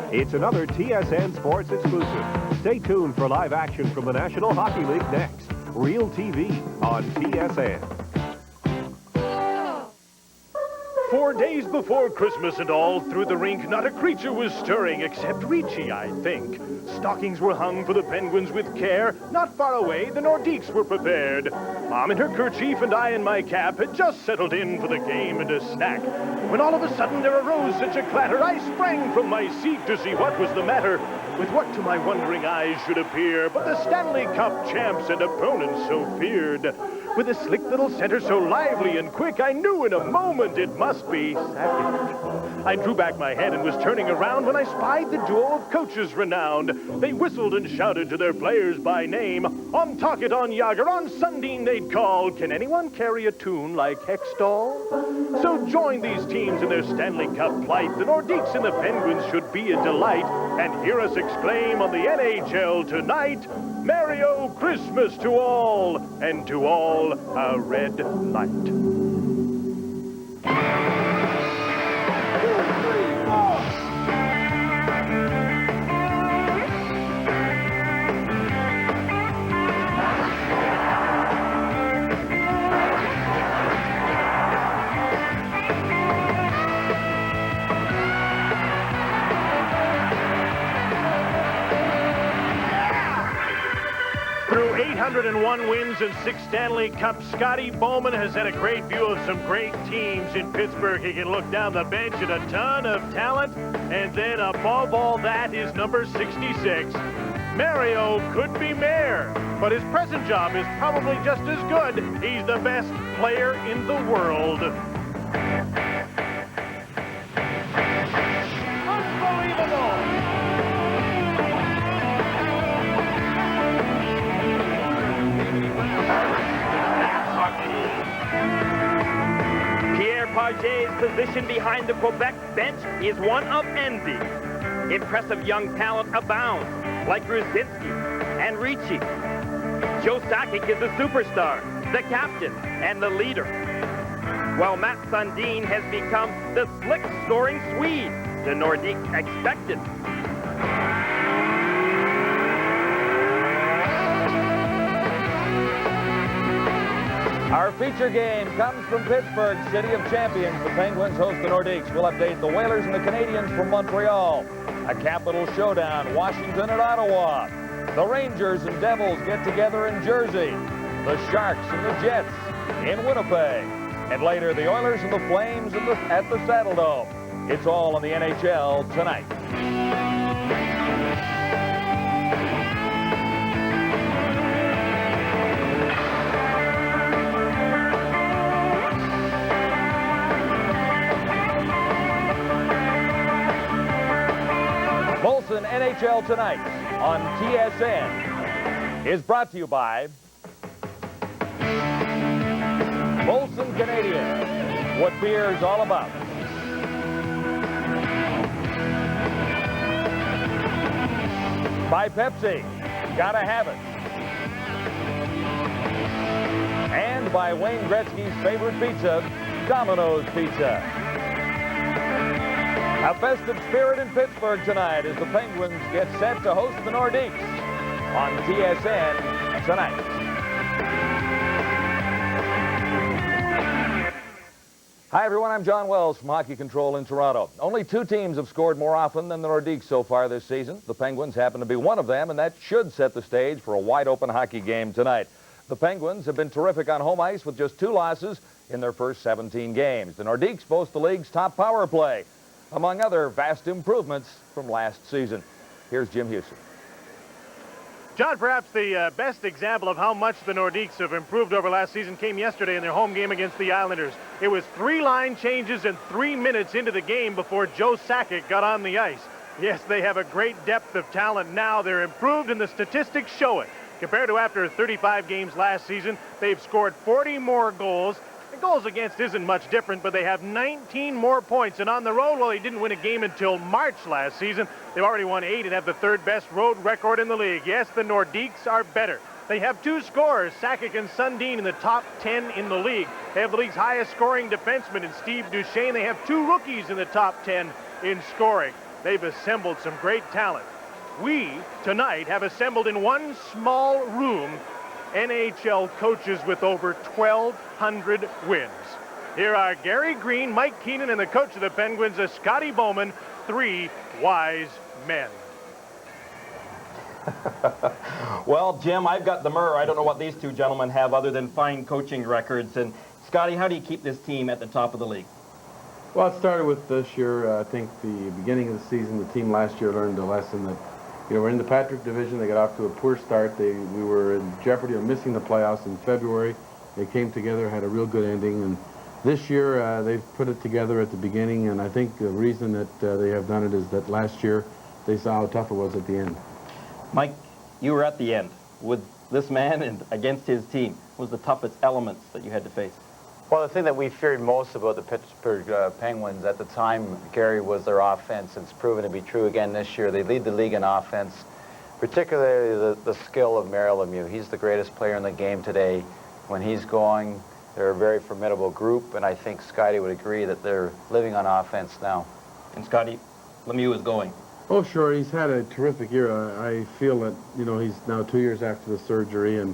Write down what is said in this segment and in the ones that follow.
It's another TSN Sports exclusive. Stay tuned for live action from the National Hockey League next. Real TV on TSN. 4 days before Christmas and all through the rink, not a creature was stirring except Ricci, I think. Stockings were hung for the Penguins with care. Not far away, the Nordiques were prepared. Mom in her kerchief and I in my cap had just settled in for the game and a snack. When all of a sudden there arose such a clatter, I sprang from my seat to see what was the matter, with what to my wondering eyes should appear but the Stanley Cup champs and opponents so feared. With a slick little center so lively and quick, I knew in a moment it must be Sakic. I drew back my head and was turning around when I spied the duo of coaches renowned. They whistled and shouted to their players by name. On Tocchet, on Yager, on Sundin they'd call, "Can anyone carry a tune like Hextall?" So join these teams in their Stanley Cup plight. The Nordiques and the Penguins should be a delight. And hear us exclaim on the NHL tonight, "Merry-O Christmas to all, and to all a red light." 2, 3, 4. Through 801 wins and 6 Stanley Cups, Scotty Bowman has had a great view of some great teams in Pittsburgh. He can look down the bench at a ton of talent, and then above all that is number 66. Mario could be mayor, but his present job is probably just as good. He's the best player in the world. Unbelievable! Paget's position behind the Quebec bench is one of envy. Impressive young talent abounds, like Gruszinski and Ricci. Joe Sakic is the superstar, the captain, and the leader, while Matt Sundin has become the slick scoring Swede the Nordiques expected. Our feature game comes from Pittsburgh, City of Champions. The Penguins host the Nordiques. We'll update the Whalers and the Canadiens from Montreal. A capital showdown, Washington and Ottawa. The Rangers and Devils get together in Jersey. The Sharks and the Jets in Winnipeg. And later, the Oilers and the Flames at the Saddle Dome. It's all in the NHL tonight. Molson NHL Tonight on TSN is brought to you by Molson Canadian, what beer's all about. By Pepsi, gotta have it. And by Wayne Gretzky's favorite pizza, Domino's Pizza. A festive spirit in Pittsburgh tonight as the Penguins get set to host the Nordiques on TSN tonight. Hi, everyone. I'm John Wells from Hockey Control in Toronto. Only 2 teams have scored more often than the Nordiques so far this season. The Penguins happen to be one of them, and that should set the stage for a wide-open hockey game tonight. The Penguins have been terrific on home ice with just 2 losses in their first 17 games. The Nordiques boast the league's top power play, among other vast improvements from last season. Here's Jim Houston. John, perhaps the best example of how much the Nordiques have improved over last season came yesterday in their home game against the Islanders. It was 3 line changes and 3 minutes into the game before Joe Sakic got on the ice. Yes, they have a great depth of talent now. They're improved and the statistics show it. Compared to after 35 games last season, they've scored 40 more goals. The goals against isn't much different, but they have 19 more points. And on the road, well, they didn't win a game until March last season. They've already won 8 and have the 3rd best road record in the league. Yes, the Nordiques are better. They have 2 scorers, Sakic and Sundin, in the top 10 in the league. They have the league's highest scoring defenseman in Steve Duchesne. They have 2 rookies in the top 10 in scoring. they've assembled some great talent. We, tonight, have assembled in one small room NHL coaches with over 1,200 wins. Here are Gary Green, Mike Keenan, and the coach of the Penguins, Scotty Bowman, three wise men. Well, Jim, I've got the myrrh. I don't know what these two gentlemen have other than fine coaching records. And Scotty, how do you keep this team at the top of the league? Well, it started with this year. I think the beginning of the season, the team last year learned a lesson that, we're in the Patrick division. They got off to a poor start. We were in jeopardy of missing the playoffs in February. They came together, had a real good ending, and this year they've put it together at the beginning, and I think the reason that they have done it is that last year they saw how tough it was at the end. Mike, you were at the end with this man and against his team. What was the toughest elements that you had to face? Well, the thing that we feared most about the Pittsburgh Penguins at the time, Gary, was their offense. It's proven to be true again this year. They lead the league in offense, particularly the skill of Mario Lemieux. He's the greatest player in the game today. When he's going, they're a very formidable group, and I think Scotty would agree that they're living on offense now. And Scotty, Lemieux is going. Oh, sure. He's had a terrific year. I feel that, he's now 2 years after the surgery, and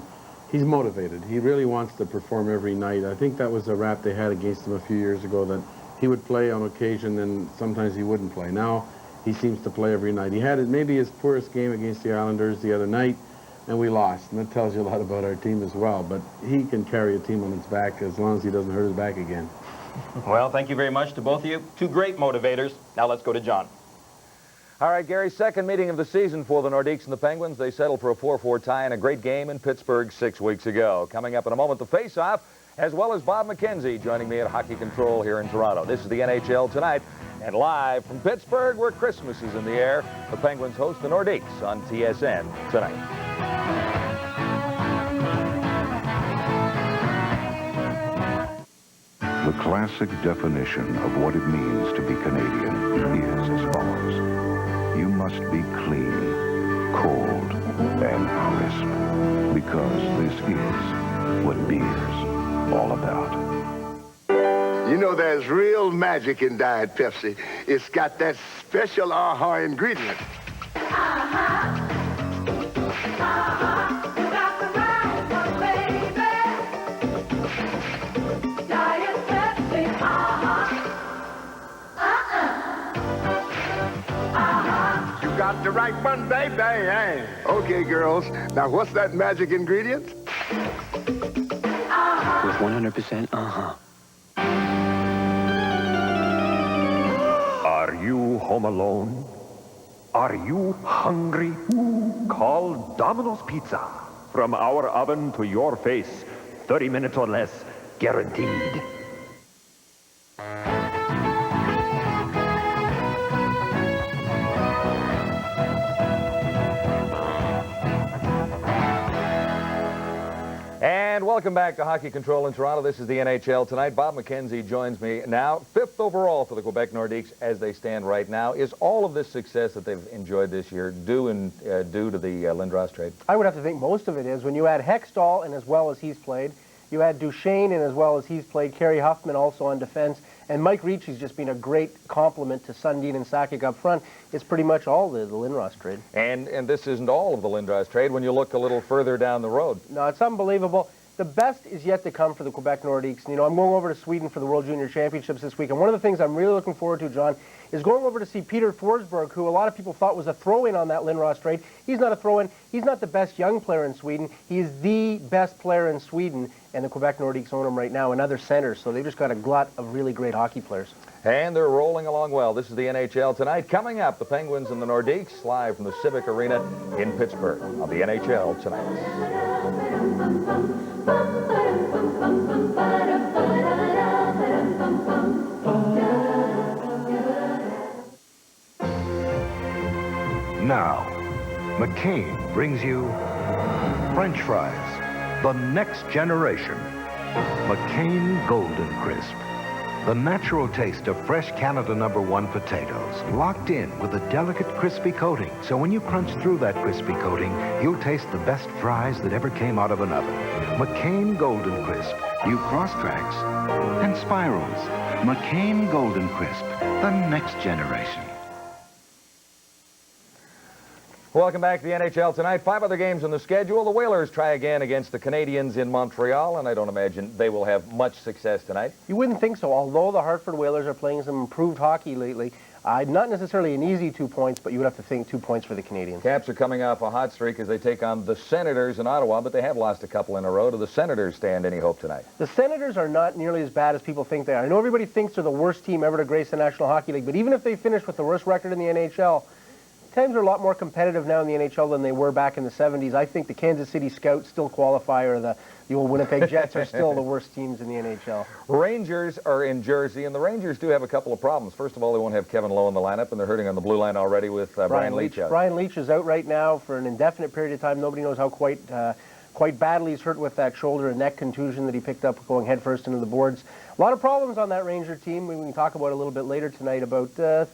he's motivated. He really wants to perform every night. I think that was a rap they had against him a few years ago, that he would play on occasion and sometimes he wouldn't play. Now he seems to play every night. He had maybe his poorest game against the Islanders the other night, and we lost. And that tells you a lot about our team as well. But he can carry a team on his back as long as he doesn't hurt his back again. Well, thank you very much to both of you. Two great motivators. Now let's go to John. All right, Gary, second meeting of the season for the Nordiques and the Penguins. They settled for a 4-4 tie in a great game in Pittsburgh 6 weeks ago. Coming up in a moment, the face-off, as well as Bob McKenzie joining me at Hockey Control here in Toronto. This is the NHL Tonight, and live from Pittsburgh, where Christmas is in the air, the Penguins host the Nordiques on TSN tonight. The classic definition of what it means to be Canadian is as follows. You must be clean, cold, and crisp, because this is what beer's all about. You know, there's real magic in Diet Pepsi. It's got that special aha ingredient. The right one, baby. Hey. Okay, girls. Now, what's that magic ingredient? With 100% Are you home alone? Are you hungry? Call Domino's Pizza. From our oven to your face, 30 minutes or less, guaranteed. And welcome back to Hockey Control in Toronto. This is the NHL Tonight. Bob McKenzie joins me now. 5th overall for the Quebec Nordiques as they stand right now. Is all of this success that they've enjoyed this year due to the Lindros trade? I would have to think most of it is. When you add Hextall and as well as he's played, you add Duchesne and as well as he's played, Kerry Huffman also on defense, and Mike Ricci's just been a great compliment to Sundin and Sakic up front. It's pretty much all the Lindros trade. And this isn't all of the Lindros trade when you look a little further down the road. No, it's unbelievable. The best is yet to come for the Quebec Nordiques. I'm going over to Sweden for the World Junior Championships this week, and one of the things I'm really looking forward to, John, is going over to see Peter Forsberg, who a lot of people thought was a throw-in on that Lindros trade. He's not a throw-in. He's not the best young player in Sweden. He is the best player in Sweden, and the Quebec Nordiques own him right now, another center. So they've just got a glut of really great hockey players. And they're rolling along well. This is the NHL Tonight. Coming up, the Penguins and the Nordiques, live from the Civic Arena in Pittsburgh on the NHL Tonight. Now, McCain brings you French fries, the next generation. McCain Golden Crisp. The natural taste of fresh Canada No. 1 potatoes, locked in with a delicate crispy coating. So when you crunch through that crispy coating, you'll taste the best fries that ever came out of an oven. McCain Golden Crisp. You cross tracks and spirals. McCain Golden Crisp, the next generation. Welcome back to the NHL tonight. 5 other games on the schedule. The Whalers try again against the Canadiens in Montreal, and I don't imagine they will have much success tonight. You wouldn't think so, although the Hartford Whalers are playing some improved hockey lately. Not necessarily an easy 2 points, but you would have to think 2 points for the Canadiens. Caps are coming off a hot streak as they take on the Senators in Ottawa, but they have lost a couple in a row. Do the Senators stand any hope tonight? The Senators are not nearly as bad as people think they are. I know everybody thinks they're the worst team ever to grace the National Hockey League, but even if they finish with the worst record in the NHL, teams are a lot more competitive now in the NHL than they were back in the 70s. I think the Kansas City Scouts still qualify, or the old Winnipeg Jets are still the worst teams in the NHL. Rangers are in Jersey, and the Rangers do have a couple of problems. First of all, they won't have Kevin Lowe in the lineup, and they're hurting on the blue line already with Brian Leetch out. Brian Leetch is out right now for an indefinite period of time. Nobody knows how quite badly he's hurt with that shoulder and neck contusion that he picked up going headfirst into the boards. A lot of problems on that Ranger team. We can talk about it a little bit later tonight about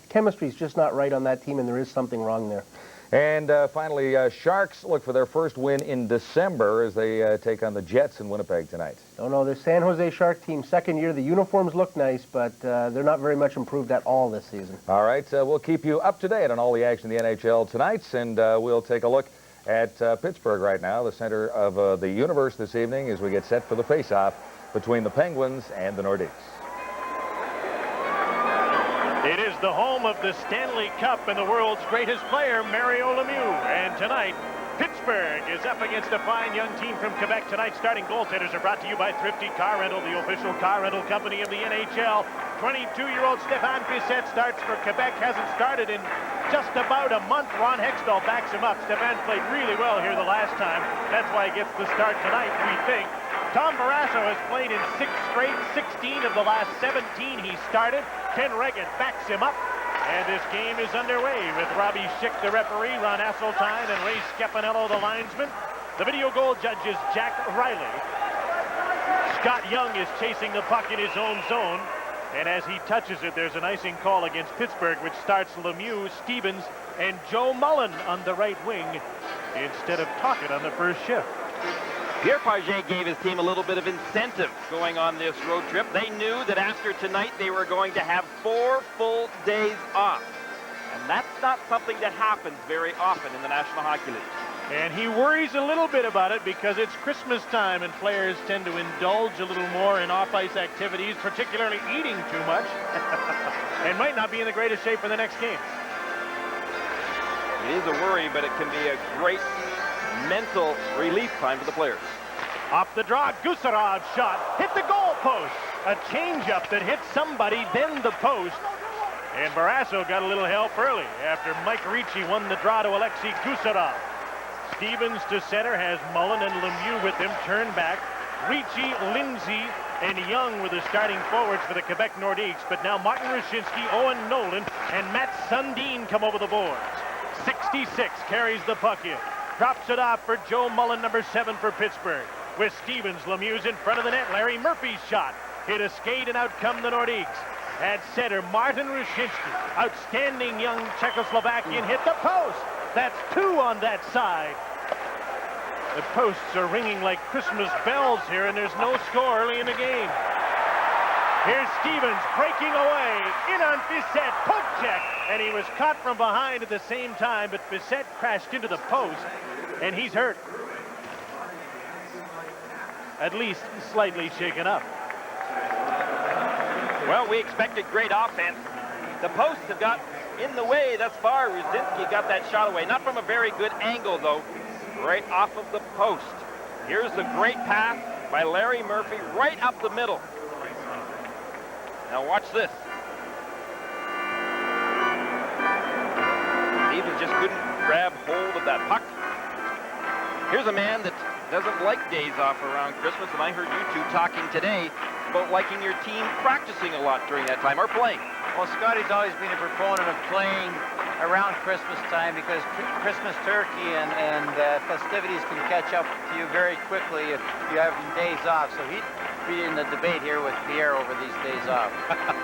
chemistry's just not right on that team, and there is something wrong there. And finally, Sharks look for their first win in December as they take on the Jets in Winnipeg tonight. Oh, no, the San Jose Shark team, second year. The uniforms look nice, but they're not very much improved at all this season. All right, we'll keep you up to date on all the action in the NHL tonight, and we'll take a look at Pittsburgh right now, the center of the universe this evening, as we get set for the face-off between the Penguins and the Nordiques. It is the home of the Stanley Cup and the world's greatest player, Mario Lemieux. And tonight, Pittsburgh is up against a fine young team from Quebec. Tonight's starting goaltenders are brought to you by Thrifty Car Rental, the official car rental company of the NHL. 22-year-old Stéphane Bissette starts for Quebec. Hasn't started in just about a month. Ron Hextall backs him up. Stéphane played really well here the last time. That's why he gets the start tonight, we think. Tom Barrasso has played in 6 straight, 16 of the last 17 he started. Ken Regan backs him up, and this game is underway with Robbie Schick, the referee, Ron Asseltine, and Ray Scapanello, the linesman. The video goal judge is Jack Riley. Scott Young is chasing the puck in his own zone, and as he touches it, there's an icing call against Pittsburgh, which starts Lemieux, Stevens, and Joe Mullen on the right wing instead of Tocchet on the first shift. Pierre Pagé gave his team a little bit of incentive going on this road trip. They knew that after tonight they were going to have 4 full days off. And that's not something that happens very often in the National Hockey League. And he worries a little bit about it because it's Christmas time and players tend to indulge a little more in off-ice activities, particularly eating too much, and might not be in the greatest shape for the next game. It is a worry, but it can be a great mental relief time for the players. Off the draw, Gusarov shot, hit the goal post. A changeup that hit somebody, then the post. And Barrasso got a little help early after Mike Ricci won the draw to Alexei Gusarov. Stevens to center has Mullen and Lemieux with him, turn back. Ricci, Lindsay, and Young were the starting forwards for the Quebec Nordiques, but now Martin Rushinsky, Owen Nolan, and Matt Sundin come over the boards. 66 carries the puck in. Drops it off for Joe Mullen, number 7 for Pittsburgh. With Stevens, Lemieux's in front of the net. Larry Murphy's shot. Hit a skate and out come the Nordiques. At center, Martin Rushinsky. Outstanding young Czechoslovakian hit the post. That's 2 on that side. The posts are ringing like Christmas bells here, and there's no score early in the game. Here's Stevens breaking away. In on Bissette. Poke check. And he was caught from behind at the same time, but Bissette crashed into the post, and he's hurt. At least slightly shaken up. Well, we expected great offense. The posts have got in the way thus far. Ruzinski got that shot away. Not from a very good angle, though. Right off of the post. Here's a great pass by Larry Murphy right up the middle. Now watch this. Stevens just couldn't grab hold of that puck. Here's a man that doesn't like days off around Christmas, and I heard you two talking today about liking your team practicing a lot during that time, or playing. Well, Scotty's always been a proponent of playing around Christmas time because Christmas turkey and festivities can catch up to you very quickly if you have days off. So he'd be in the debate here with Pierre over these days off.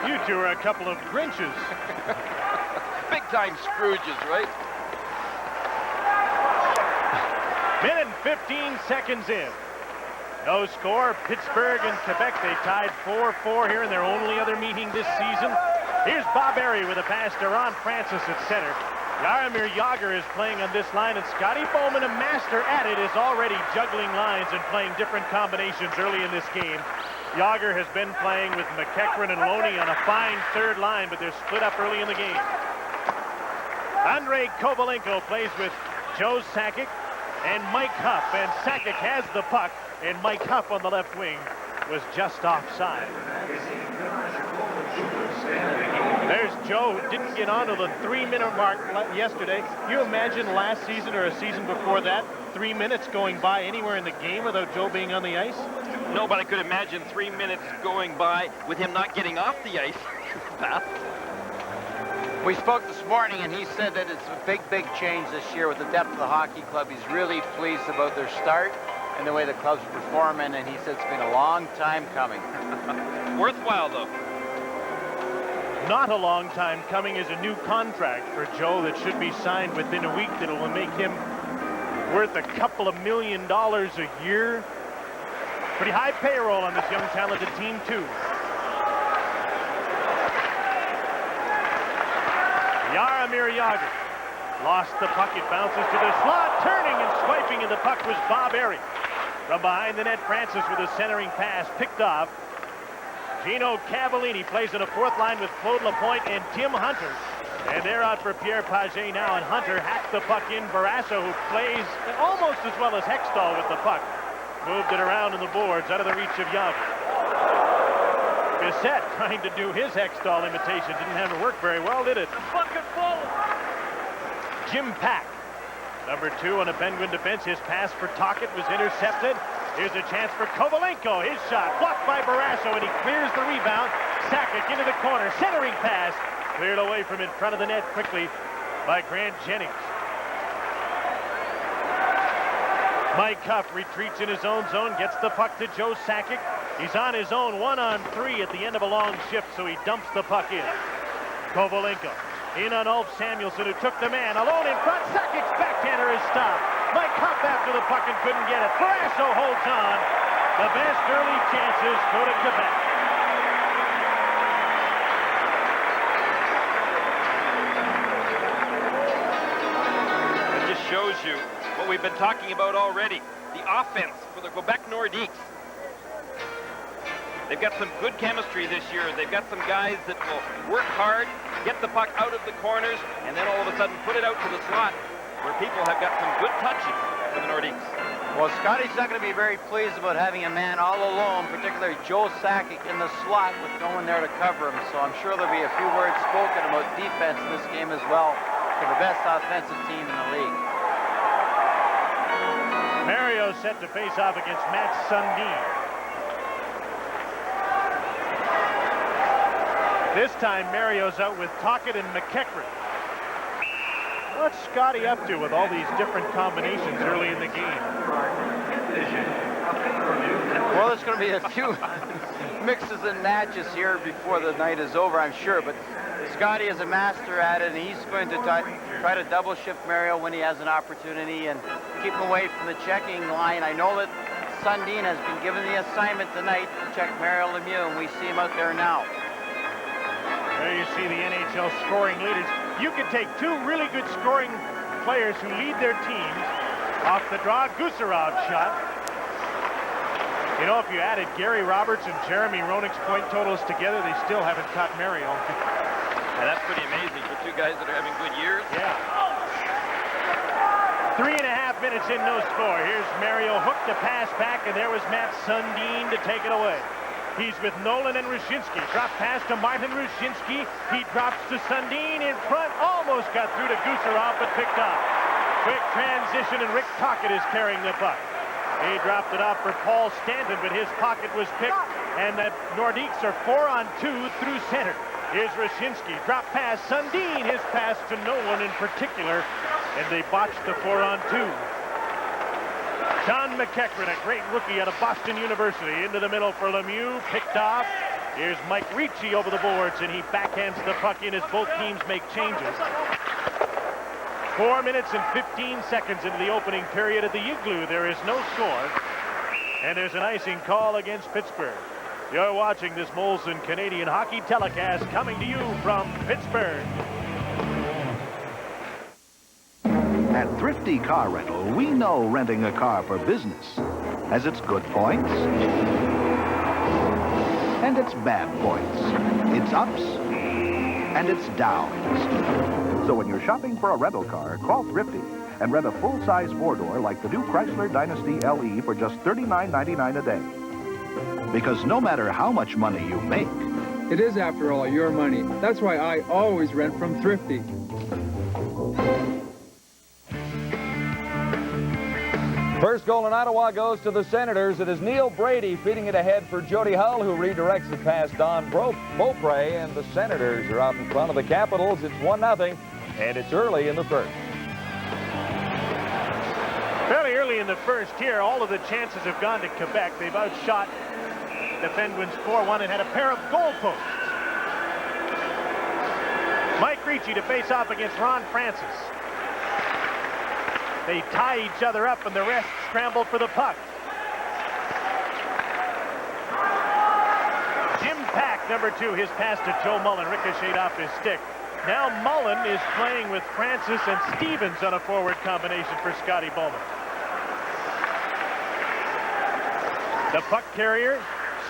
You two are a couple of Grinches. Big-time Scrooges, right? Minute and 15 seconds in. No score. Pittsburgh and Quebec, they tied 4-4 here in their only other meeting this season. Here's Bob Airy with a pass to Ron Francis at center. Jaromir Jagr is playing on this line, and Scotty Bowman, a master at it, is already juggling lines and playing different combinations early in this game. Jagr has been playing with McEachran and Loney on a fine third line, but they're split up early in the game. Andrei Kovalenko plays with Joe Sakic and Mike Huff, and Sakic has the puck, and Mike Huff on the left wing was just offside. There's Joe, who didn't get onto the 3-minute mark yesterday. You imagine last season or a season before that, 3 minutes going by anywhere in the game without Joe being on the ice? No, but I could imagine 3 minutes going by with him not getting off the ice. We spoke this morning, and he said that it's a big, big change this year with the depth of the hockey club. He's really pleased about their start and the way the club's performing, and he said it's been a long time coming. Worthwhile, though. Not a long time coming is a new contract for Joe that should be signed within a week that will make him worth a couple of $1 million a year. Pretty high payroll on this young, talented team, too. Jaromir Jagr lost the puck. It bounces to the slot. Turning and swiping in the puck was Bob Airy. From behind the net, Francis with a centering pass picked off. Gino Cavallini plays in a fourth line with Claude Lapointe and Tim Hunter. And they're out for Pierre Paget now, and Hunter hacks the puck in. Barrasso, who plays almost as well as Hextall with the puck, moved it around in the boards out of the reach of Jagr. Bissett trying to do his Hextall imitation. Didn't have it work very well, did it? Jim Pack, number 2 on the Penguin defense. His pass for Tocchet was intercepted. Here's a chance for Kovalenko. His shot blocked by Barrasso, and he clears the rebound. Sakic into the corner. Centering pass. Cleared away from in front of the net quickly by Grant Jennings. Mike Huff retreats in his own zone, gets the puck to Joe Sakic. He's on his own 1-on-3 at the end of a long shift, so he dumps the puck in. Kovalenko in on Ulf Samuelsson, who took the man alone in front. Sakic's backhander is stopped. Mike Huff after the puck and couldn't get it. Barrasso holds on. The best early chances go to Quebec. It just shows you what we've been talking about already. The offense for the Québec Nordiques. They've got some good chemistry this year. They've got some guys that will work hard, get the puck out of the corners, and then all of a sudden put it out to the slot, where people have got some good touches for the Nordiques. Well, Scotty's not going to be very pleased about having a man all alone, particularly Joe Sakic in the slot with no one there to cover him. So I'm sure there'll be a few words spoken about defense in this game as well for the best offensive team in the league. Mario set to face off against Matt Sundin. This time, Mario's out with Tocchet and McEachran. What's Scotty up to with all these different combinations early in the game? Well, there's going to be a few mixes and matches here before the night is over, I'm sure. But Scotty is a master at it, and he's going to try to double shift Mario when he has an opportunity and keep him away from the checking line. I know that Sundin has been given the assignment tonight to check Mario Lemieux, and we see him out there now. There you see the NHL scoring leaders. You could take 2 really good scoring players who lead their teams off the draw. Gusarov shot. You know, if you added Gary Roberts and Jeremy Roenick's point totals together, they still haven't caught Mario. And that's pretty amazing for 2 guys that are having good years. Yeah. 3.5 minutes in, no score. Here's Mario hooked a pass back, and there was Matt Sundin to take it away. He's with Nolan and Rushinsky. Drop pass to Martin Rushinsky. He drops to Sundin in front. Almost got through to Gusarov, but picked off. Quick transition, and Rick Tocchet is carrying the puck. He dropped it off for Paul Stanton, but his pocket was picked, and the Nordiques are 4-on-2 through center. Here's Rushinsky. Drop pass. Sundin, his pass to no one in particular, and they botched the 4-on-2. John McEachran, a great rookie out of Boston University, into the middle for Lemieux, picked off. Here's Mike Ricci over the boards, and he backhands the puck in as both teams make changes. 4 minutes and 15 seconds into the opening period at the Igloo. There is no score, and there's an icing call against Pittsburgh. You're watching this Molson Canadian hockey telecast coming to you from Pittsburgh. At Thrifty Car Rental, we know renting a car for business has its good points and its bad points, its ups and its downs. So when you're shopping for a rental car, call Thrifty and rent a full-size four-door like the new Chrysler Dynasty LE for just $39.99 a day. Because no matter how much money you make, it is, after all, your money. That's why I always rent from Thrifty. First goal in Ottawa goes to the Senators. It is Neil Brady feeding it ahead for Jody Hull, who redirects it past Don Beaupre, and the Senators are out in front of the Capitals. It's 1-0, and it's early in the first. Fairly early in the first here, all of the chances have gone to Quebec. They've outshot the Penguins 4-1 and had a pair of goal posts. Mike Ricci to face off against Ron Francis. They tie each other up, and the rest scramble for the puck. Jim Pack, number 2, his pass to Joe Mullen, ricocheted off his stick. Now Mullen is playing with Francis and Stevens on a forward combination for Scotty Bowman. The puck carrier,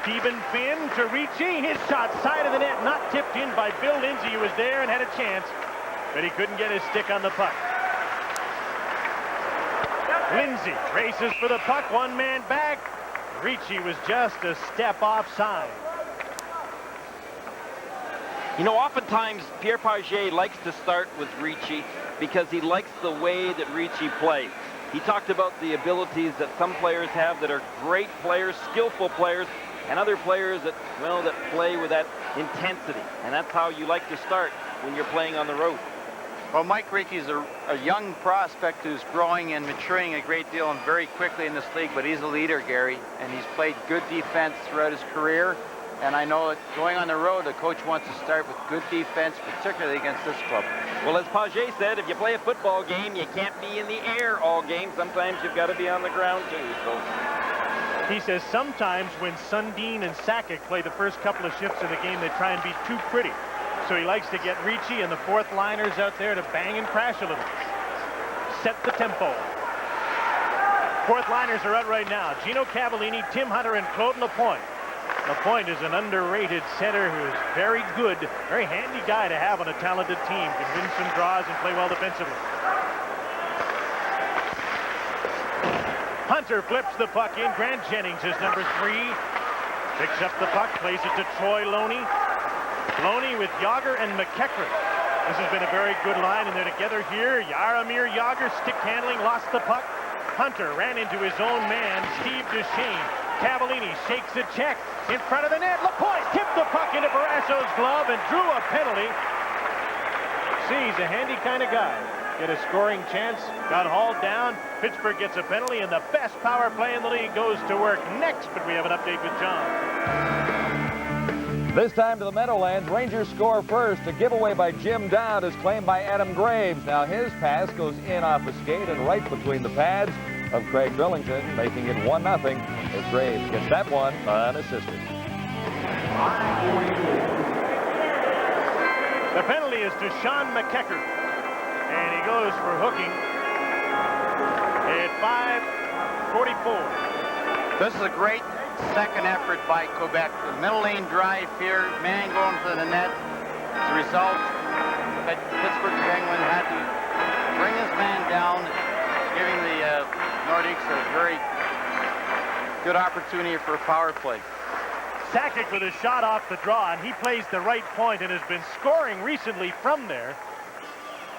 Stephen Finn to Ricci. His shot, side of the net, not tipped in by Bill Lindsay, who was there and had a chance, but he couldn't get his stick on the puck. Lindsay races for the puck, one man back. Ricci was just a step offside. You know, oftentimes Pierre Pagé likes to start with Ricci because he likes the way that Ricci plays. He talked about the abilities that some players have that are great players, skillful players, and other players that, well, that play with that intensity. And that's how you like to start when you're playing on the road. Well, Mike Ricci is a young prospect who's growing and maturing a great deal and very quickly in this league, but he's a leader, Gary, and he's played good defense throughout his career. And I know that going on the road, the coach wants to start with good defense, particularly against this club. Well, as Pagé said, if you play a football game, you can't be in the air all game. Sometimes you've got to be on the ground, too. So. He says sometimes when Sundin and Sakic play the first couple of shifts of the game, they try and be too pretty. So he likes to get Ricci and the fourth liners out there to bang and crash a little. Set the tempo. Fourth liners are out right now. Gino Cavallini, Tim Hunter, and Claude Lapointe. Lapointe is an underrated center who is very good, very handy guy to have on a talented team. Can win some draws and play well defensively. Hunter flips the puck in. Grant Jennings is number 3. Picks up the puck, plays it to Troy Loney. Loney with Yager and McEachran. This has been a very good line, and they're together here. Jaromir Yager, stick handling, lost the puck. Hunter ran into his own man, Steve Duchesne. Cavallini shakes a check in front of the net. Lapointe tipped the puck into Barasso's glove and drew a penalty. See, he's a handy kind of guy. Get a scoring chance, got hauled down. Pittsburgh gets a penalty, and the best power play in the league goes to work next. But we have an update with John. This time to the Meadowlands. Rangers score first. A giveaway by Jim Dowd is claimed by Adam Graves. Now his pass goes in off a skate and right between the pads of Craig Billington, making it 1-0 as Graves gets that one unassisted. The penalty is to Sean McEachran, and he goes for hooking at 5:44. This is a great second effort by Quebec. The middle lane drive here, man going for the net. As a result, the Pittsburgh Penguins had to bring his man down, giving the Nordiques a very good opportunity for a power play. Sakic with a shot off the draw, and he plays the right point and has been scoring recently from there.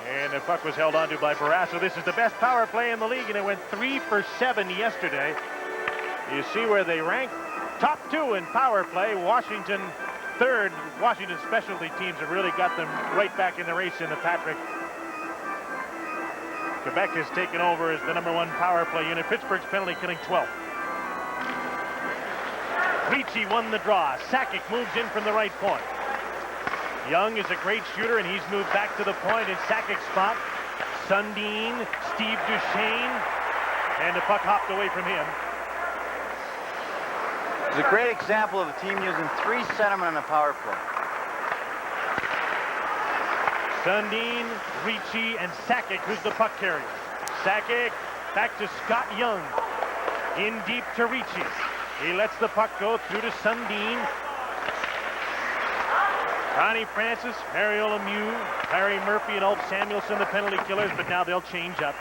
And the puck was held onto by Barrasso. This is the best power play in the league, and it went 3 for 7 yesterday. You see where they rank. Top 2 in power play. Washington third. Washington specialty teams have really got them right back in the race in the Patrick. Quebec has taken over as the #1 power play unit. Pittsburgh's penalty killing 12. Ricci won the draw. Sakic moves in from the right point. Young is a great shooter, and he's moved back to the point in Sakic's spot. Sundin, Steve Duchesne, and the puck hopped away from him. It's a great example of a team using 3 centermen on a power play. Sundin, Ricci, and Sakic, who's the puck carrier. Sakic back to Scott Young. In deep to Ricci. He lets the puck go through to Sundin. Ronnie Francis, Mario Lemieux, Larry Murphy, and Ulf Samuelsson, the penalty killers, but now they'll change up.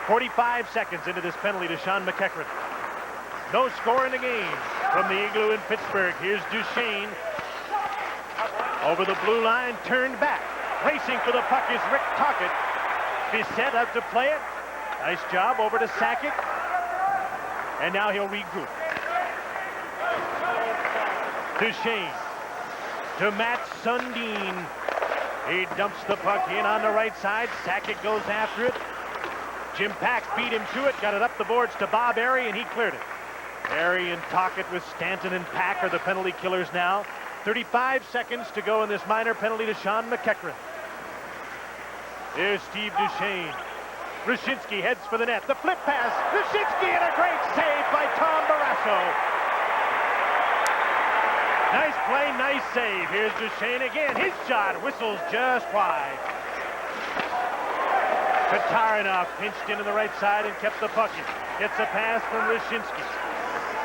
45 seconds into this penalty to Sean McEachran. No score in the game from the Igloo in Pittsburgh. Here's Duchesne. Over the blue line, turned back. Racing for the puck is Rick Tocchet. Bissett out to play it. Nice job over to Sakic. And now he'll regroup. Duchesne to Matt Sundin. He dumps the puck in on the right side. Sakic goes after it. Jim Pack beat him to it. Got it up the boards to Bob Airy, and he cleared it. Airy and Tocchet with Stanton and Pack are the penalty killers now. 35 seconds to go in this minor penalty to Sean McEachran. Here's Steve Duchesne. Rushinsky heads for the net. The flip pass. Rushinsky and a great save by Tom Barrasso. Nice play, nice save. Here's Duchesne again. His shot whistles just wide. Katarinov pinched into the right side and kept the puck in. Gets a pass from Rushinsky.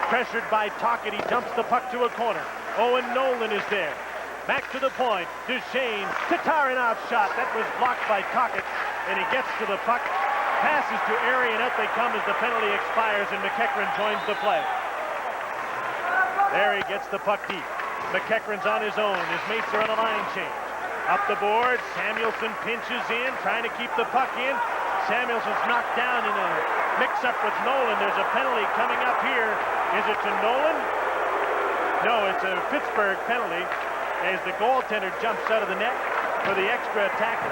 Pressured by Tocchet, he dumps the puck to a corner. Owen Nolan is there. Back to the point. Duchesne. Katarinov shot. That was blocked by Tocchet, and he gets to the puck. Passes to Airy, and out they come as the penalty expires, and McEachran joins the play. Airy gets the puck deep. McEachran's on his own. His mates are on a line change. Up the board, Samuelsson pinches in, trying to keep the puck in. Samuelsson's knocked down in a mix-up with Nolan. There's a penalty coming up here. Is it to Nolan? No, it's a Pittsburgh penalty as the goaltender jumps out of the net for the extra tackle.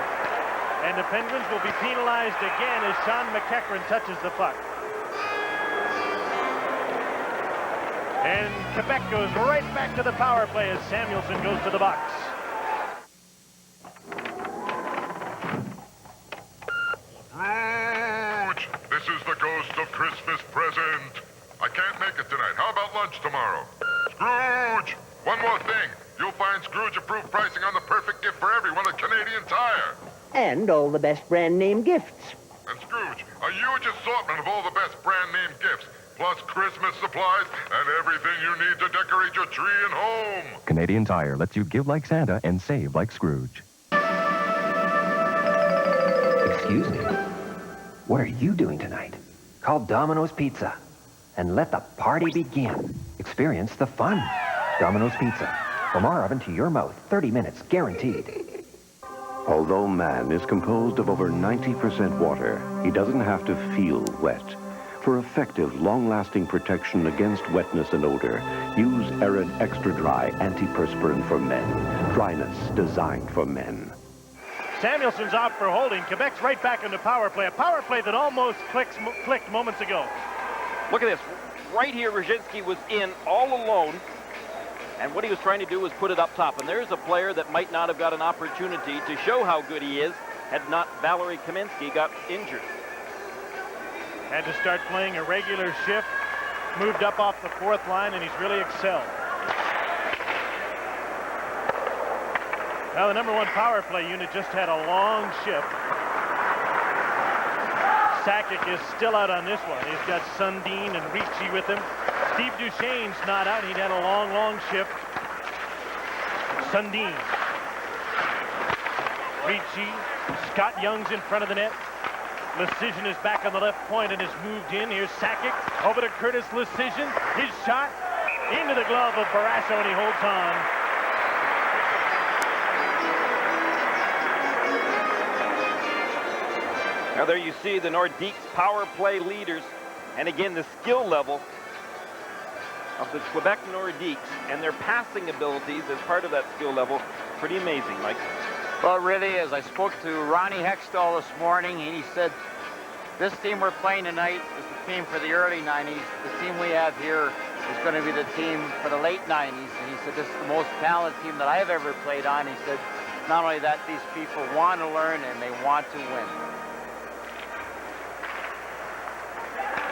And the Penguins will be penalized again as Sean McEachran touches the puck. And Quebec goes right back to the power play as Samuelsson goes to the box. Scrooge! This is the ghost of Christmas present. I can't make it tonight. How about lunch tomorrow? Scrooge! One more thing. You'll find Scrooge-approved pricing on the perfect gift for everyone at Canadian Tire. And all the best brand name gifts. And Scrooge, a huge assortment of all the best brand name gifts, plus Christmas supplies and everything you need to decorate your tree and home. Canadian Tire lets you give like Santa and save like Scrooge. Excuse me. What are you doing tonight? Call Domino's Pizza and let the party begin. Experience the fun. Domino's Pizza. From our oven to your mouth, 30 minutes guaranteed. Although man is composed of over 90% water, he doesn't have to feel wet. For effective, long-lasting protection against wetness and odor, use Arid Extra Dry Antiperspirant for Men. Dryness designed for men. Samuelsson's off for holding. Quebec's right back in the power play. A power play that almost clicked moments ago. Look at this. Right here, Ruzhinsky was in all alone. And what he was trying to do was put it up top. And there's a player that might not have got an opportunity to show how good he is had not Valerie Kaminsky got injured. Had to start playing a regular shift. Moved up off the fourth line, and he's really excelled. Now the number one power play unit just had a long shift. Sakic is still out on this one. He's got Sundin and Ricci with him. Steve Duchesne's not out. He'd had a long shift. Sundin. Ricci. Scott Young's in front of the net. Lecision is back on the left point and has moved in. Here's Sakic. Over to Curtis Lecision. His shot into the glove of Barrasso, and he holds on. Now there you see the Nordiques power play leaders. And again, the skill level of the Quebec Nordiques and their passing abilities as part of that skill level, pretty amazing, Mike. Well, it really is. I spoke to Ronnie Hextall this morning, and he said, this team we're playing tonight is the team for the early 90s. The team we have here is going to be the team for the late 90s. And he said, this is the most talented team that I've ever played on. He said, not only that, these people want to learn and they want to win.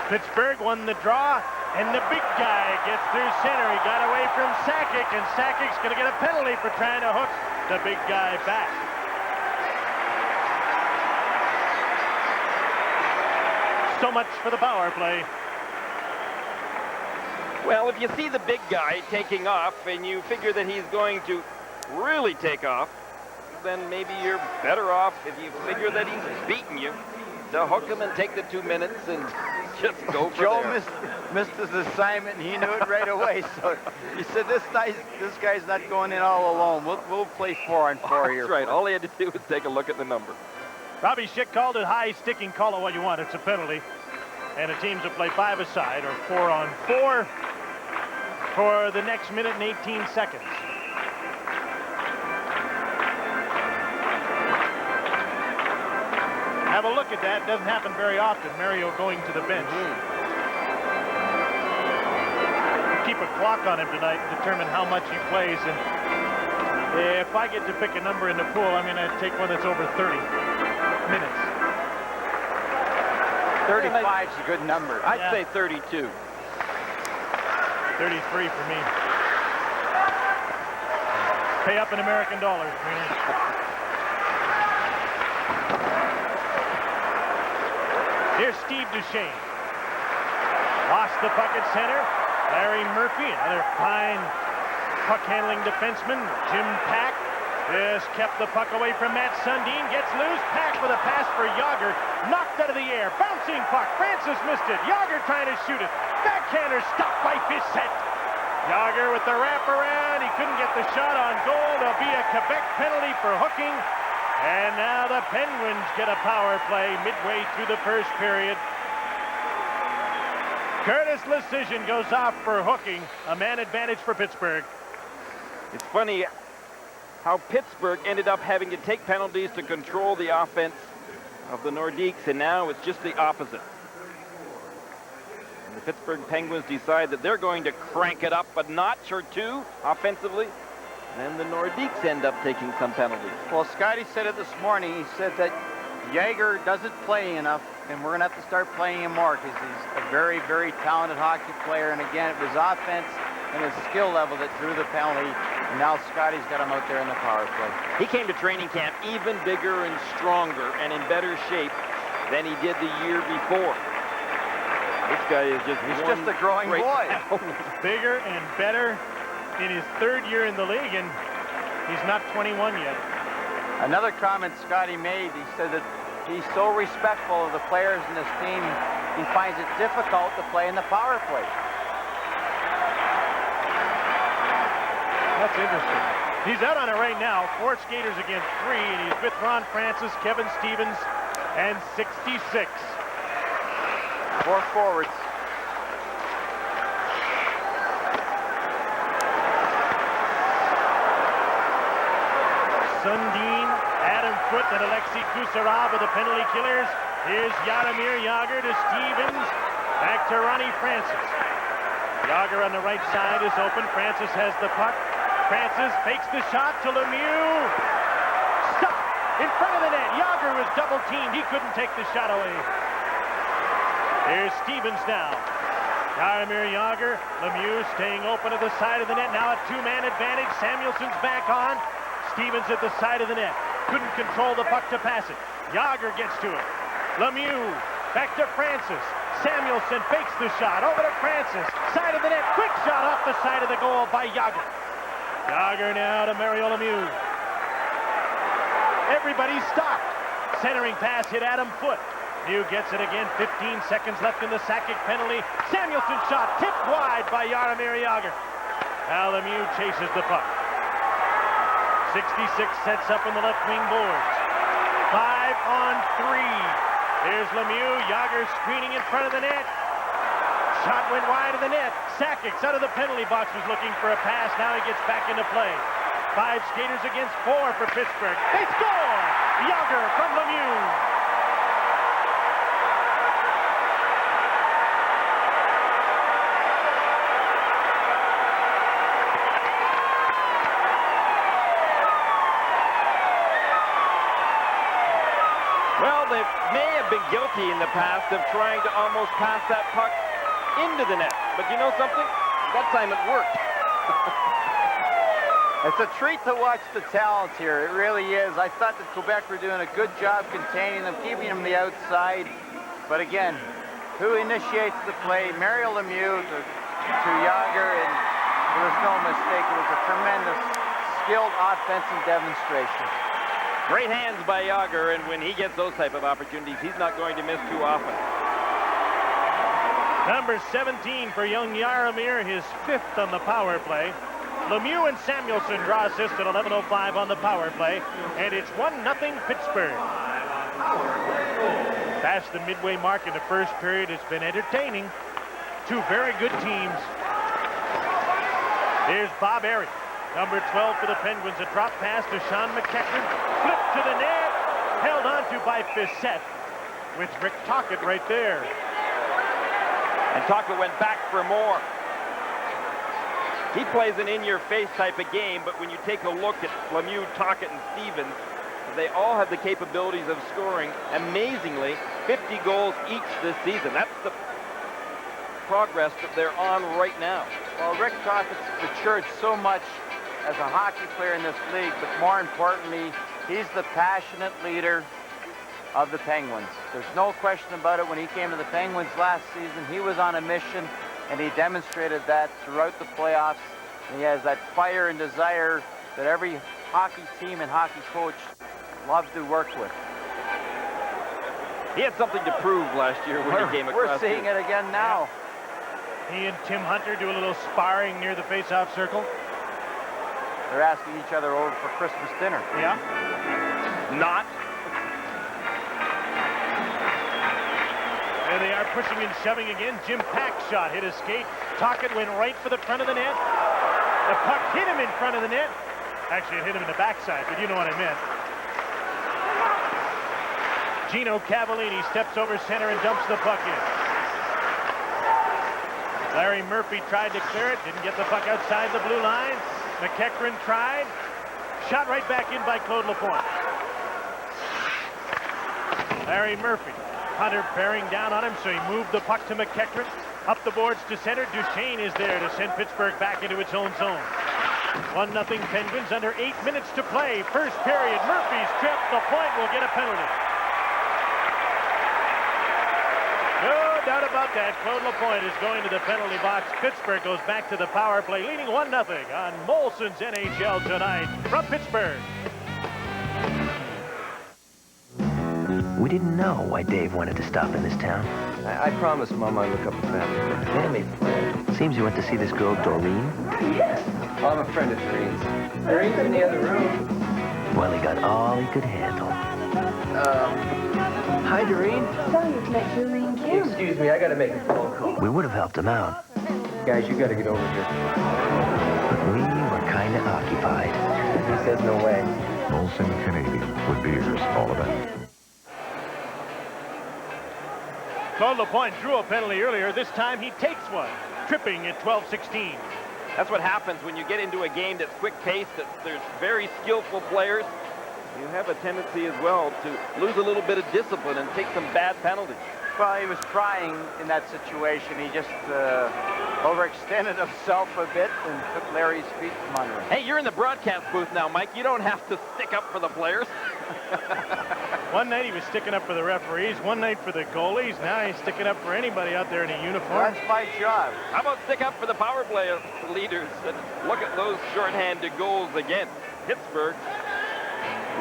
Pittsburgh won the draw, and the big guy gets through center. He got away from Sakic, and Sakic's going to get a penalty for trying to hook the big guy back. So much for the power play. Well, if you see the big guy taking off and you figure that he's going to really take off, then maybe you're better off if you figure that he's beating you to hook him and take the 2 minutes and just go for Joe there. missed his assignment, and he knew it right away. So he said, this guy's not going in all alone. We'll play 4-on-4 here. That's right. All he had to do was take a look at the number. Robbie Schick called it high sticking. Call it what you want. It's a penalty. And the teams will play 5-a-side or 4-on-4 for the next minute and 18 seconds. Have a look at that. Doesn't happen very often. Mario going to the bench. Keep a clock on him tonight and determine how much he plays. And if I get to pick a number in the pool, I'm going to take one that's over 30 minutes. 35 is a good number. I'd say 32. 33 for me. Pay up in American dollars, Green. Here's Steve Duchesne. Lost the puck at center. Larry Murphy, another fine puck-handling defenseman. Jim Pack just kept the puck away from Matt Sundin. Gets loose. Pack with a pass for Yager. Knocked out of the air. Bouncing puck. Francis missed it. Yager trying to shoot it. Backhander stopped by Bissett. Yager with the wraparound. He couldn't get the shot on goal. There'll be a Quebec penalty for hooking. And now the Penguins get a power play midway through the first period. Curtis Lecision goes off for hooking. A man advantage for Pittsburgh. It's funny how Pittsburgh ended up having to take penalties to control the offense of the Nordiques, and now it's just the opposite. And the Pittsburgh Penguins decide that they're going to crank it up a notch or two offensively. And the Nordiques end up taking some penalties. Well, Scotty said it this morning. He said that Yager doesn't play enough, and we're going to have to start playing him more because he's a very, very talented hockey player. And again, it was offense and his skill level that drew the penalty. And now Scotty's got him out there in the power play. He came to training camp even bigger and stronger and in better shape than he did the year before. This guy is just a growing boy. Bigger and better in his third year in the league, and he's not 21 yet. Another comment Scotty made, he said that he's so respectful of the players in this team, he finds it difficult to play in the power play. That's interesting. He's out on it right now. 4 skaters against 3, and he's with Ron Francis, Kevin Stevens, and 66. 4 forwards. Sundin, Adam Foote, and Alexei Kusarov are the penalty killers. Here's Jaromir Jagr to Stevens. Back to Ronnie Francis. Jagr on the right side is open. Francis has the puck. Francis fakes the shot to Lemieux. Stop! In front of the net. Jagr was double teamed. He couldn't take the shot away. Here's Stevens now. Jaromir Jagr. Lemieux staying open at the side of the net. Now a 2-man advantage. Samuelson's back on. Stevens at the side of the net. Couldn't control the puck to pass it. Jagr gets to it. Lemieux back to Francis. Samuelson fakes the shot. Over to Francis. Side of the net. Quick shot off the side of the goal by Jagr. Jagr now to Mario Lemieux. Everybody stopped. Centering pass hit Adam Foote. Lemieux gets it again. 15 seconds left in the Sakic penalty. Samuelson shot tipped wide by Jaromir Jagr. Now Lemieux chases the puck. 66 sets up in the left wing boards. 5-on-3. Here's Lemieux. Jagr screening in front of the net. Shot went wide of the net. Sakic out of the penalty box was looking for a pass. Now he gets back into play. 5 skaters against 4 for Pittsburgh. They score! Jagr from Lemieux. Well, they may have been guilty in the past of trying to almost pass that puck into the net. But you know something? That time it worked. It's a treat to watch the talent here. It really is. I thought that Quebec were doing a good job containing them, keeping them the outside. But again, who initiates the play. Mario Lemieux to Yager, and there was no mistake. It was a tremendous, skilled offensive demonstration. Great hands by Yager, and when he gets those type of opportunities, he's not going to miss too often. Number 17 for young Jaromir, his 5th on the power play. Lemieux and Samuelson draw assist at 11:05 on the power play, and it's 1-0 Pittsburgh. Past the midway mark in the first period, it's been entertaining. Two very good teams. Here's Bob Airy, number 12 for the Penguins. A drop pass to Sean McEachran, flipped to the net, held onto by Bissett, with Rick Tocchet right there. And Tocchet went back for more. He plays an in-your-face type of game, but when you take a look at Lemieux, Tocchet, and Stevens, they all have the capabilities of scoring, amazingly, 50 goals each this season. That's the progress that they're on right now. Well, Rick Tocchet's matured so much as a hockey player in this league, but more importantly, he's the passionate leader of the Penguins. There's no question about it. When he came to the Penguins last season, he was on a mission, and he demonstrated that throughout the playoffs. And he has that fire and desire that every hockey team and hockey coach loves to work with. He had something to prove last year when he came across. We're seeing it again now. He and Tim Hunter do a little sparring near the face-off circle. They're asking each other over for Christmas dinner. Yeah. Not. There they are, pushing and shoving again. Jim Pack's shot hit his skate. Tocchet went right for the front of the net. The puck hit him in front of the net. Actually, it hit him in the backside, but you know what I meant. Gino Cavallini steps over center and dumps the puck in. Larry Murphy tried to clear it, didn't get the puck outside the blue line. McEachran tried. Shot right back in by Claude Lapointe. Larry Murphy. Hunter bearing down on him, so he moved the puck to McEachran. Up the boards to center. Duchesne is there to send Pittsburgh back into its own zone. 1-0 Penguins, under 8 minutes to play. First period, Murphy's trip. Lapointe will get a penalty. No doubt about that. Claude Lapointe is going to the penalty box. Pittsburgh goes back to the power play, leading 1-0 on Molson's NHL tonight from Pittsburgh. We didn't know why Dave wanted to stop in this town. I promised Mom I'd look up the family. Family friend. Seems you went to see this girl, Doreen. Yes. Oh, I'm a friend of Doreen's. Doreen's in the other room. Well, he got all he could handle. Hi, Doreen. Sorry to let Doreen Kim. Excuse me, I gotta make a phone call. We would have helped him out. Guys, you gotta get over here. But we were kind of occupied. He says no way. Molson Canadian with beers, all of it. Claude Lapointe drew a penalty earlier. This time he takes one, tripping at 12:16. That's what happens when you get into a game that's quick-paced, that there's very skillful players. You have a tendency as well to lose a little bit of discipline and take some bad penalties. Well, he was trying in that situation. He just overextended himself a bit and took Larry's feet from under him. Hey, you're in the broadcast booth now, Mike. You don't have to stick up for the players. One night he was sticking up for the referees, one night for the goalies. Now he's sticking up for anybody out there in a uniform. That's my job. How about stick up for the power play leaders and look at those shorthanded goals again. Pittsburgh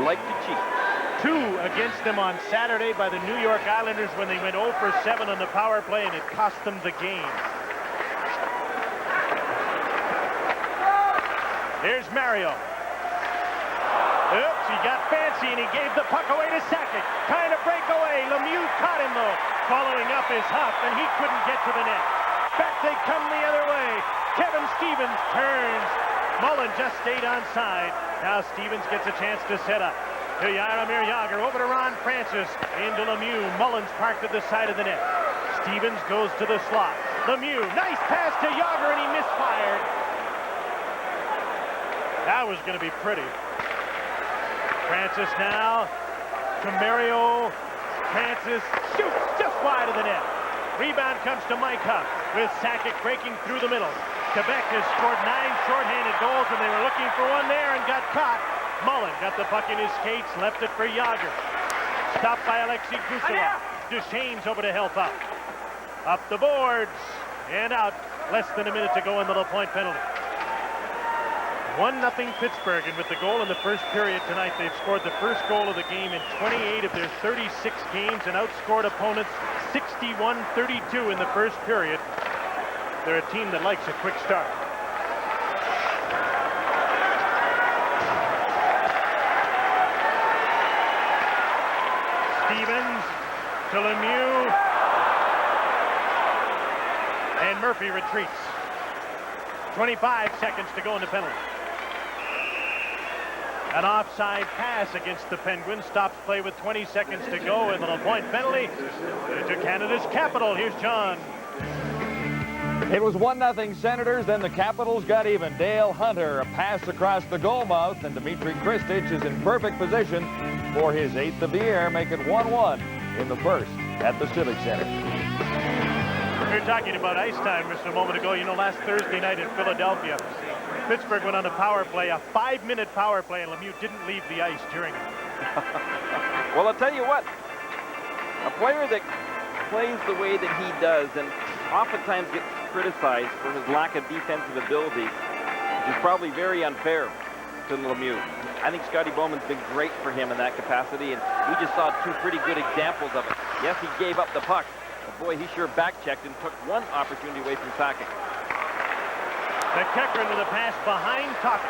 like to cheat. 2 against them on Saturday by the New York Islanders when they went 0 for 7 on the power play, and it cost them the game. Here's Mario. Oops, he got fancy, and he gave the puck away to Sakic. Trying to break away. Lemieux caught him, though, following up his huff, and he couldn't get to the net. Back they come the other way. Kevin Stevens turns. Mullen just stayed onside. Now Stevens gets a chance to set up. To Jaromir Jagr, over to Ron Francis, into Lemieux. Mullins parked at the side of the net. Stevens goes to the slot. Lemieux, nice pass to Jagr, and he misfired. That was going to be pretty. Francis now to Mario. Francis shoots just wide of the net. Rebound comes to Mike Huff with Sakic breaking through the middle. Quebec has scored 9 shorthanded goals, and they were looking for one there and got caught. Mullen got the puck in his skates, left it for Jagr. Stopped by Alexei Gusarov. Duchesne's over to help out. Up the boards and out. Less than a minute to go in the low point penalty. 1-0 Pittsburgh, and with the goal in the first period tonight, they've scored the first goal of the game in 28 of their 36 games and outscored opponents 61-32 in the first period. They're a team that likes a quick start. Stevens to Lemieux, and Murphy retreats. 25 seconds to go in the penalty. An offside pass against the Penguins stops play with 20 seconds to go in the low point penalty to Canada's capital. Here's John. It was 1-0 Senators, then the Capitals got even. Dale Hunter, a pass across the goal mouth, and Dmitry Kristich is in perfect position for his 8th of the year, make it 1-1 in the first at the Civic Center. We were talking about ice time just a moment ago. You know, last Thursday night in Philadelphia, Pittsburgh went on a power play, a 5-minute power play, and Lemieux didn't leave the ice during it. Well, I'll tell you what, a player that plays the way that he does and oftentimes gets criticized for his lack of defensive ability, which is probably very unfair to Lemieux. I think Scotty Bowman's been great for him in that capacity, and we just saw two pretty good examples of it. Yes, he gave up the puck, but boy, he sure back-checked and took one opportunity away from Sakic. McEachran with a pass behind Tocchet.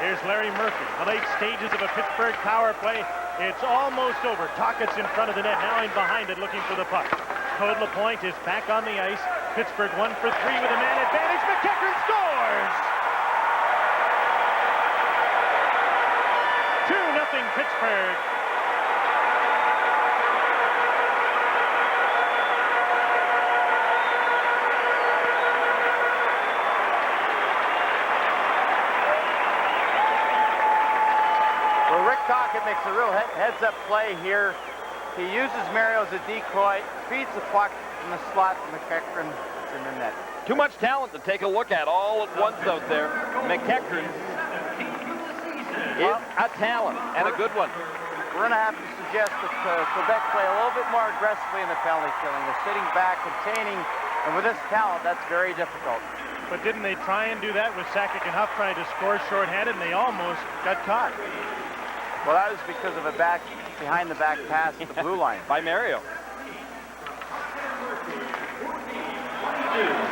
Here's Larry Murphy. The late stages of a Pittsburgh power play. It's almost over. Tocchet's in front of the net, now in behind it, looking for the puck. Claude Lapointe is back on the ice. Pittsburgh 1 for 3 with a man advantage. McEachran scores! 2-0 Pittsburgh. Tocchet makes a real heads-up play here. He uses Mario as a decoy, feeds the puck in the slot to McEachran. It's in the net. Too much talent to take a look at all at once out there. McEachran is a talent and a good one. We're going to have to suggest that Quebec play a little bit more aggressively in the penalty killing. They're sitting back, containing, and with this talent, that's very difficult. But didn't they try and do that with Sakic and Huff trying to score shorthanded, and they almost got caught? Well, that was because of a behind-the-back pass at the blue line. By Mario.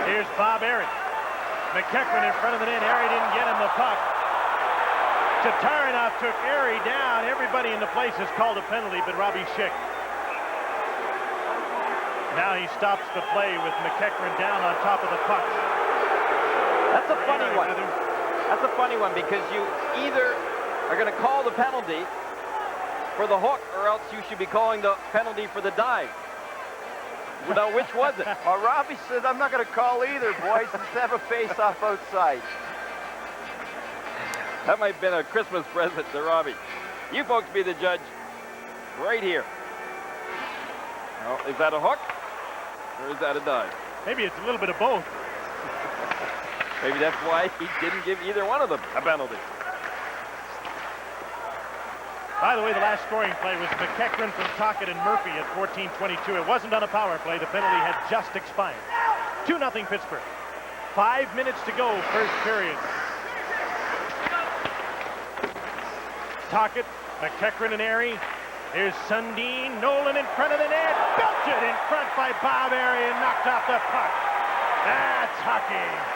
Here's Bob Airy. McEachran in front of the net. Airy didn't get him the puck. Tatarinov took Airy down. Everybody in the place has called a penalty, but Robbie Schick. Now he stops the play with McEachran down on top of the puck. That's a funny one. That's a funny one because you either are going to call the penalty for the hook, or else you should be calling the penalty for the dive. Now, which was it? Well, Robbie said, I'm not going to call either, boys. Let's have a face-off outside. That might have been a Christmas present to Robbie. You folks be the judge right here. Well, is that a hook, or is that a dive? Maybe it's a little bit of both. Maybe that's why he didn't give either one of them a penalty. By the way, the last scoring play was McEachran from Tocchet and Murphy at 14:22. It wasn't on a power play. The penalty had just expired. 2-0 Pittsburgh. 5 minutes to go, first period. Tocchet, McEachran and Airy. Here's Sundin. Nolan in front of the net. Belted in front by Bob Airy and knocked off the puck. That's hockey.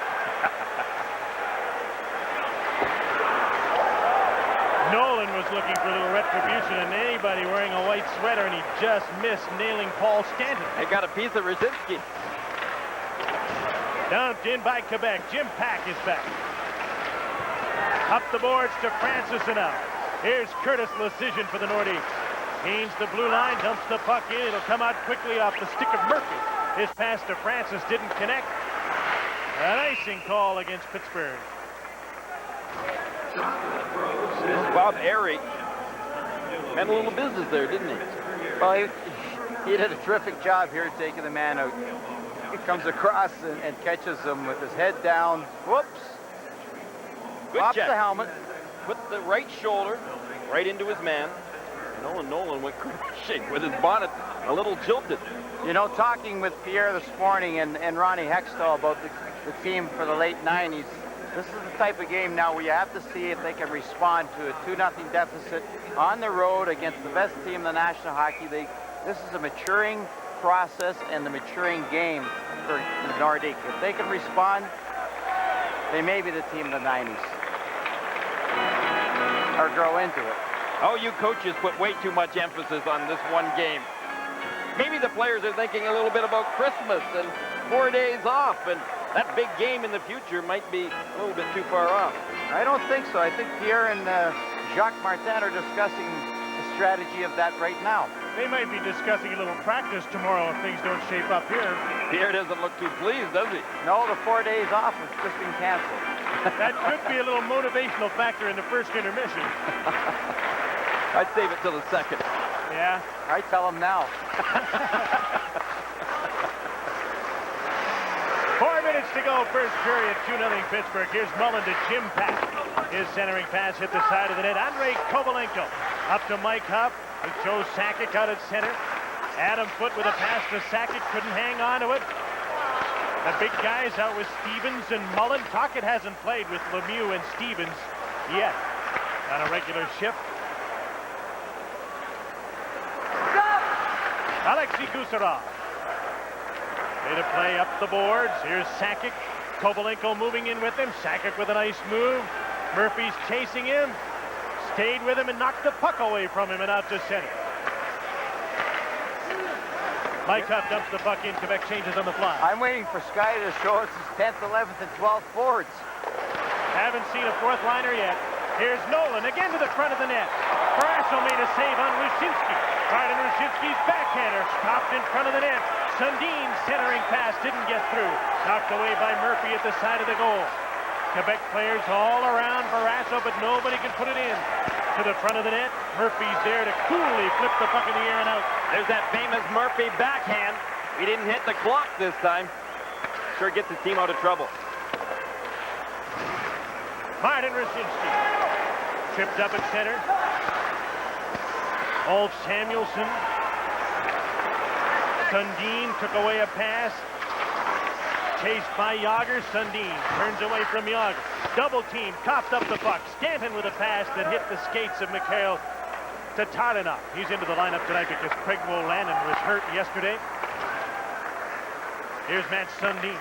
Nolan was looking for a little retribution and anybody wearing a white sweater, and he just missed nailing Paul Stanton. They got a piece of Rosinsky. Dumped in by Quebec. Jim Pack is back. Up the boards to Francis and out. Here's Curtis Lecision for the Nordiques. Gains the blue line, dumps the puck in. It'll come out quickly off the stick of Murphy. His pass to Francis didn't connect. An icing call against Pittsburgh. Bob Airy had a little business there, didn't he? Well, he did a terrific job here taking the man out. He comes across and catches him with his head down. Whoops. Good Pops check. the helmet. Put the right shoulder right into his man. Nolan went crashing with his bonnet a little jilted. You know, talking with Pierre this morning and Ronnie Hextall about the team for the late 90s, this is the type of game now where you have to see if they can respond to a 2-0 deficit on the road against the best team in the National Hockey League. This is a maturing process and the maturing game for the Nordiques. If they can respond, they may be the team of the 90s. Or grow into it. Oh, you coaches put way too much emphasis on this one game. Maybe the players are thinking a little bit about Christmas and 4 days off, and that big game in the future might be a little bit too far off. I don't think so. I think Pierre and Jacques Martin are discussing the strategy of that right now. They might be discussing a little practice tomorrow if things don't shape up here. Pierre doesn't look too pleased, does he? No, the 4 days off has just been canceled. That could be a little motivational factor in the first intermission. I'd save it till the second. Yeah? I tell him now. 4 minutes to go, first period, 2-0 Pittsburgh. Here's Mullen to Jim Pack. His centering pass hit the side of the net. Andrei Kovalenko up to Mike Huff. With Joe Sakic out at center. Adam Foote with a pass to Sakic. Couldn't hang on to it. The big guys out with Stevens and Mullen. Tocchet hasn't played with Lemieux and Stevens yet on a regular shift. Alexei Gusarov. Made a play up the boards. Here's Sakic. Kovalenko moving in with him. Sakic with a nice move. Murphy's chasing him. Stayed with him and knocked the puck away from him and out to center. Mike Huff dumps the puck in. Quebec changes on the fly. I'm waiting for Sky to show us his 10th, 11th, and 12th forwards. Haven't seen a fourth liner yet. Here's Nolan again to the front of the net. Barrasso made a save on Rushinsky. Martin Rushinsky's backhander stopped in front of the net. Sundin's centering pass didn't get through. Knocked away by Murphy at the side of the goal. Quebec players all around Barrasso, but nobody can put it in. To the front of the net. Murphy's there to coolly flip the puck in the air and out. There's that famous Murphy backhand. He didn't hit the clock this time. Sure gets his team out of trouble. Martin Rushinsky. Tripped up at center. Ulf Samuelsson. Sundin took away a pass. Chased by Yager. Sundin turns away from Yager. Double team, coughed up the puck. Stanton with a pass that hit the skates of Mikhail Tatarinov. He's into the lineup tonight because Craig Wolanin was hurt yesterday. Here's Matt Sundin.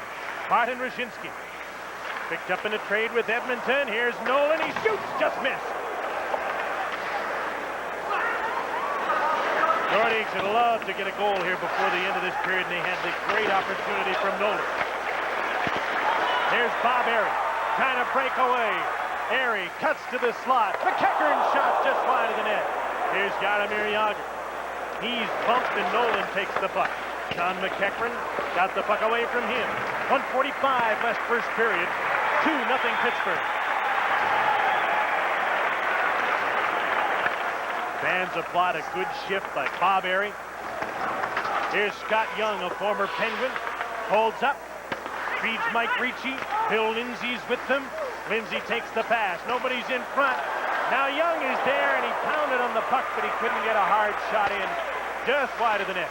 Martin Rushinsky. Picked up in a trade with Edmonton. Here's Nolan. He shoots, just missed. Nordiques would love to get a goal here before the end of this period, and they had the great opportunity from Nolan. Here's Bob Airy, trying to break away. Airy cuts to the slot. McEachern shot just wide of the net. Here's Jaromir Jagr. He's bumped and Nolan takes the puck. John McEachern got the puck away from him. 1:45 left first period. 2-0 Pittsburgh. Fans applaud a good shift by Bob Airy. Here's Scott Young, a former Penguin. Holds up. Feeds Mike Ricci. Bill Lindsay's with them. Lindsay takes the pass. Nobody's in front. Now Young is there, and he pounded on the puck, but he couldn't get a hard shot in. Just wide of the net.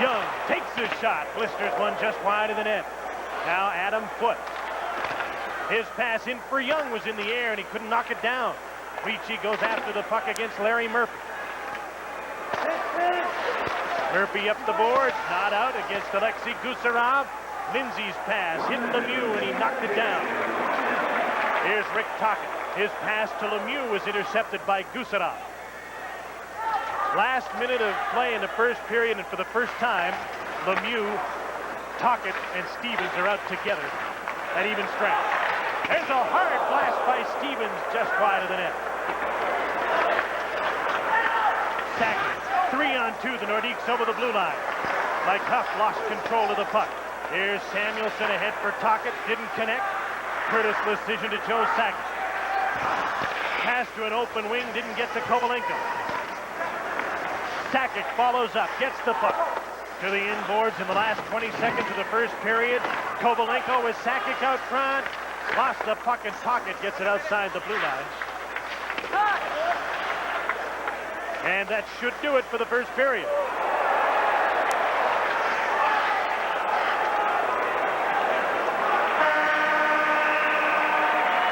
Young takes his shot. Blisters one just wide of the net. Now Adam Foote. His pass in for Young was in the air, and he couldn't knock it down. Ricci goes after the puck against Larry Murphy. Murphy up the boards, not out against Alexei Gusarov. Lindsay's pass hit Lemieux and he knocked it down. Here's Rick Tocchet. His pass to Lemieux was intercepted by Gusarov. Last minute of play in the first period, and for the first time, Lemieux, Tocchet, and Stevens are out together at even strength. There's a hard blast by Stevens just wide of the net. Sakic. 3-on-2, the Nordiques over the blue line. Mike Huff lost control of the puck. Here's Samuelsson ahead for Tocchet. Didn't connect. Curtis decision to Joe Sakic. Pass to an open wing. Didn't get to Kovalenko. Sakic follows up. Gets the puck to the inboards in the last 20 seconds of the first period. Kovalenko with Sakic out front. Lost the puck and Tocchet gets it outside the blue line. And that should do it for the first period.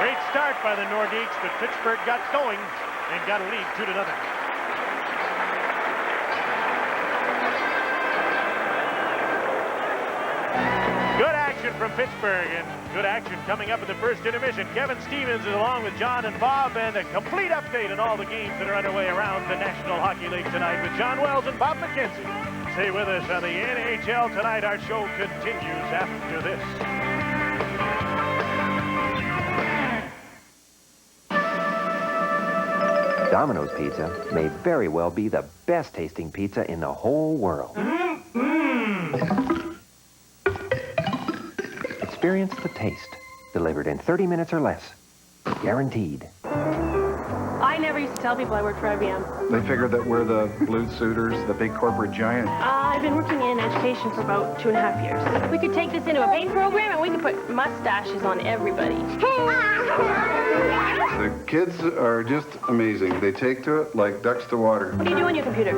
Great start by the Nordiques, but Pittsburgh got going and got a lead 2-0. Good action from Pittsburgh, and good action coming up in the first intermission. Kevin Stevens is along with John and Bob, and a complete update on all the games that are underway around the National Hockey League tonight with John Wells and Bob McKenzie. Stay with us on the NHL Tonight. Our show continues after this. Domino's Pizza may very well be the best tasting pizza in the whole world. Experience the taste, delivered in 30 minutes or less. Guaranteed. I never used to tell people I worked for IBM. They figured that we're the blue suitors, the big corporate giant. I've been working in education for about 2.5 years. We could take this into a paint program and we could put mustaches on everybody. The kids are just amazing. They take to it like ducks to water. What do you do on your computer?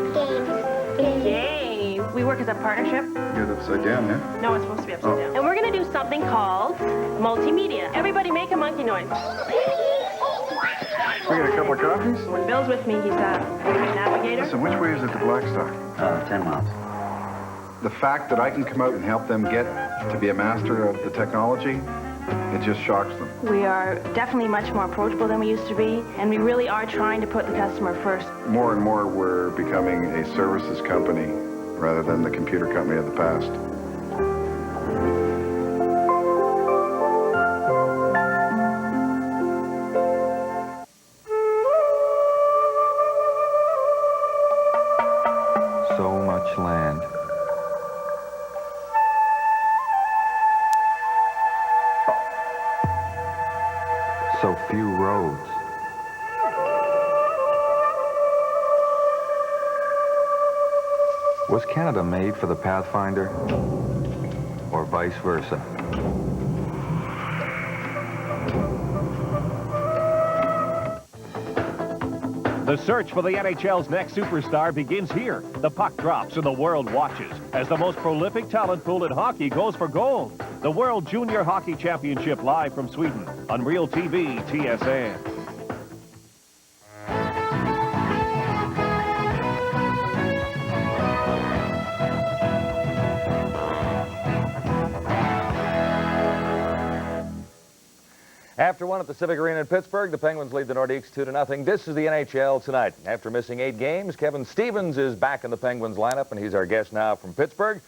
Games. Games. We work as a partnership. Get upside down, yeah? No, it's supposed to be upside down. And we're going to do something called multimedia. Everybody make a monkey noise. We got a couple of coffees? When Bill's with me, he's a navigator. Listen, which way is it to Blackstock? 10 miles. The fact that I can come out and help them get to be a master of the technology, it just shocks them. We are definitely much more approachable than we used to be, and we really are trying to put the customer first. More and more, we're becoming a services company rather than the computer company of the past. So much land. So few roads. Was Canada made for the Pathfinder, or vice versa? The search for the NHL's next superstar begins here. The puck drops and the world watches as the most prolific talent pool in hockey goes for gold. The World Junior Hockey Championship live from Sweden on Real TV TSN. After one at the Civic Arena in Pittsburgh, the Penguins lead the Nordiques 2-0. This is the NHL Tonight. After missing 8 games, Kevin Stevens is back in the Penguins lineup, and he's our guest now from Pittsburgh.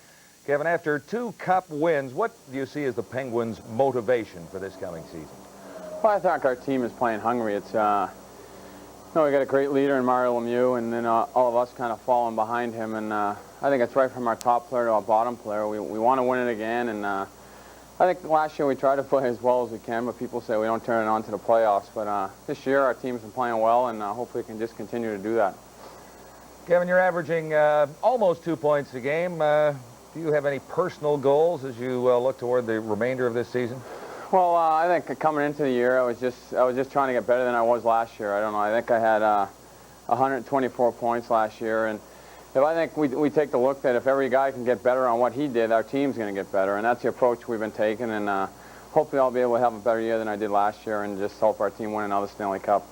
Kevin, after 2 Cup wins, what do you see as the Penguins' motivation for this coming season? Well, I think our team is playing hungry. It's, we got a great leader in Mario Lemieux, and then all of us kind of falling behind him. And I think it's right from our top player to our bottom player. We want to win it again, and I think last year we tried to play as well as we can, but people say we don't turn it on to the playoffs. But this year our team's been playing well, and hopefully we can just continue to do that. Kevin, you're averaging almost 2 points a game. Do you have any personal goals as you look toward the remainder of this season? Well, I think coming into the year, I was just trying to get better than I was last year. I don't know. I think I had 124 points last year, and I think we take the look that if every guy can get better on what he did, our team's going to get better, and that's the approach we've been taking. And hopefully, I'll be able to have a better year than I did last year, and just hope our team win another Stanley Cup.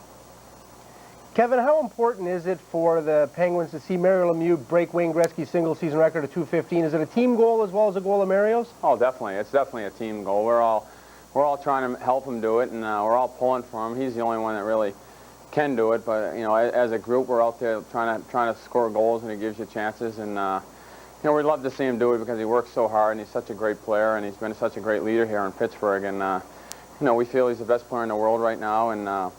Kevin, how important is it for the Penguins to see Mario Lemieux break Wayne Gretzky's single-season record of .215? Is it a team goal as well as a goal of Mario's? Oh, definitely. It's definitely a team goal. We're all trying to help him do it, and we're all pulling for him. He's the only one that really can do it, but as a group, we're out there trying to score goals, and it gives you chances. And we'd love to see him do it because he works so hard, and he's such a great player, and he's been such a great leader here in Pittsburgh. And we feel he's the best player in the world right now, and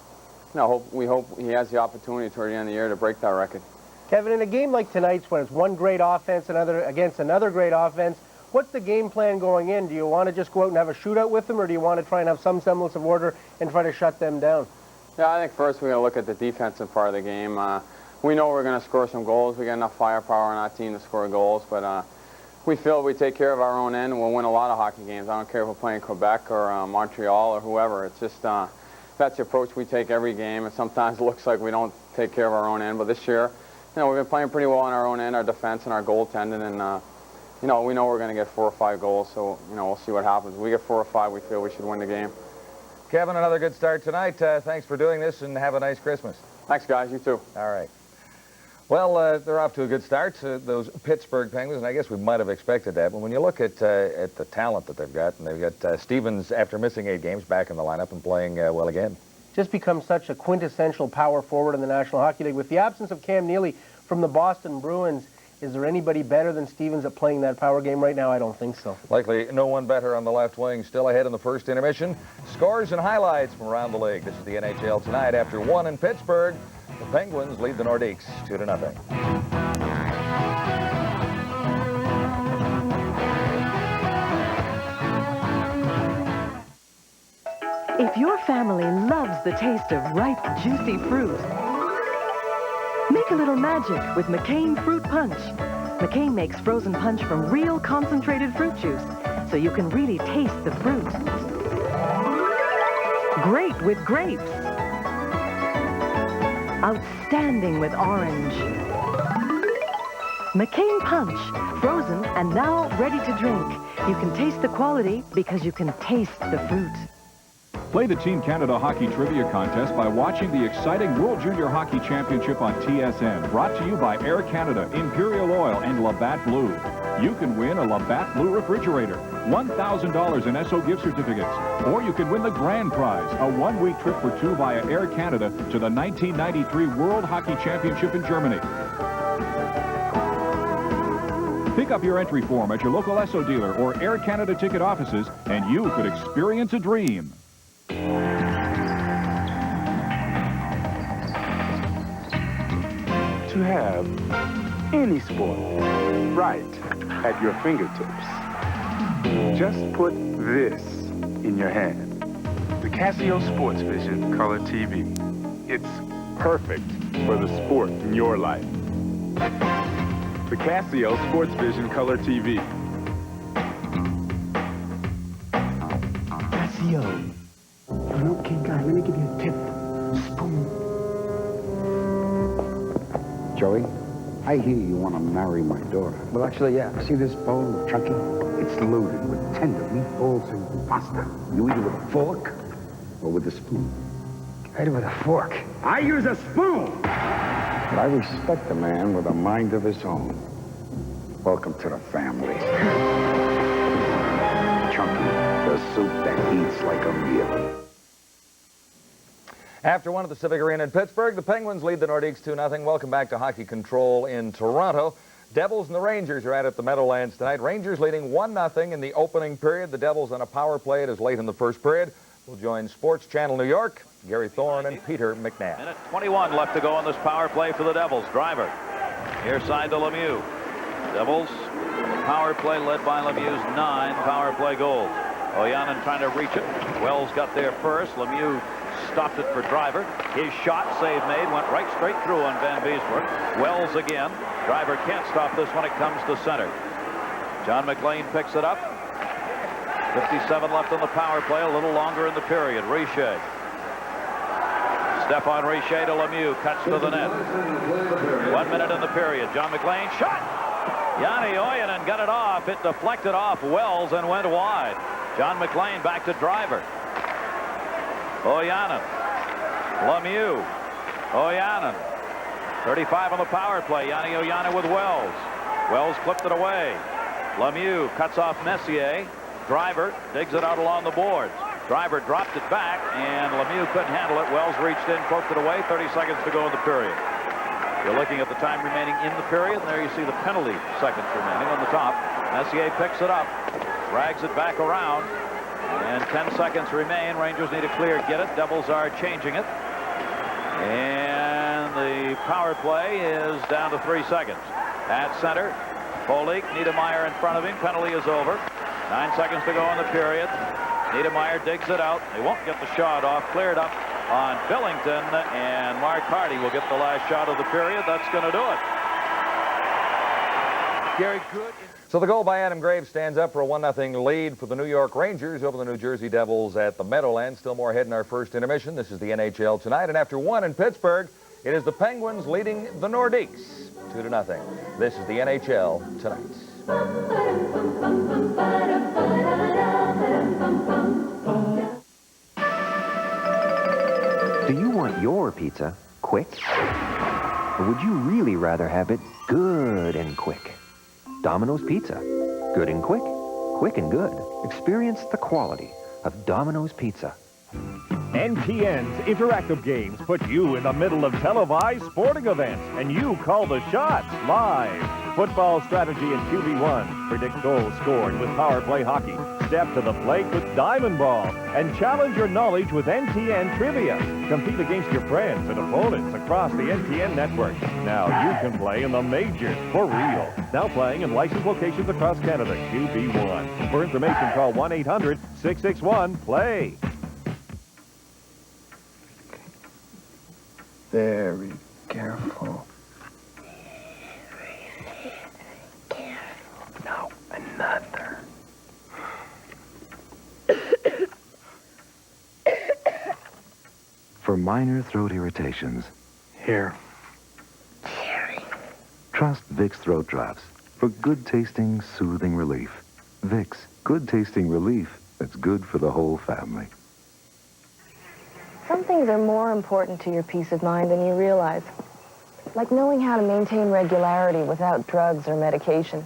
we hope he has the opportunity toward the end of the year to break that record. Kevin, in a game like tonight's, when it's one great offense against another great offense, what's the game plan going in? Do you want to just go out and have a shootout with them, or do you want to try and have some semblance of order and try to shut them down? Yeah, I think first we're going to look at the defensive part of the game. We know we're going to score some goals. We got enough firepower on our team to score goals, but we feel if we take care of our own end, we'll win a lot of hockey games. I don't care if we're playing Quebec or Montreal or whoever. It's just that's the approach we take every game, and sometimes it looks like we don't take care of our own end. But this year, we've been playing pretty well on our own end, our defense and our goaltending, and we know we're going to get 4 or 5 goals, so we'll see what happens. If we get 4 or 5, we feel we should win the game. Kevin, another good start tonight. Thanks for doing this, and have a nice Christmas. Thanks, guys. You too. All right. Well, they're off to a good start, those Pittsburgh Penguins, and I guess we might have expected that. But when you look at the talent that they've got, and they've got Stevens, after missing 8 games, back in the lineup and playing well again. Just become such a quintessential power forward in the National Hockey League. With the absence of Cam Neely from the Boston Bruins, is there anybody better than Stevens at playing that power game right now? I don't think so. Likely no one better on the left wing. Still ahead in the first intermission. Scores and highlights from around the league. This is the NHL tonight. After 1 in Pittsburgh, the Penguins lead the Nordiques 2-0. If your family loves the taste of ripe, juicy fruit, make a little magic with McCain Fruit Punch. McCain makes frozen punch from real concentrated fruit juice, so you can really taste the fruit. Great with grapes. Outstanding with orange. McCain Punch, frozen and now ready to drink. You can taste the quality because you can taste the fruit. Play the Team Canada Hockey Trivia Contest by watching the exciting World Junior Hockey Championship on TSN. Brought to you by Air Canada, Imperial Oil, and Labatt Blue. You can win a Labatt Blue refrigerator, $1,000 in Esso gift certificates, or you can win the grand prize, a 1-week trip for 2 via Air Canada to the 1993 World Hockey Championship in Germany. Pick up your entry form at your local Esso dealer or Air Canada ticket offices, and you could experience a dream. To have any sport right at your fingertips, just put this in your hand. The Casio Sports Vision Color TV. It's perfect for the sport in your life. The Casio Sports Vision Color TV. Casio. You know, kid guy, let me give you a tip. Spoon. Joey, I hear you want to marry my daughter. Well, actually, yeah. See this bowl of chunky? It's loaded with tender meatballs and pasta. You eat it with a fork or with a spoon? I eat it with a fork. I use a spoon! But I respect a man with a mind of his own. Welcome to the family. Chunky, the soup that eats like a meal. After 1 at the Civic Arena in Pittsburgh, the Penguins lead the Nordiques 2-0. Welcome back to Hockey Control in Toronto. Devils and the Rangers are at the Meadowlands tonight. Rangers leading 1-0 in the opening period. The Devils on a power play. It is late in the first period. We'll join Sports Channel New York, Gary Thorne and Peter McNabb. Minute 21 left to go on this power play for the Devils. Driver, near side to Lemieux. Devils, power play led by Lemieux's 9 power play goals. Ojanen trying to reach it. Wells got there first. Lemieux stopped it for Driver. His shot, save made, went right straight through on Van Beesbroek. Wells again. Driver can't stop this when it comes to center. John McLean picks it up. 57 left on the power play, a little longer in the period. Richer. Stephane Richer to Lemieux, cuts to the net. 1 minute in the period. John McLean, shot! Yanni Ojanen got it off. It deflected off Wells and went wide. John McLean back to Driver. Ojanen. Lemieux. Ojanen. 35 on the power play. Yanni Ojanen with Wells. Wells clipped it away. Lemieux cuts off Messier. Driver digs it out along the boards. Driver dropped it back, and Lemieux couldn't handle it. Wells reached in, poked it away. 30 seconds to go in the period. You're looking at the time remaining in the period, and there you see the penalty seconds remaining on the top. Messier picks it up, drags it back around, and 10 seconds remain. Rangers need a clear get it. Devils are changing it. And the power play is down to 3 seconds. At center, Polik, Niedermeyer in front of him. Penalty is over. 9 seconds to go in the period. Niedermeyer digs it out. They won't get the shot off. Cleared up on Billington, and Mark Hardy will get the last shot of the period. That's going to do it. Gary, good. So the goal by Adam Graves stands up for a 1-0 lead for the New York Rangers over the New Jersey Devils at the Meadowlands. Still more ahead in our first intermission. This is the NHL tonight, and after 1 in Pittsburgh, it is the Penguins leading the Nordiques. 2-0. This is the NHL Tonight. Do you want your pizza quick? Or would you really rather have it good and quick? Domino's Pizza. Good and quick. Quick and good. Experience the quality of Domino's Pizza. NTN's interactive games put you in the middle of televised sporting events, and you call the shots live. Football strategy in QB1. Predict goals scored with power play hockey. Step to the plate with Diamond Ball, and challenge your knowledge with NTN Trivia. Compete against your friends and opponents across the NTN network. Now you can play in the majors for real. Now playing in licensed locations across Canada. QB1. For information, call 1-800-661-PLAY. Very careful. Now, another. For minor throat irritations, Here. trust Vicks Throat Drops for good-tasting, soothing relief. Vicks, good-tasting relief that's good for the whole family. Some things are more important to your peace of mind than you realize. Like knowing how to maintain regularity without drugs or medication.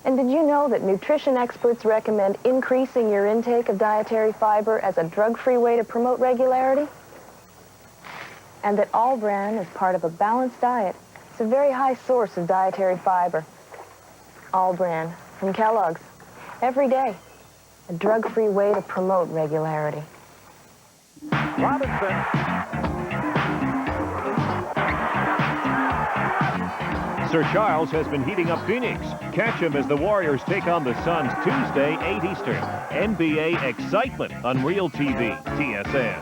And did you know that nutrition experts recommend increasing your intake of dietary fiber as a drug-free way to promote regularity? And that All Bran is part of a balanced diet. It's a very high source of dietary fiber. All Bran from Kellogg's. Every day. A drug-free way to promote regularity. Robinson. Sir Charles has been heating up Phoenix. Catch him as the Warriors take on the Suns Tuesday, 8 Eastern. NBA excitement on Real TV, TSN.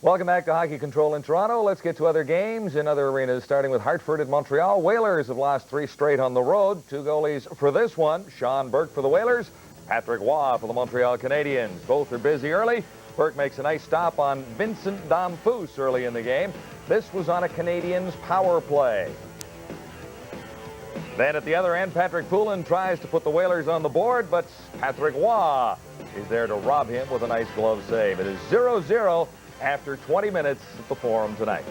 Welcome back to Hockey Control in Toronto. Let's get to other games in other arenas, starting with Hartford at Montreal. Whalers have lost 3 straight on the road. 2 goalies for this one. Sean Burke for the Whalers, Patrick Waugh for the Montreal Canadiens. Both are busy early. Burke makes a nice stop on Vincent Damphousse early in the game. This was on a Canadiens power play. Then at the other end, Patrick Poulin tries to put the Whalers on the board, but Patrick Waugh is there to rob him with a nice glove save. It is 0-0 after 20 minutes at the Forum tonight.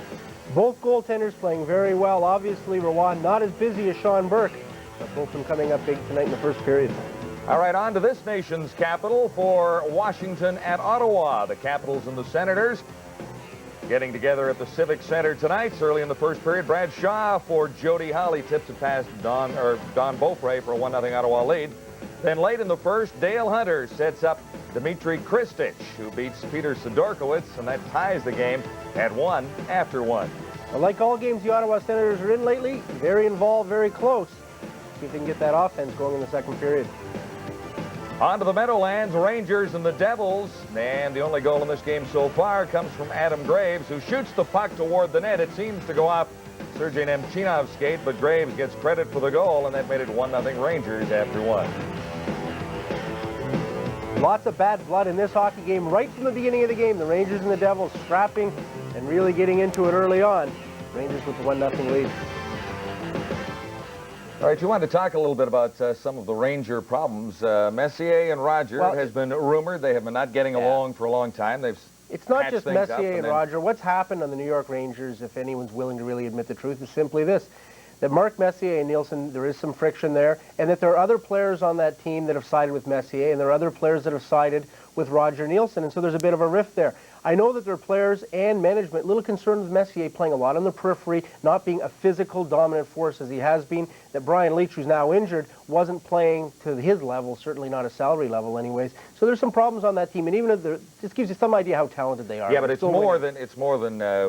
Both goaltenders playing very well. Obviously, Rowan not as busy as Sean Burke, but both of them coming up big tonight in the first period. All right, on to this nation's capital for Washington at Ottawa. The Capitals and the Senators getting together at the Civic Center tonight. Early in the first period, Brad Shaw for Jody Holly tips it past Don Beaupre for a 1-0 Ottawa lead. Then late in the first, Dale Hunter sets up Dmitry Kristich, who beats Peter Sidorkowicz, and that ties the game at 1 after 1. Well, like all games the Ottawa Senators are in lately, very involved, very close. See if they can get that offense going in the second period. On to the Meadowlands, Rangers and the Devils. And the only goal in this game so far comes from Adam Graves, who shoots the puck toward the net. It seems to go off Sergei Nemchinov's skate, but Graves gets credit for the goal, and that made it 1-0 Rangers after 1. Lots of bad blood in this hockey game right from the beginning of the game. The Rangers and the Devils scrapping and really getting into it early on. Rangers with the 1-0 lead. All right, you wanted to talk a little bit about some of the Ranger problems. Messier and Roger has been rumored. They have been not getting along for a long time. It's not just Messier and Roger. What's happened on the New York Rangers, if anyone's willing to really admit the truth, is simply this. That Mark Messier and Nielsen, there is some friction there, and that there are other players on that team that have sided with Messier, and there are other players that have sided with Roger Nielsen, and so there's a bit of a rift there. I know that there are players and management a little concerned with Messier playing a lot on the periphery, not being a physical dominant force as he has been, that Brian Leetch, who's now injured, wasn't playing to his level, certainly not a salary level anyways. So there's some problems on that team, and even if this gives you some idea how talented they are. Yeah, but it's more than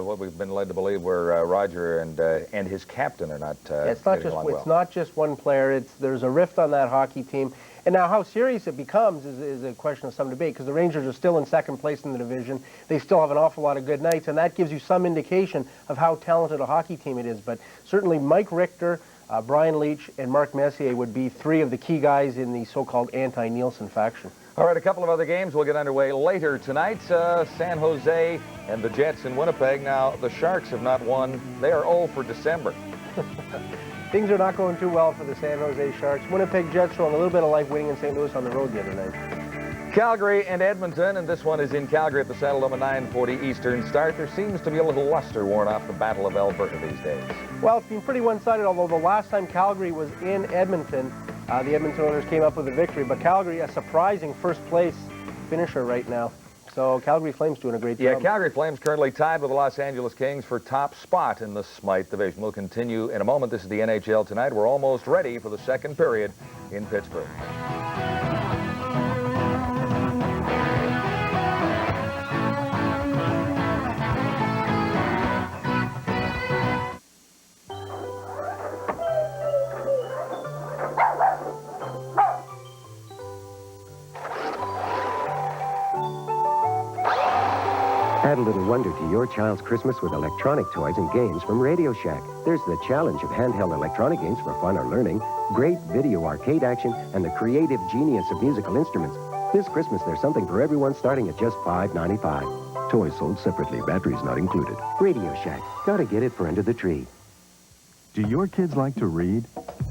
what we've been led to believe, where Roger and his captain are not it's not just one player. There's a rift on that hockey team. And now how serious it becomes is a question of some debate, because the Rangers are still in second place in the division. They still have an awful lot of good nights, and that gives you some indication of how talented a hockey team it is. But certainly Mike Richter, Brian Leetch, and Mark Messier would be 3 of the key guys in the so-called anti-Nielsen faction. All right, a couple of other games will get underway later tonight. San Jose and the Jets in Winnipeg. Now, the Sharks have not won. They are 0 for December. Things are not going too well for the San Jose Sharks. Winnipeg Jets showing a little bit of life, winning in St. Louis on the road the other night. Calgary and Edmonton, and this one is in Calgary at the Saddledome at 9:40 Eastern start. There seems to be a little luster worn off the Battle of Alberta these days. Well, it's been pretty one-sided, although the last time Calgary was in Edmonton, the Edmonton Oilers came up with a victory. But Calgary, a surprising first-place finisher right now. So Calgary Flames doing a great job. Yeah, Calgary Flames currently tied with the Los Angeles Kings for top spot in the Smythe division. We'll continue in a moment. This is the NHL Tonight. We're almost ready for the second period in Pittsburgh. Add a little wonder to your child's Christmas with electronic toys and games from Radio Shack. There's the challenge of handheld electronic games for fun or learning, great video arcade action, and the creative genius of musical instruments. This Christmas, there's something for everyone starting at just $5.95. Toys sold separately, batteries not included. Radio Shack. Gotta get it for under the tree. Do your kids like to read?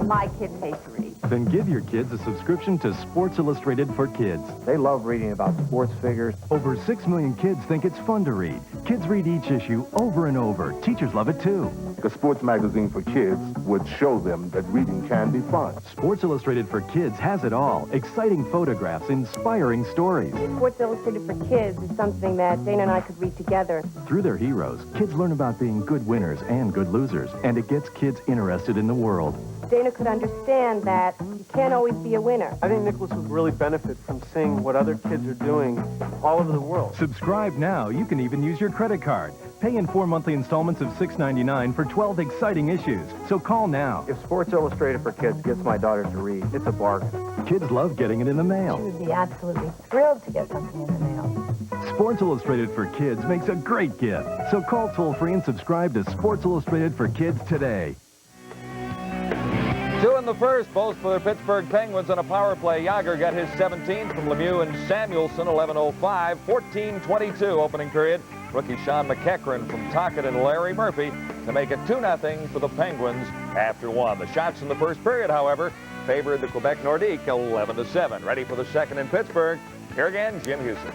My kids hate to read. Then give your kids a subscription to Sports Illustrated for Kids. They love reading about sports figures. Over 6 million kids think it's fun to read. Kids read each issue over and over. Teachers love it too. A sports magazine for kids would show them that reading can be fun. Sports Illustrated for Kids has it all. Exciting photographs, inspiring stories. Sports Illustrated for Kids is something that Dana and I could read together. Through their heroes, kids learn about being good winners and good losers, and it gets kids interested in the world. Dana could understand that you can't always be a winner. I think Nicholas would really benefit from seeing what other kids are doing all over the world. Subscribe now. You can even use your credit card. Pay in 4 monthly installments of $6.99 for 12 exciting issues. So call now. If Sports Illustrated for Kids gets my daughter to read, it's a bargain. Kids love getting it in the mail. She would be absolutely thrilled to get something in the mail. Sports Illustrated for Kids makes a great gift. So call toll-free and subscribe to Sports Illustrated for Kids today. 2 in the first, both for the Pittsburgh Penguins on a power play. Yager got his 17th from Lemieux and Samuelson, 11:05, 14:22 opening period. Rookie Sean McEachran from Tocchet and Larry Murphy to make it 2-0 for the Penguins after 1. The shots in the first period, however, favored the Québec Nordiques 11-7. Ready for the second in Pittsburgh. Here again, Jim Houston.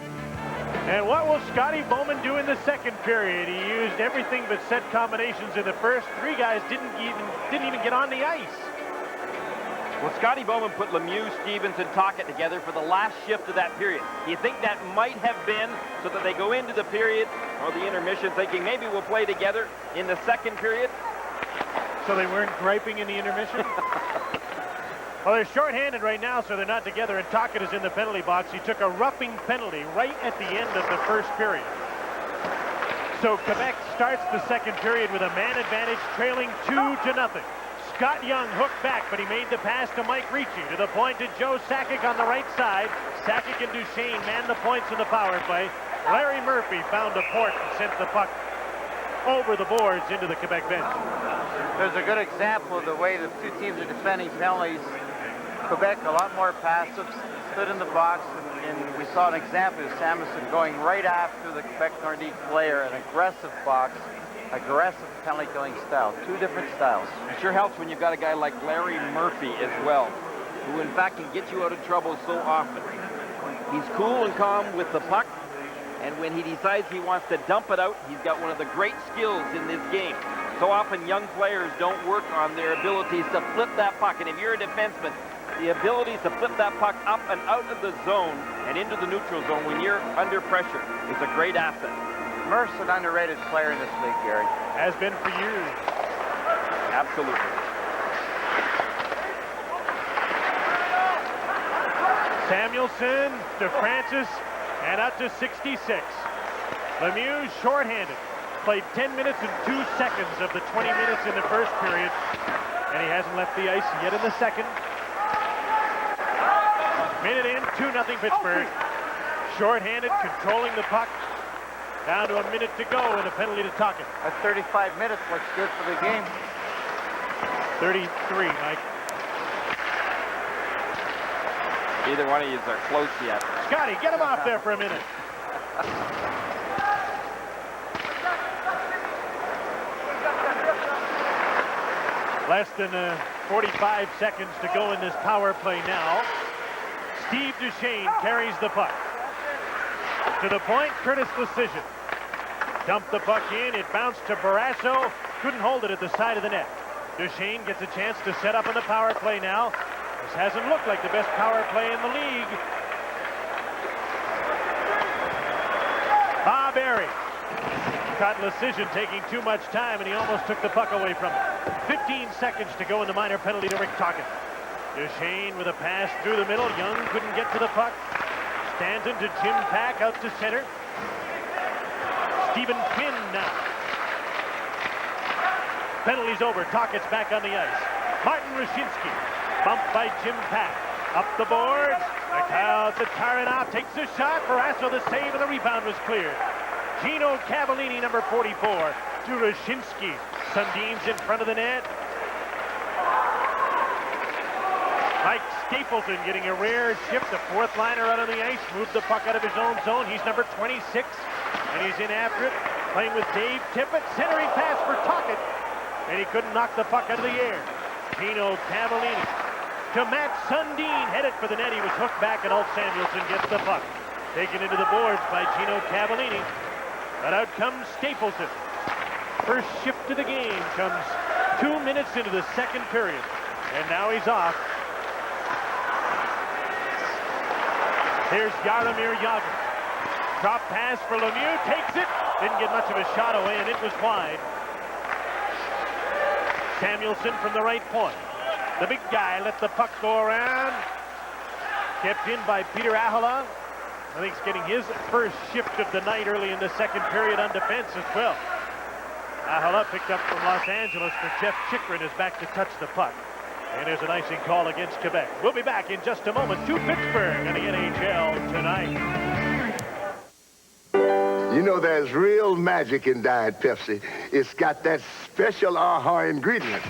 And what will Scotty Bowman do in the second period? He used everything but set combinations in the first. 3 guys didn't even get on the ice. Well, Scotty Bowman put Lemieux, Stevens, and Tocchet together for the last shift of that period. Do you think that might have been so that they go into the period or the intermission thinking maybe we'll play together in the second period? So they weren't griping in the intermission? Well, they're shorthanded right now, so they're not together, and Tocchet is in the penalty box. He took a roughing penalty right at the end of the first period. So Quebec starts the second period with a man advantage, trailing 2-0. Scott Young hooked back, but he made the pass to Mike Ricci, to the point to Joe Sakic on the right side. Sakic and Duchesne man the points in the power play. Larry Murphy found a port and sent the puck over the boards into the Quebec bench. There's a good example of the way the two teams are defending penalties. Quebec, a lot more passive, stood in the box, and we saw an example of Samuelson going right after the Quebec Nordiques player, an aggressive box, aggressive penalty killing style. 2 different styles. It sure helps when you've got a guy like Larry Murphy as well, who in fact can get you out of trouble so often. He's cool and calm with the puck, and when he decides he wants to dump it out, he's got one of the great skills in this game. So often young players don't work on their abilities to flip that puck, and if you're a defenseman, the abilities to flip that puck up and out of the zone and into the neutral zone when you're under pressure is a great asset. Murph's an underrated player in this league, Gary. Has been for years. Absolutely. Samuelson to Francis and up to 66. Lemieux shorthanded. Played 10 minutes and 2 seconds of the 20 minutes in the first period. And he hasn't left the ice yet in the second. Minute in, 2-0 Pittsburgh. Shorthanded, controlling the puck. Down to a minute to go and a penalty to Tocchet. At 35 minutes looks good for the game. 33, Mike. Either one of you are close yet. Scotty, get him off there for a minute. Less than 45 seconds to go in this power play now. Steve Duchesne carries the puck. To the point, Curtis Decision. Dumped the puck in. It bounced to Barrasso. Couldn't hold it at the side of the net. Duchesne gets a chance to set up on the power play now. This hasn't looked like the best power play in the league. Bob Airy caught Decision taking too much time, and he almost took the puck away from him. 15 seconds to go in the minor penalty to Rick Tocchet. Duchesne with a pass through the middle. Young couldn't get to the puck. Stanton to Jim Pack out to center. Stephen Quinn now. Penalty's over. Tocchet's back on the ice. Martin Rushinsky bumped by Jim Pack. Up the boards. The Taranov takes a shot. Barrasso the save, and the rebound was cleared. Gino Cavallini, number 44, to Rushinsky. Sundin's in front of the net. Mike Stapleton getting a rare shift. The fourth liner out on the ice. Moved the puck out of his own zone. He's number 26, and he's in after it. Playing with Dave Tippett. Centering pass for Tocchet, and he couldn't knock the puck out of the air. Gino Cavallini to Matt Sundin. Headed for the net. He was hooked back, and Alt Samuelson gets the puck. Taken into the boards by Gino Cavallini. But out comes Stapleton. First shift of the game comes 2 minutes into the second period. And now he's off. Here's Jaromir Jagr. Drop pass for Lemieux. Takes it. Didn't get much of a shot away, and it was wide. Samuelson from the right point. The big guy let the puck go around. Kept in by Peter Ahola. I think he's getting his first shift of the night early in the second period on defense as well. Ahola picked up from Los Angeles for Jeff Chikrin is back to touch the puck. And there's an icing call against Quebec. We'll be back in just a moment to Pittsburgh and the NHL tonight. You know, there's real magic in Diet Pepsi. It's got that special aha ingredient.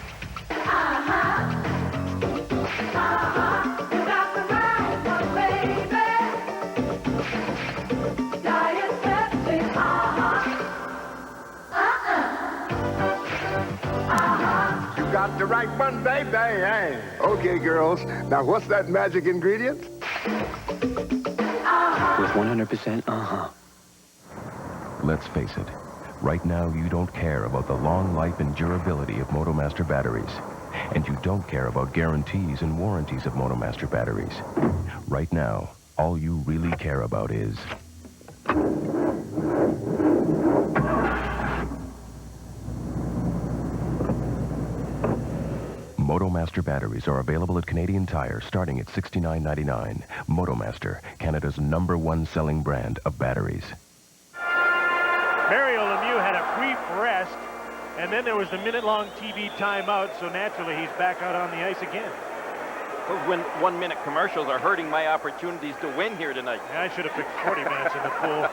Got the right one, baby. Hey. Okay, girls. Now, what's that magic ingredient? With 100% Let's face it. Right now, you don't care about the long life and durability of MotoMaster batteries. And you don't care about guarantees and warranties of MotoMaster batteries. Right now, all you really care about is... MotoMaster batteries are available at Canadian Tire starting at $69.99. MotoMaster, Canada's #1 selling brand of batteries. Mario Lemieux had a brief rest, and then there was the minute-long TV timeout, so naturally he's back out on the ice again. Those 1-minute commercials are hurting my opportunities to win here tonight. Yeah, I should have picked 40 minutes in the pool.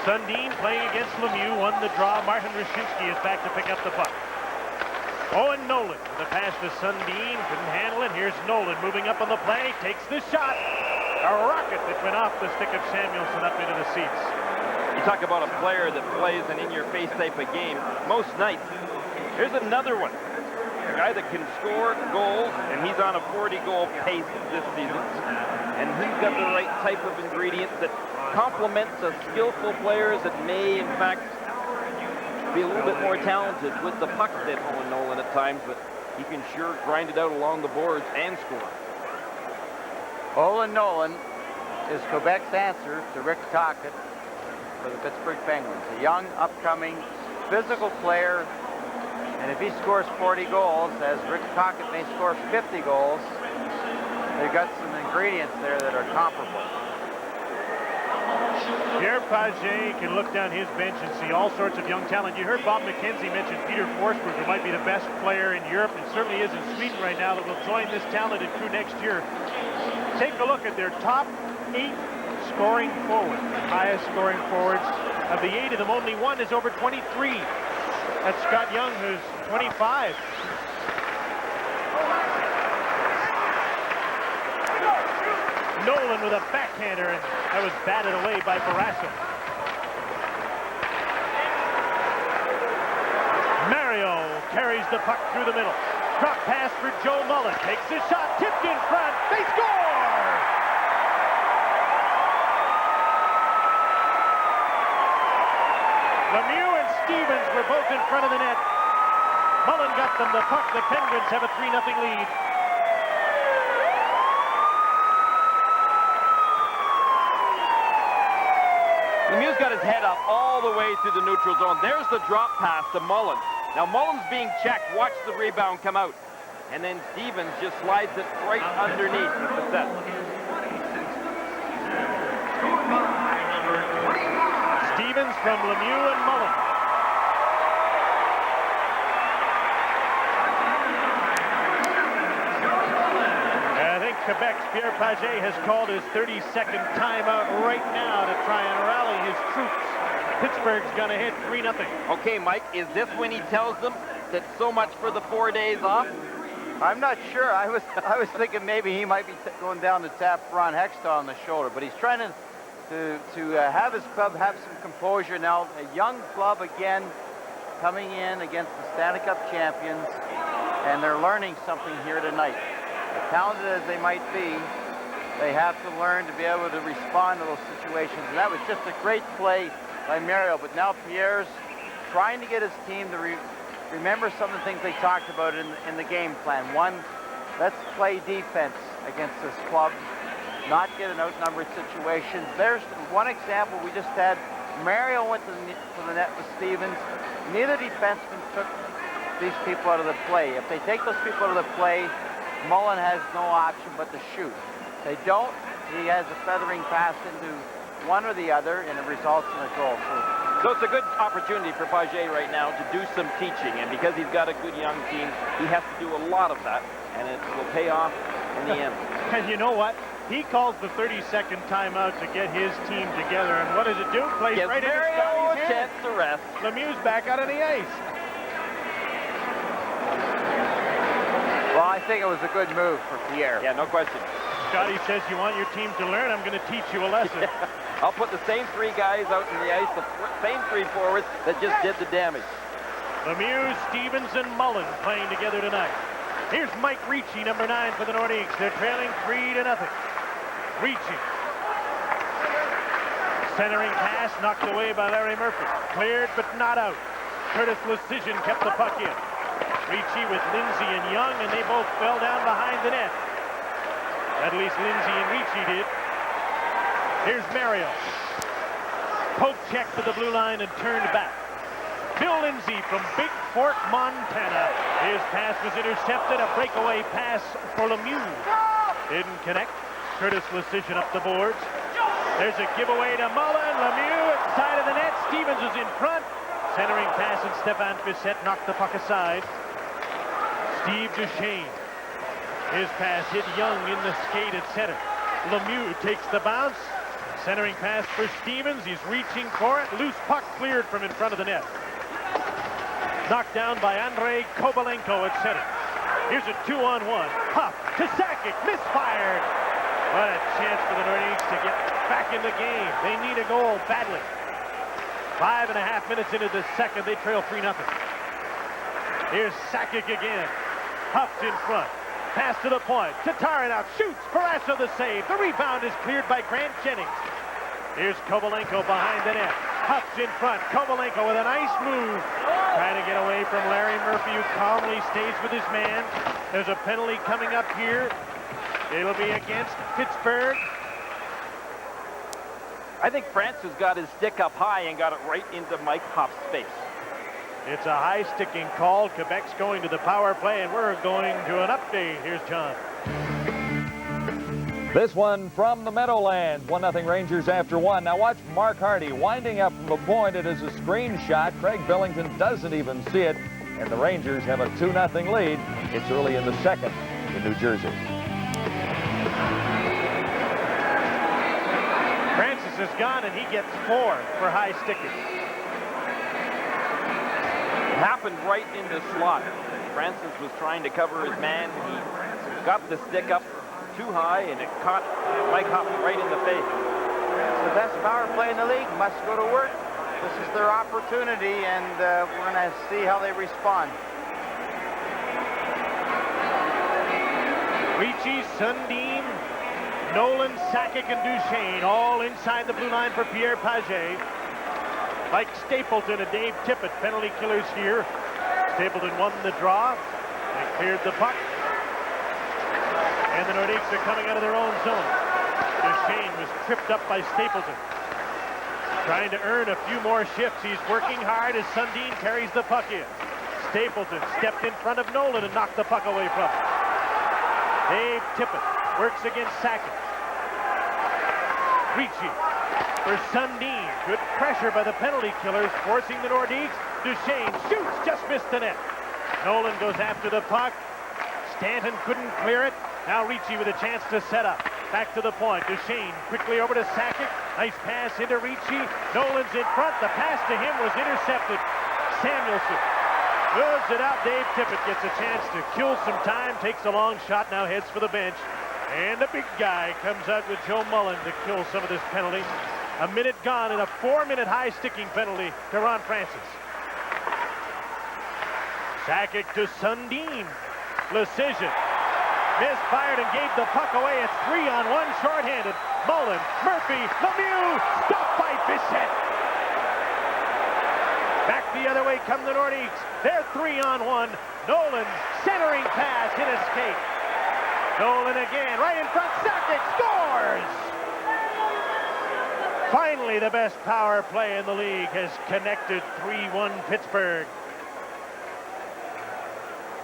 Sundin playing against Lemieux, won the draw. Martin Rushinsky is back to pick up the puck. Owen Nolan with a pass to Sundin, couldn't handle it. Here's Nolan moving up on the play, takes the shot. A rocket that went off the stick of Samuelson up into the seats. You talk about a player that plays an in-your-face type of game most nights. Here's another one. A guy that can score goals, and he's on a 40-goal pace this season. And he's got the right type of ingredients that complements a skillful players that may, in fact, be a little bit more talented with the puck than Owen Nolan at times, but he can sure grind it out along the boards and score. Owen Nolan is Quebec's answer to Rick Tocchet for the Pittsburgh Penguins. A young, upcoming, physical player, and if he scores 40 goals, as Rick Tocchet may score 50 goals, they've got some ingredients there that are comparable. Pierre Paget can look down his bench and see all sorts of young talent. You heard Bob McKenzie mention Peter Forsberg, who might be the best player in Europe, and certainly is in Sweden right now, that will join this talented crew next year. Take a look at their top 8 scoring forwards, the highest scoring forwards. Of the 8 of them, only one is over 23. That's Scott Young, who's 25. Nolan with a backhander, and that was batted away by Barrasso. Mario carries the puck through the middle. Drop pass for Joe Mullen. Takes a shot, tipped in front. They score! Lemieux and Stevens were both in front of the net. Mullen got them the puck. The Penguins have a 3-0 lead. Lemieux's got his head up all the way through the neutral zone. There's the drop pass to Mullen. Now Mullen's being checked. Watch the rebound come out. And then Stevens just slides it right underneath the set. Stevens from Lemieux and Mullen. I think Quebec's Pierre Pagé has called his 32nd timeout right now to try and rally his troops. Pittsburgh's going to hit 3-0. Okay, Mike, is this when he tells them that so much for the 4 days off? I'm not sure. I was thinking maybe he might be going down to tap Ron Hextall on the shoulder, but he's trying to have his club have some composure. Now, a young club again coming in against the Stanley Cup champions, and they're learning something here tonight. As talented as they might be, they have to learn to be able to respond to those situations. And that was just a great play by Mario, but now Pierre's trying to get his team to remember some of the things they talked about in the game plan. One, let's play defense against this club, not get an outnumbered situation. There's one example we just had. Mario went to the net with Stevens. Neither defenseman took these people out of the play. If they take those people out of the play, Mullen has no option but to shoot. If they don't, he has a feathering pass into one or the other, and it results in a goal. So it's a good opportunity for Pagé right now to do some teaching, and because he's got a good young team, he has to do a lot of that, and it will pay off in the end. And you know what? He calls the 32nd timeout to get his team together, and what does it do? Plays Gives right Mario into Scotty's a chance to rest. Lemieux's back out on the ice. Well, I think it was a good move for Pierre. Yeah, no question. Scotty says, you want your team to learn? I'm going to teach you a lesson. Yeah. I'll put the same 3 guys out in the ice, the same 3 forwards that just did the damage. Lemieux, Stevens, and Mullen playing together tonight. Here's Mike Ricci, number 9 for the Nordiques. They're trailing 3-0. Ricci. Centering pass knocked away by Larry Murphy. Cleared, but not out. Curtis Lecision kept the puck in. Ricci with Lindsay and Young, and they both fell down behind the net. At least Lindsay and Ricci did. Here's Mario. Poke check to the blue line and turned back. Bill Lindsay from Big Fort, Montana. His pass was intercepted. A breakaway pass for Lemieux. Didn't connect. Curtis Lecision up the boards. There's a giveaway to Mullen. Lemieux at the side of the net. Stevens is in front. Centering pass, and Stéphane Bissette knocked the puck aside. Steve Duchesne. His pass hit Young in the skate at center. Lemieux takes the bounce. Centering pass for Stevens. He's reaching for it. Loose puck cleared from in front of the net. Knocked down by Andrei Kovalenko at center. Here's a 2-on-1. Huff to Sakic. Misfired. What a chance for the Nordiques to get back in the game. They need a goal badly. 5.5 minutes into the second. They trail 3-0. Here's Sakic again. Huff's in front. Pass to the point. Tatarin out. Shoots. Barrasso the save. The rebound is cleared by Grant Jennings. Here's Kovalenko behind the net. Huff's in front. Kovalenko with a nice move. Trying to get away from Larry Murphy, who calmly stays with his man. There's a penalty coming up here. It'll be against Pittsburgh. I think Francis got his stick up high and got it right into Mike Huff's face. It's a high sticking call. Quebec's going to the power play, and we're going to an update. Here's John. This one from the Meadowlands. 1-0 Rangers after 1. Now watch Mark Hardy winding up from the point. It is a screen shot. Craig Billington doesn't even see it, and the Rangers have a 2-0 lead. It's early in the second in New Jersey. Francis is gone, and he gets 4 for high sticking. It happened right in the slot. Francis was trying to cover his man. He got the stick up too high, and it caught Mike Huff right in the face. It's the best power play in the league. Must go to work. This is their opportunity, and we're going to see how they respond. Ricci, Sundin, Nolan, Sakic, and Duchesne all inside the blue line for Pierre Paget. Mike Stapleton and Dave Tippett, penalty killers here. Stapleton won the draw. They cleared the puck. And the Nordiques are coming out of their own zone. Duchesne was tripped up by Stapleton. Trying to earn a few more shifts. He's working hard as Sundin carries the puck in. Stapleton stepped in front of Nolan and knocked the puck away from him. Dave Tippett works against Sakic. Ricci for Sundin. Good pressure by the penalty killers, forcing the Nordiques. Duchesne shoots, just missed the net. Nolan goes after the puck. Stanton couldn't clear it. Now Ricci with a chance to set up. Back to the point. Duchesne quickly over to Sakic. Nice pass into Ricci. Nolan's in front. The pass to him was intercepted. Samuelson moves it out. Dave Tippett gets a chance to kill some time. Takes a long shot. Now heads for the bench. And the big guy comes out with Joe Mullen to kill some of this penalty. A minute gone and a 4-minute high sticking penalty to Ron Francis. Sakic to Sundin. Lecision. Misfired and gave the puck away. It's 3-on-1 shorthanded. Mullen, Murphy, Lemieux, stopped by Bichette. Back the other way come the Nordiques. They're 3-on-1. Nolan, centering pass, hit a skate. Nolan again, right in front. Sakic scores! Finally, the best power play in the league has connected. 3-1 Pittsburgh.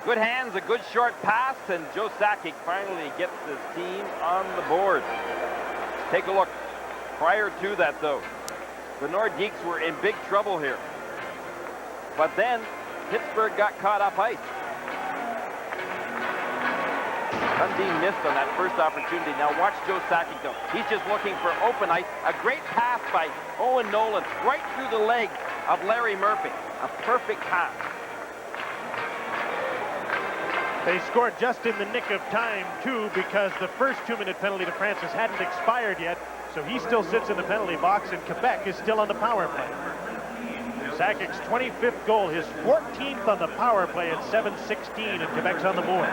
Good hands, a good short pass, and Joe Sakic finally gets his team on the board. Take a look. Prior to that, though, the Nordiques were in big trouble here. But then, Pittsburgh got caught up ice. Sundin missed on that first opportunity. Now watch Joe Sakic, though. He's just looking for open ice. A great pass by Owen Nolan, right through the leg of Larry Murphy. A perfect pass. They scored just in the nick of time, too, because the first 2-minute penalty to Francis hadn't expired yet, so he still sits in the penalty box, and Quebec is still on the power play. Sakic's 25th goal, his 14th on the power play at 7:16, and Quebec's on the board.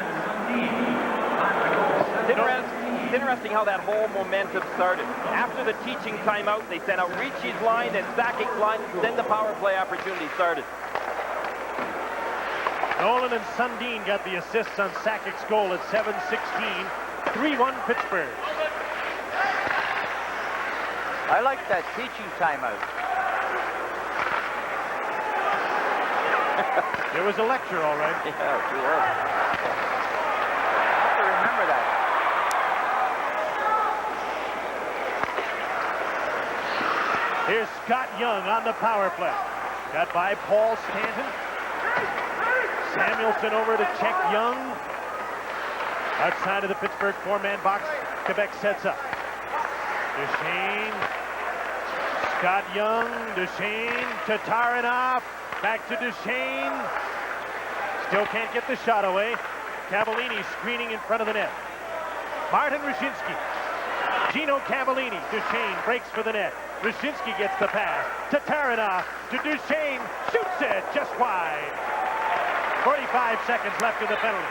It's interesting how that whole momentum started. After the teaching timeout, they sent out Ricci's line, then Sakic's line, then the power play opportunity started. Nolan and Sundin got the assists on Sakic's goal at 7:16. 3-1 Pittsburgh. I like that teaching timeout. It was a lecture, all right. Yeah, sure was. I have to remember that. Here's Scott Young on the power play. Got by Paul Stanton. Samuelson over to check Young. Outside of the Pittsburgh 4-man box, Quebec sets up. Duchesne. Scott Young. Duchesne. Tataranoff. Back to Duchesne. Still can't get the shot away. Cavallini screening in front of the net. Martin Rushinsky. Gino Cavallini. Duchesne breaks for the net. Rushinsky gets the pass. Tataranoff to Duchesne. Shoots it just wide. 45 seconds left in the penalty.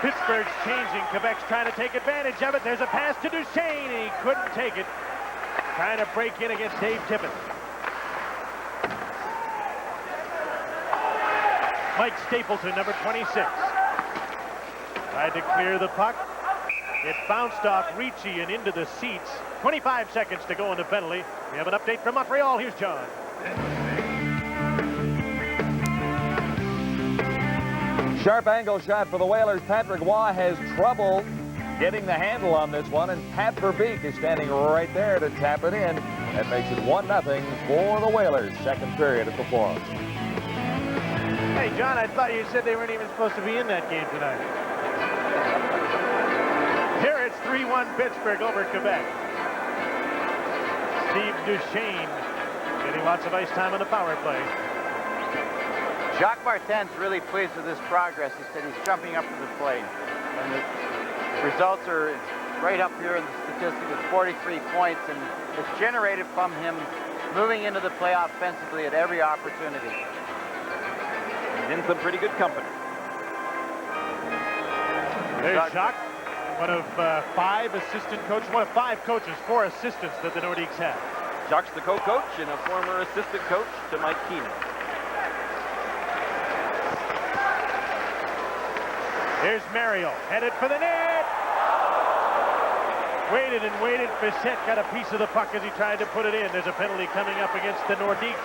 Pittsburgh's changing. Quebec's trying to take advantage of it. There's a pass to Duchesne, and he couldn't take it. Trying to break in against Dave Tippett. Mike Stapleton, number 26. Tried to clear the puck. It bounced off Ricci and into the seats. 25 seconds to go in the penalty. We have an update from Montreal. Here's John. Sharp angle shot for the Whalers. Patrick Waugh has trouble getting the handle on this one, and Pat Verbeek is standing right there to tap it in. That makes it 1-0 for the Whalers. Second period at the Forum. Hey, John, I thought you said they weren't even supposed to be in that game tonight. Here it's 3-1 Pittsburgh over Quebec. Steve Duchesne getting lots of ice time on the power play. Jacques Martin's really pleased with his progress. He said he's jumping up to the plate. And the results are right up here in the statistic with 43 points, and it's generated from him moving into the play offensively at every opportunity. He's in some pretty good company. There's Jacques, one of 5 assistant coaches, one of 5 coaches, 4 assistants that the Nordiques have. Jacques the co-coach and a former assistant coach to Mike Keenan. Here's Mario, headed for the net. Waited and waited. Bissett got a piece of the puck as he tried to put it in. There's a penalty coming up against the Nordiques.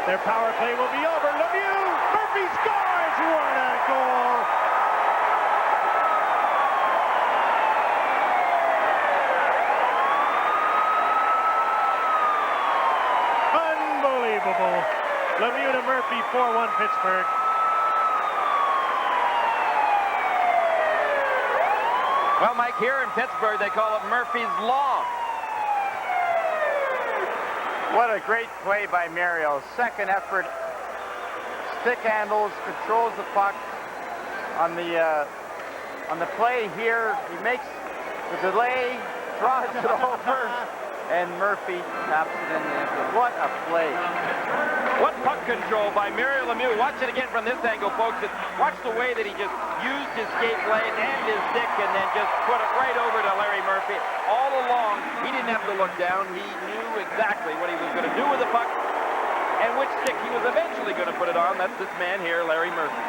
Their power play will be over. Lemieux! Murphy scores! What a goal! Unbelievable. Lemieux to Murphy, 4-1 Pittsburgh. Well, Mike, here in Pittsburgh, they call it Murphy's Law. What a great play by Mario. Second effort, stick handles, controls the puck. On the play here, he makes the delay, draws it over, and Murphy taps it in the end. What a play. What puck control by Mario Lemieux. Watch it again from this angle, folks. Watch the way that he just used his skate blade and his stick and then just put it right over to Larry Murphy. All along, he didn't have to look down. He knew exactly what he was going to do with the puck and which stick he was eventually going to put it on. That's this man here, Larry Murphy.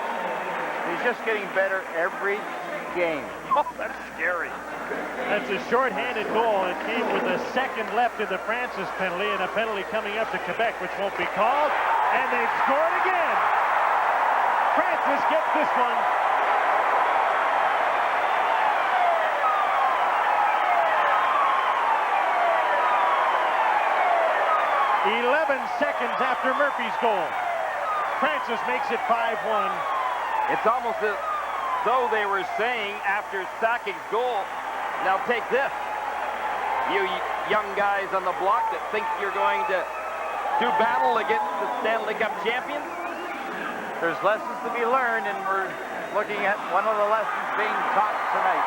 He's just getting better every game. Oh, that's scary. That's a short-handed goal. It came with a second left in the Francis penalty and a penalty coming up to Quebec, which won't be called. And they've scored again. Francis gets this one. Seconds after Murphy's goal. Francis makes it 5-1. It's almost as though they were saying after Sakic's goal, now take this. You young guys on the block that think you're going to do battle against the Stanley Cup champions. There's lessons to be learned, and we're looking at one of the lessons being taught tonight.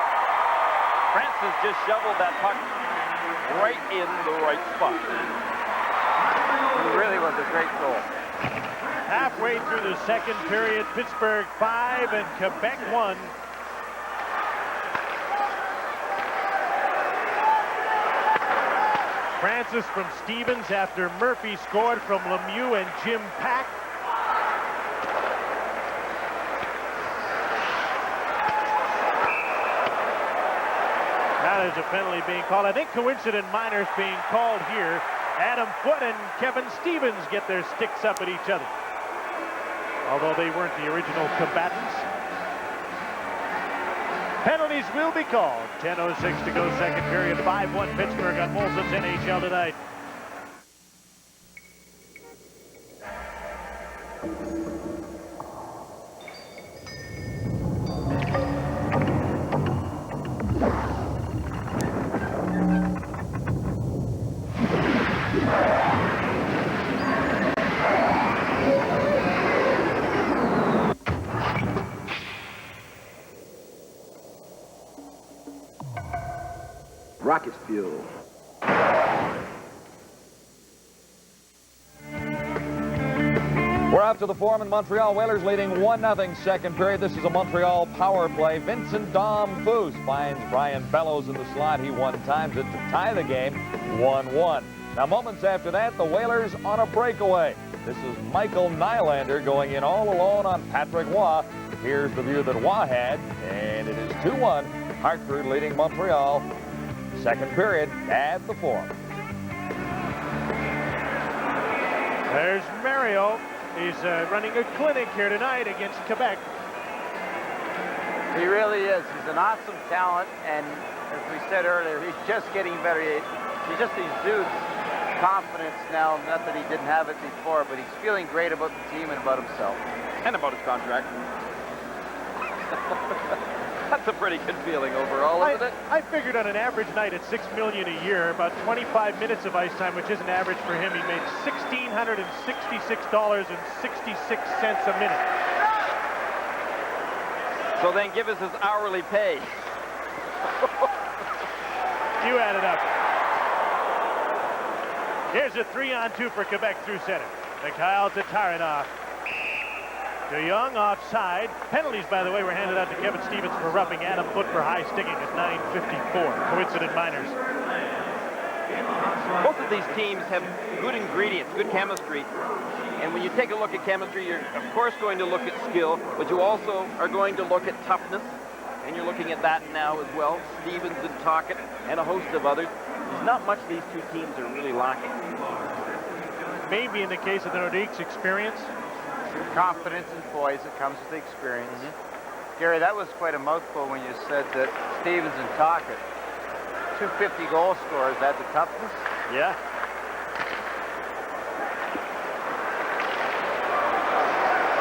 Francis just shoveled that puck right in the right spot. It really was a great goal. Halfway through the second period, Pittsburgh 5 and Quebec 1. Francis from Stevens after Murphy scored from Lemieux and Jim Pack. Now there's a penalty being called. I think coincident minors being called here. Adam Foote and Kevin Stevens get their sticks up at each other, although they weren't the original combatants. Penalties will be called. 10:06 to go, second period. 5-1 Pittsburgh on Molson's NHL tonight. Rocket fuel. We're out to the form in Montreal. Whalers leading 1-0 second period. This is a Montreal power play. Vincent Dom Foose finds Brian Bellows in the slot. He one-times it to tie the game 1-1. Now, moments after that, the Whalers on a breakaway. This is Michael Nylander going in all alone on Patrick Waugh. Here's the view that Waugh had, and it is 2-1. Hartford leading Montreal. Second period at the Forum. There's Mario. He's running a clinic here tonight against Quebec. He really is. He's an awesome talent, and as we said earlier, he's just getting better. He just exudes confidence now. Not that he didn't have it before, but he's feeling great about the team and about himself. And about his contract. That's a pretty good feeling overall, isn't it? I figured on an average night at $6 million a year, about 25 minutes of ice time, which isn't average for him, he made $1,666.66 a minute. So then give us his hourly pay. You add it up. Here's a 3-on-2 for Quebec through center. Mikhail Tatarinoff. De Jong offside. Penalties, by the way, were handed out to Kevin Stevens for roughing Adam Foote for high sticking at 9:54. Coincident minors. Both of these teams have good ingredients, good chemistry. And when you take a look at chemistry, you're of course going to look at skill, but you also are going to look at toughness. And you're looking at that now as well. Stevens and Tocchet and a host of others. There's not much these two teams are really lacking. Maybe in the case of the Nordiques, experience. Confidence and poise that comes with the experience. Gary, that was quite a mouthful when you said that Stevens and Tocchet, 250 goal scorers, had the toughness. Yeah.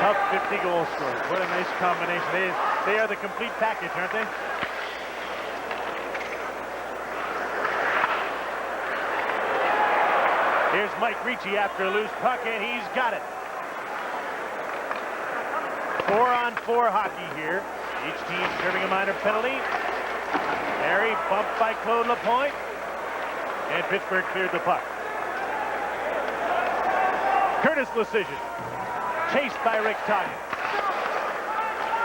Tough 50 goal scorers. What a nice combination. They are the complete package, aren't they? Here's Mike Ricci after a loose puck, and he's got it. 4-on-4 hockey here. Each team serving a minor penalty. Harry bumped by Claude Lapointe, and Pittsburgh cleared the puck. Curtis Lecision, chased by Rick Tocchet.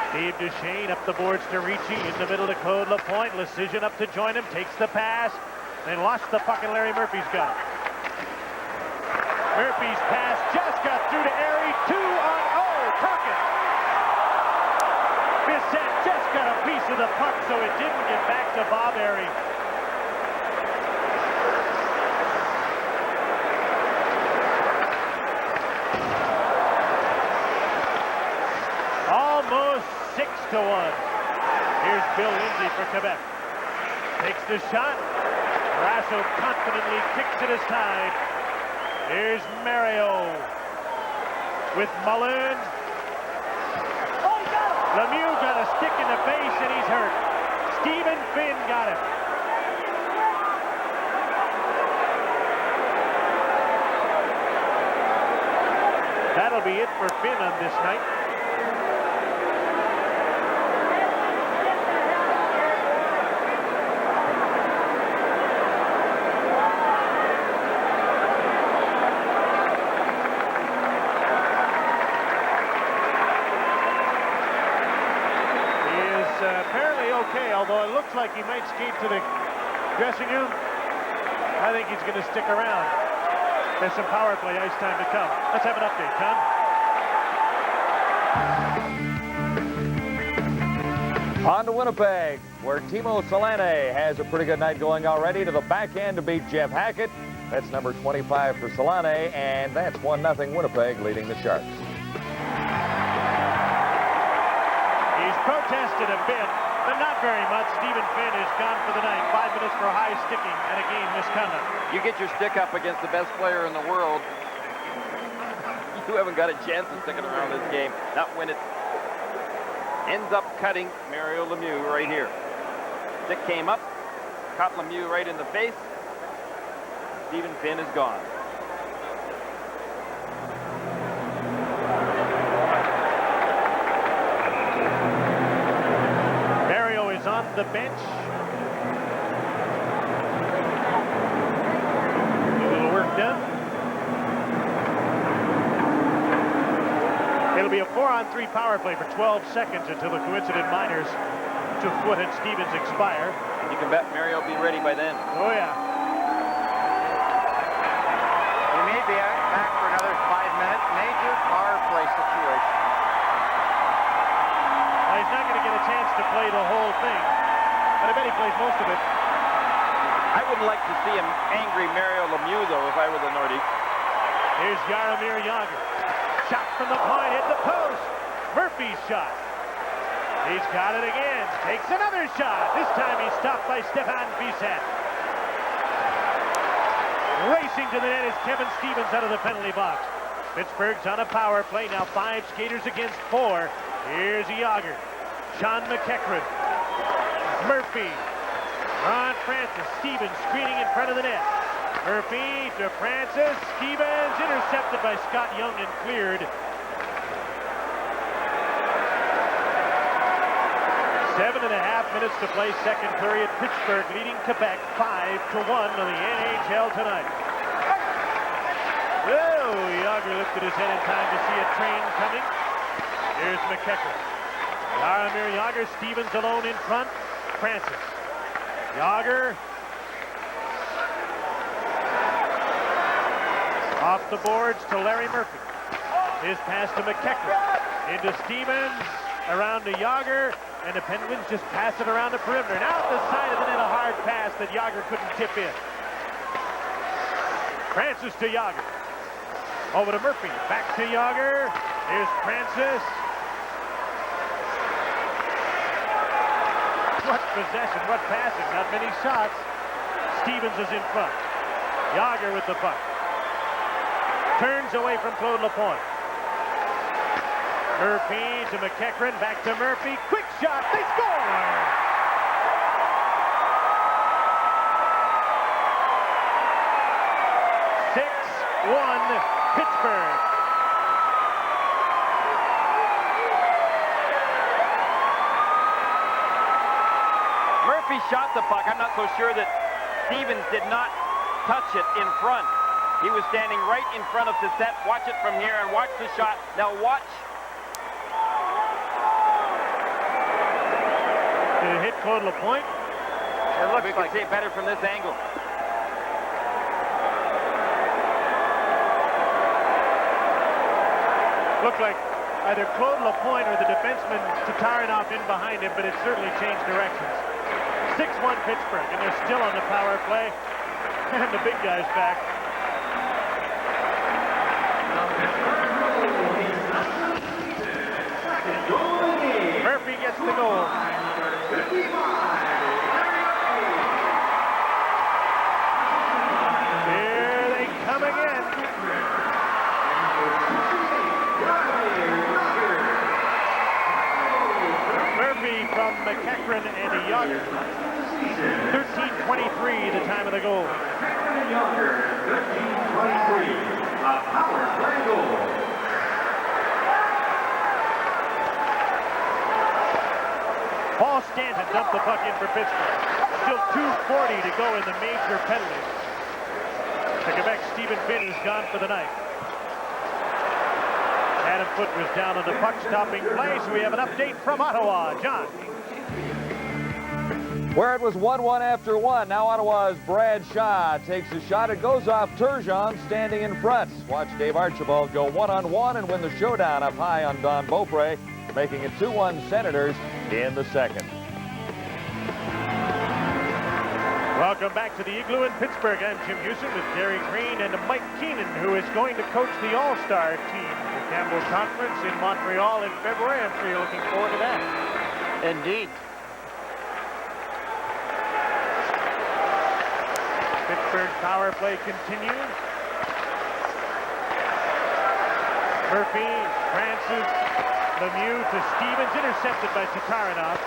Steve Duchesne up the boards to Ricci, in the middle to Claude Lapointe. Lecision up to join him, takes the pass, then lost the puck, and Larry Murphy's got it. Murphy's pass just got through to Airy. 2-on-0, Tocchet. Bissett just got a piece of the puck, so it didn't get back to Bob Airy. Almost 6-1. Here's Bill Lindsay for Quebec. Takes the shot. Rasso confidently kicks it aside. Here's Mario with Mullen. Lemieux got a stick in the face and he's hurt. Stephen Finn got it. That'll be it for Finn on this night. Although it looks like he might skate to the dressing room, I think he's going to stick around. There's some power play ice time to come. Let's have an update, Tom. On to Winnipeg, where Timo Solane has a pretty good night going already to the backhand to beat Jeff Hackett. That's number 25 for Solane, and that's 1-0 Winnipeg leading the Sharks. He's protested a bit, but not very much. Stephen Finn is gone for the night. 5 minutes for high sticking and a game misconduct. You get your stick up against the best player in the world, you haven't got a chance of sticking around this game. Not when it ends up cutting Mario Lemieux right here. Stick came up, caught Lemieux right in the face. Stephen Finn is gone. On the bench. A little work done. It'll be a 4-on-3 power play for 12 seconds until the coincident minors to Foote and Stevens expire. And you can bet Mario will be ready by then. Oh, yeah. He may be back for another 5-minute major power play situation. He's not going to get a chance to play the whole thing, but I bet he plays most of it. I wouldn't like to see him angry Mario Lemieux, though, if I were the Nordiques. Here's Jaromir Jagr. Shot from the point, hit the post. Murphy's shot. He's got it again. Takes another shot. This time he's stopped by Stefan Bissett. Racing to the net is Kevin Stevens out of the penalty box. Pittsburgh's on a power play. Now 5 skaters against 4. Here's Jagr. Sean McEachran. Murphy. Ron Francis. Stevens screening in front of the net. Murphy to Francis. Stevens intercepted by Scott Young and cleared. 7.5 minutes to play, second period. Pittsburgh leading Quebec 5-1 on the NHL tonight. Oh, Yager lifted his head in time to see a train coming. Here's McEachran. Jaromir Yager, Stevens alone in front. Francis. Yager. Off the boards to Larry Murphy. His pass to McEachran. Into Stevens. Around to Yager. And the Penguins just pass it around the perimeter. Now at the side of the net, a hard pass that Yager couldn't tip in. Francis to Yager. Over to Murphy. Back to Yager. Here's Francis. What possession, what passing. Not many shots. Stevens is in front. Yager with the puck. Turns away from Claude Lapointe. Murphy to McEachran. Back to Murphy. Quick shot. They score! Pittsburgh. Murphy shot the puck. I'm not so sure that Stevens did not touch it in front. He was standing right in front of the set. Watch it from here and watch the shot. Now watch. Did it hit Claude Lapointe? It looks like. We can see it better from this angle. Looked like either Claude Lapointe or the defenseman Tataranoff in behind him, but it certainly changed directions. 6-1 Pittsburgh, and they're still on the power play. And the big guy's back. Murphy gets the goal. Here they come again. Murphy from McEachran and Yager. 13:23, the time of the goal. Yager, 13:23, a power play goal. Paul Stanton dumped the puck in for Pittsburgh. Still 2:40 to go in the major penalties. To Quebec, Stephen Finn is gone for the night. Adam Foote was down on the puck-stopping play, so we have an update from Ottawa. John. Where it was 1-1 after one, now Ottawa's Brad Shaw takes a shot. It goes off Turgeon standing in front. Watch Dave Archibald go one-on-one and win the showdown up high on Don Beaupre, making it 2-1 Senators in the second. Welcome back to the Igloo in Pittsburgh. I'm Jim Houston with Gary Green and Mike Keenan, who is going to coach the All-Star team, the Campbell Conference in Montreal in February. I'm sure you're looking forward to that. Indeed. Pittsburgh power play continues. Murphy, Francis, Lemieux to Stevens, intercepted by Tataranoff.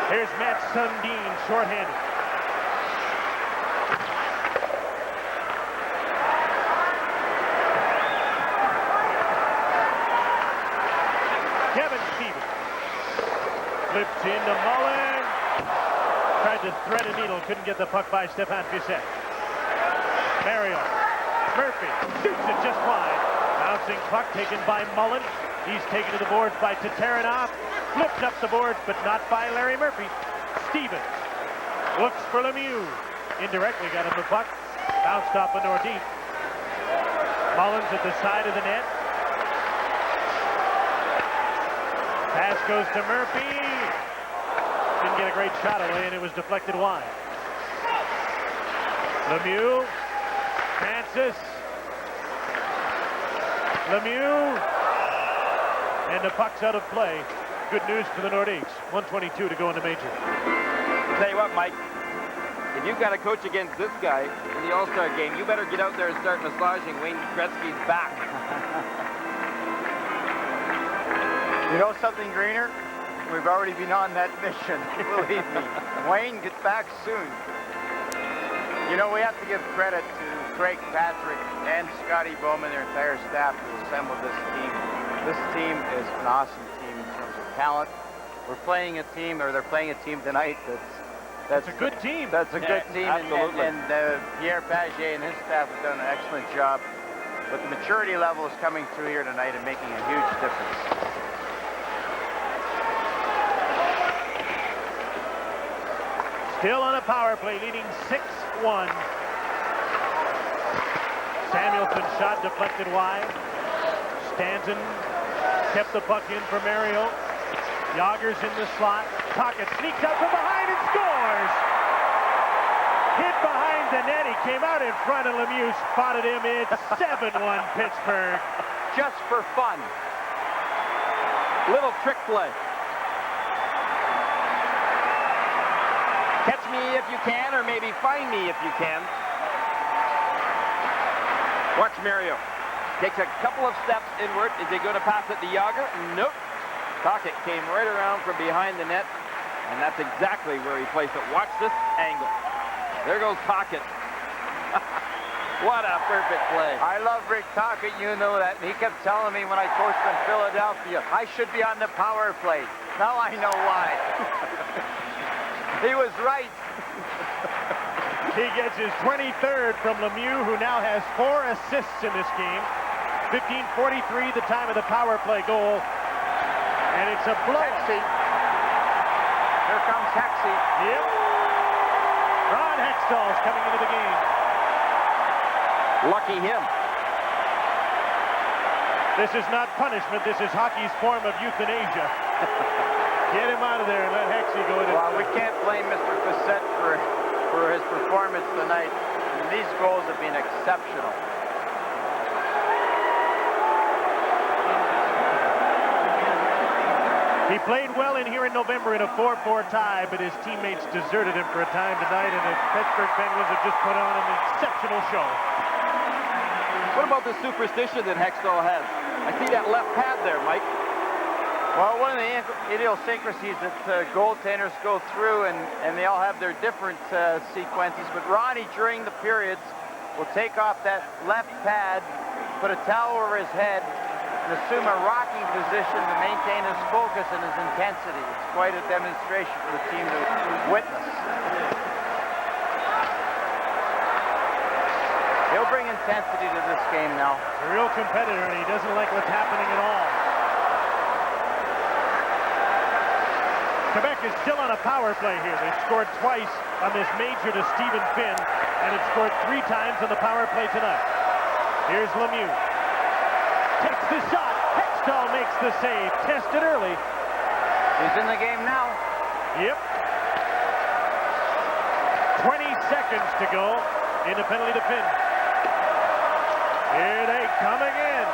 Here's Matt Sundin, shorthanded. Kevin Stevens flips into Mullen. Tried to thread a needle, couldn't get the puck by Stefan Fiset. Mario. Murphy shoots it just wide. Bouncing puck taken by Mullen. He's taken to the boards by Tataranoff. Flipped up the boards, but not by Larry Murphy. Stevens looks for Lemieux. Indirectly got him the puck. Bounced off the Nordiques. Mullins at the side of the net. Pass goes to Murphy. Didn't get a great shot away, and it was deflected wide. Lemieux. Francis. Lemieux. And the puck's out of play. Good news for the Nordiques. 1:22 to go in the major. Tell you what, Mike, if you've got to coach against this guy in the All-Star game, you better get out there and start massaging Wayne Gretzky's back. You know something, Greener? We've already been on that mission, believe me. Wayne, get back soon. You know, we have to give credit to Craig Patrick and Scotty Bowman, their entire staff, who assembled this team. This team is an awesome team in terms of talent, we're playing a team, or they're playing a team tonight that's a good team. That's a good team, absolutely. and Pierre Paget and his staff have done an excellent job. But the maturity level is coming through here tonight and making a huge difference. Still on a power play, leading 6-1. Samuelson's shot deflected wide. Stanton kept the puck in for Mario. Yager's in the slot. Tocchet sneaks out from behind and scores! Hit behind the net. He came out in front, and Lemieux spotted him. It's 7-1 Pittsburgh. Just for fun. Little trick play. Catch me if you can, or maybe find me if you can. Watch Mario. Takes a couple of steps inward. Is he going to pass it to Yager? Nope. Tocchet came right around from behind the net, and that's exactly where he placed it. Watch this angle. There goes Tocchet. What a perfect play. I love Rick Tocchet, you know that. He kept telling me when I coached in Philadelphia, I should be on the power play. Now I know why. He was right. He gets his 23rd from Lemieux, who now has 4 assists in this game. 15:43, the time of the power play goal. And it's a blow. Hexy. Here comes Hexy. Yep. Ron Hextall's coming into the game. Lucky him. This is not punishment. This is hockey's form of euthanasia. Get him out of there and let Hexy go in. Well, we can't blame Mr. Facette for his performance tonight. And these goals have been exceptional. He played well in here in November in a 4-4 tie, but his teammates deserted him for a time tonight, and the Pittsburgh Penguins have just put on an exceptional show. What about the superstition that Hextall has? I see that left pad there, Mike. Well, one of the idiosyncrasies that goaltenders go through, and they all have their different sequences, but Ronnie, during the periods, will take off that left pad, put a towel over his head, and assume a rocking position to maintain his focus and his intensity. It's quite a demonstration for the team to witness. He'll bring intensity to this game now. A real competitor, and he doesn't like what's happening at all. Quebec is still on a power play here. They scored twice on this major to Stephen Finn, and it scored 3 times on the power play tonight. Here's Lemieux. Takes the shot. Hextall makes the save. Tested early. He's in the game now. Yep. 20 seconds to go in the penalty to Finn. Here they come again.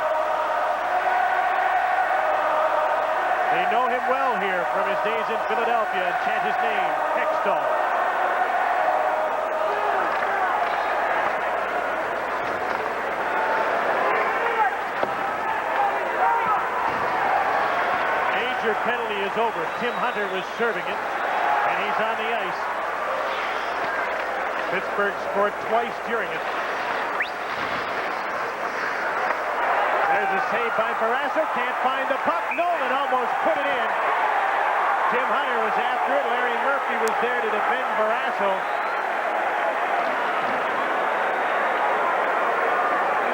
They know him well here from his days in Philadelphia and chant his name, Hextall. Major penalty is over. Tim Hunter was serving it, and he's on the ice. Pittsburgh scored twice during it. There's a save by Barrasso. Can't find the puck. Nolan almost put it in. Tim Hunter was after it. Larry Murphy was there to defend Barrasso.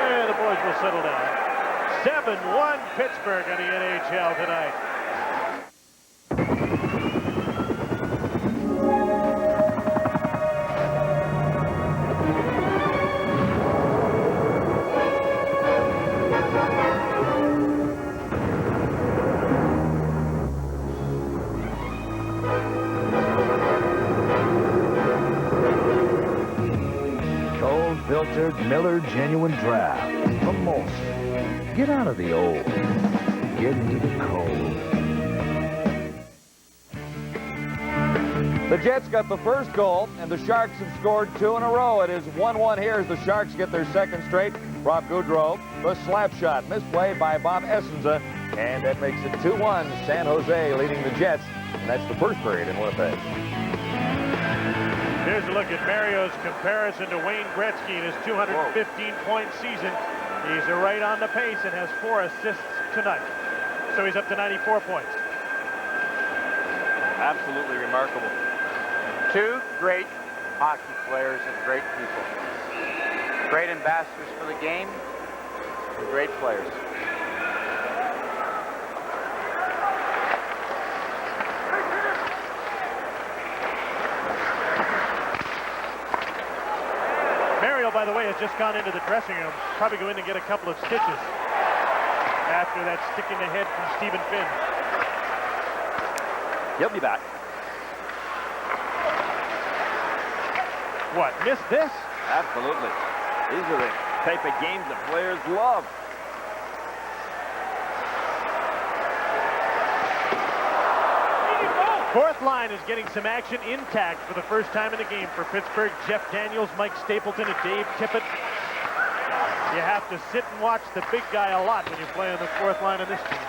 Yeah, the boys will settle down. 7-1 Pittsburgh on the NHL tonight. Filtered Miller Genuine Draft from Molson. Get out of the old. Get into the cold. The Jets got the first goal, and the Sharks have scored 2 in a row. It is 1-1 here as the Sharks get their second straight. Rob Goudreau, the slap shot, misplayed by Bob Essenza, and that makes it 2-1. San Jose leading the Jets, and that's the first period in Winnipeg. Here's a look at Mario's comparison to Wayne Gretzky in his 215-point season. He's right on the pace and has 4 assists tonight. So he's up to 94 points. Absolutely remarkable. Two great hockey players and great people. Great ambassadors for the game and great players. Mario, by the way, has just gone into the dressing room. Probably go in and get a couple of stitches after that stick in the head from Stephen Finn. He'll be back. What, missed this? Absolutely. These are the type of games that players love. Fourth line is getting some action intact for the first time in the game for Pittsburgh. Jeff Daniels, Mike Stapleton, and Dave Tippett. You have to sit and watch the big guy a lot when you play on the fourth line of this team.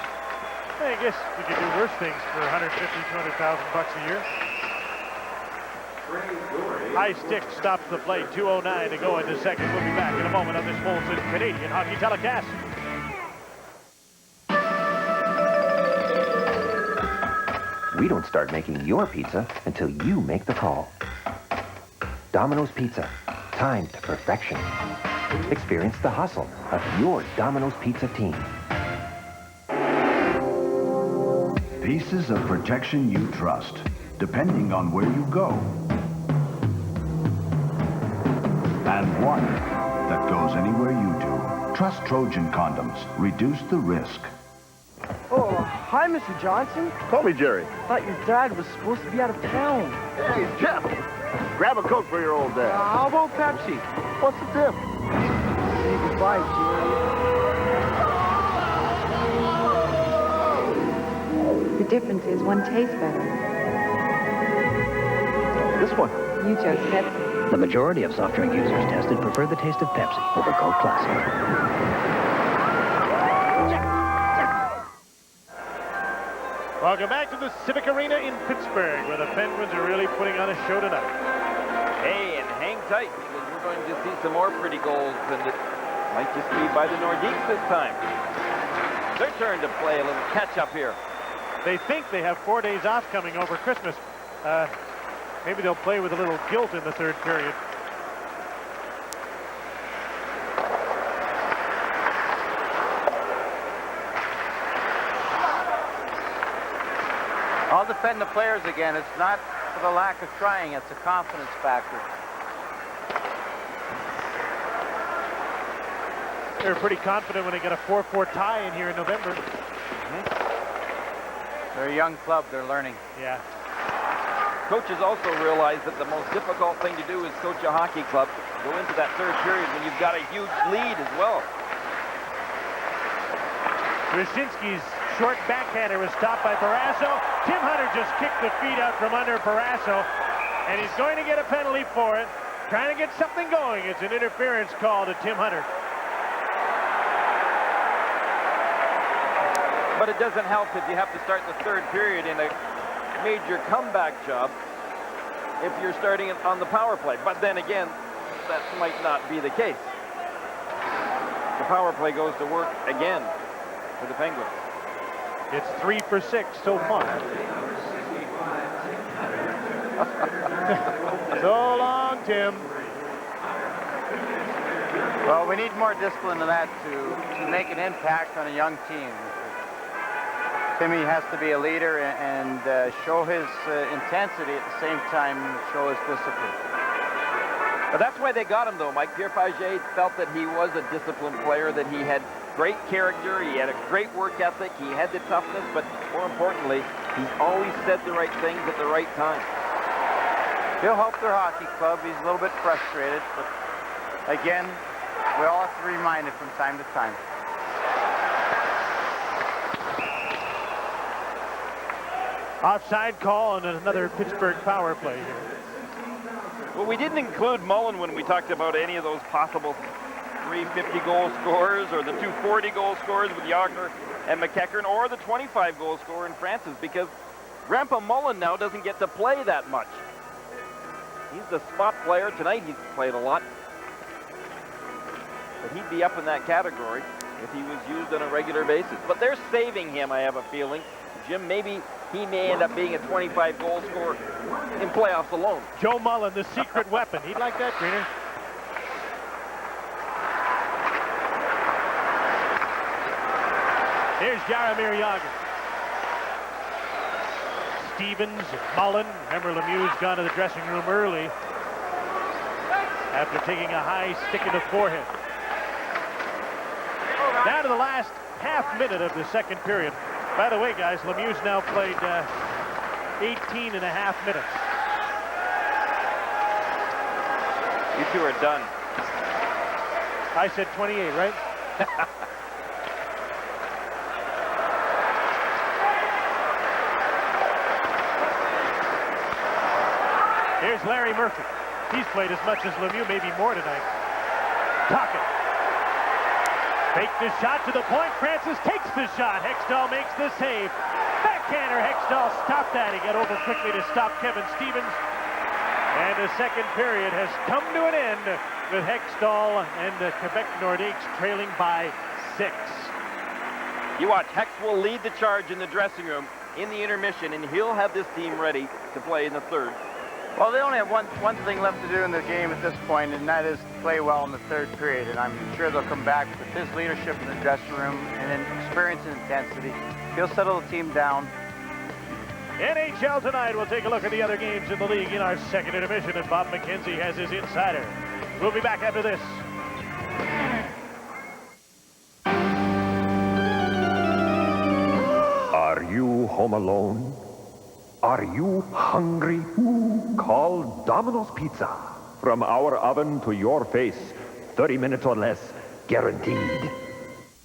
I guess you could do worse things for $150,000, $200,000 a year. High stick stops the play. 2:09 to go into second. We'll be back in a moment on this Molson Canadian Hockey Telecast. We don't start making your pizza until you make the call. Domino's Pizza, time to perfection. Experience the hustle of your Domino's Pizza team. Pieces of protection you trust, depending on where you go. And one that goes anywhere you do. Trust Trojan condoms. Reduce the risk. Oh, hi, Mr. Johnson. Call me Jerry. Thought your dad was supposed to be out of town. Hey, Jeff, grab a Coke for your old dad. How about Pepsi? What's the tip? Say goodbye, Jerry. The difference is one tastes better. This one. You chose Pepsi. The majority of soft drink users tested prefer the taste of Pepsi over Coke Classic. Welcome back to the Civic Arena in Pittsburgh, where the Penguins are really putting on a show tonight. Hey, and hang tight, because we're going to see some more pretty goals, and it might just be by the Nordiques this time. Their turn to play a little catch-up here. They think they have 4 days off coming over Christmas. Maybe they'll play with a little guilt in the third period. I'll defend the players again. It's not for the lack of trying. It's a confidence factor. They're pretty confident when they get a 4-4 tie in here in November. They're a young club. They're learning. Yeah. Coaches also realize that the most difficult thing to do is coach a hockey club. Go into that third period when you've got a huge lead as well. Wyszynski's short backhander was stopped by Barrasso. Tim Hunter just kicked the feet out from under Barrasso, and he's going to get a penalty for it. Trying to get something going. It's an interference call to Tim Hunter. But it doesn't help if you have to start the third period in a major comeback job if you're starting it on the power play. But then again, that might not be the case. The power play goes to work again for the Penguins. It's 3 for 6 so far. So long, Tim. Well, we need more discipline than that to make an impact on a young team. Timmy has to be a leader and show his intensity at the same time, show his discipline. But that's why they got him, though. Mike Pierre Pagé felt that he was a disciplined player, that he had great character, he had a great work ethic, he had the toughness, but more importantly, he's always said the right things at the right time. He'll help their hockey club. He's a little bit frustrated, but again, we all have to remind him from time to time. Offside call on another Pittsburgh power play here. Well, we didn't include Mullen when we talked about any of those possible 350 goal scorers or the 240 goal scorers with Yager and McEachern, or the 25 goal scorer in Francis, because Grandpa Mullen now doesn't get to play that much. He's the spot player. Tonight he's played a lot. But he'd be up in that category if he was used on a regular basis. But they're saving him, I have a feeling. Jim, maybe he may end up being a 25-goal scorer in playoffs alone. Joe Mullen, the secret weapon. He'd like that, Greener. Here's Jaromir Jagr. Stevens, Mullen. Remember, Lemieux's gone to the dressing room early after taking a high stick in the forehead. Down to the last half minute of the second period. By the way, guys, Lemieux's now played 18 and a half minutes. You two are done. I said 28, right? Here's Larry Murphy. He's played as much as Lemieux, maybe more tonight. Tocchet. Faked the shot to the point. Francis takes the shot. Hextall makes the save. Backhander. Hextall stopped that. He got over quickly to stop Kevin Stevens. And the second period has come to an end with Hextall and the Québec Nordiques trailing by 6. You watch. Hex will lead the charge in the dressing room in the intermission, and he'll have this team ready to play in the third. Well, they only have one thing left to do in the game at this point, and that is to play well in the third period. And I'm sure they'll come back with his leadership in the dressing room and then experience and intensity. He'll settle the team down. NHL Tonight. We'll take a look at the other games in the league in our second intermission, and Bob McKenzie has his insider. We'll be back after this. Are you home alone? Are you hungry? Call Domino's Pizza. From our oven to your face, 30 minutes or less, guaranteed.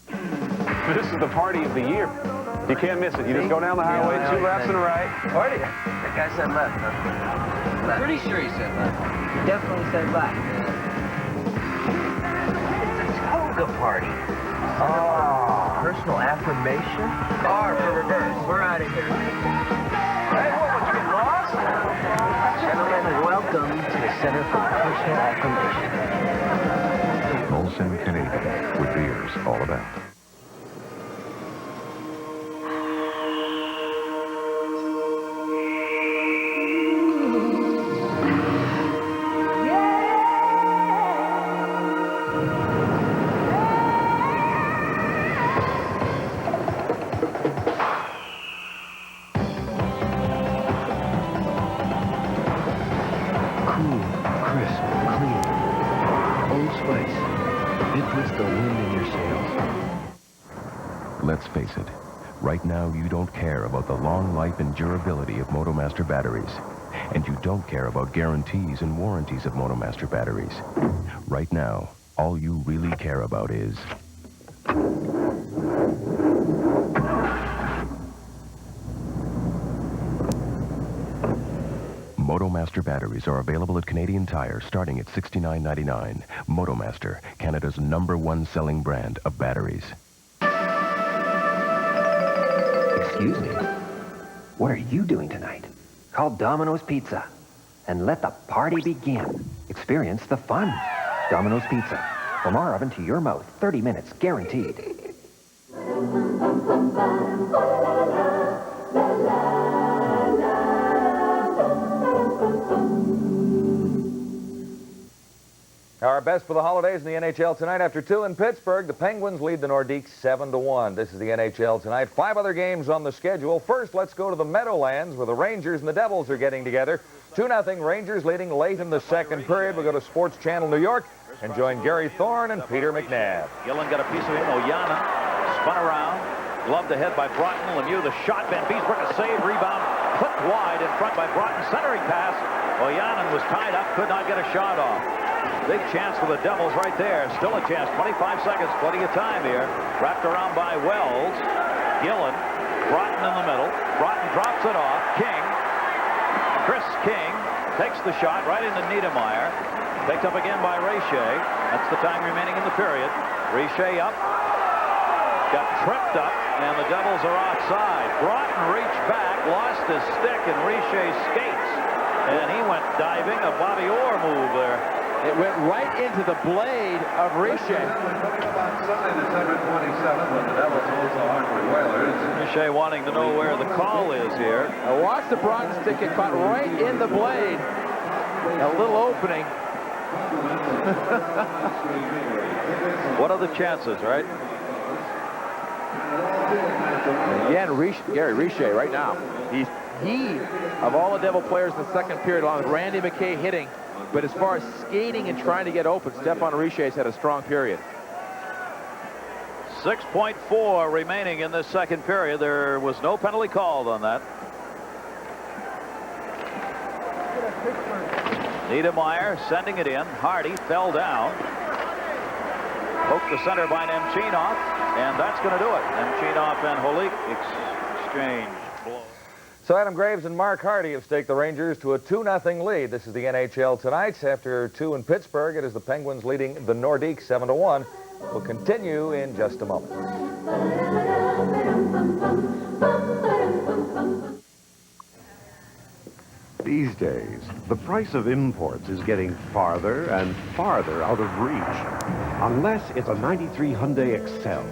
This is the party of the year. You can't miss it. You just go down the highway, 2 lefts and a right. Party? That guy said left, huh? Left. Pretty sure he said left. He definitely said left. It's a toga party. Oh, personal affirmation? R for reverse. We're out of here. Hey, what, you get lost? Gentlemen, welcome to the Center for Personal Affirmation. Molson Canadian, with beers all about. Let's face it, right now you don't care about the long life and durability of MotoMaster batteries. And you don't care about guarantees and warranties of MotoMaster batteries. Right now, all you really care about is MotoMaster batteries are available at Canadian Tire starting at $69.99. MotoMaster, Canada's #1 selling brand of batteries. Excuse me. What are you doing tonight? Call Domino's Pizza and let the party begin. Experience the fun. Domino's Pizza. From our oven to your mouth, 30 minutes guaranteed. Our best for the holidays in the NHL tonight. After 2 in Pittsburgh, the Penguins lead the Nordiques 7-1. This is the NHL tonight. 5 other games on the schedule. First, let's go to the Meadowlands where the Rangers and the Devils are getting together. 2-0 Rangers leading late in the second period. We'll go to Sports Channel New York and join Gary Thorne and Peter McNabb. Gillen got a piece of him. Oyanen spun around. Gloved ahead by Broughton. Lemieux, the shot. Van Beesbrook, a save. Rebound. Clipped wide in front by Broughton. Centering pass. Oyanen was tied up. Could not get a shot off. Big chance for the Devils right there. Still a chance. 25 seconds. Plenty of time here. Wrapped around by Wells. Gillen. Broughton in the middle. Broughton drops it off. King. Chris King takes the shot right into Niedermeyer. Picked up again by Richer. That's the time remaining in the period. Richer up. Got tripped up, and the Devils are offside. Broughton reached back, lost his stick, and Richer skates. And he went diving. A Bobby Orr move there. It went right into the blade of Riche. Sunday, December 27th, when the Devils hold the Hartford Whalers. Riche wanting to know where the call is here. Now watch the bronze stick get caught right in the blade. A little opening. What are the chances, right? Again, Gary Riche right now. He, of all the Devil players in the second period, along with Randy McKay hitting, but as far as skating and trying to get open, Stephane Riche's had a strong period. 6.4 remaining in this second period. There was no penalty called on that. Niedermeyer sending it in. Hardy fell down. Poked the center by Nemchinov, and that's going to do it. Nemchinov and Holik exchange blows. So Adam Graves and Mark Hardy have staked the Rangers to a 2-0 lead. This is the NHL tonight. After 2 in Pittsburgh, it is the Penguins leading the Nordiques 7-1. We'll continue in just a moment. These days, the price of imports is getting farther and farther out of reach. Unless it's a 93 Hyundai Excel.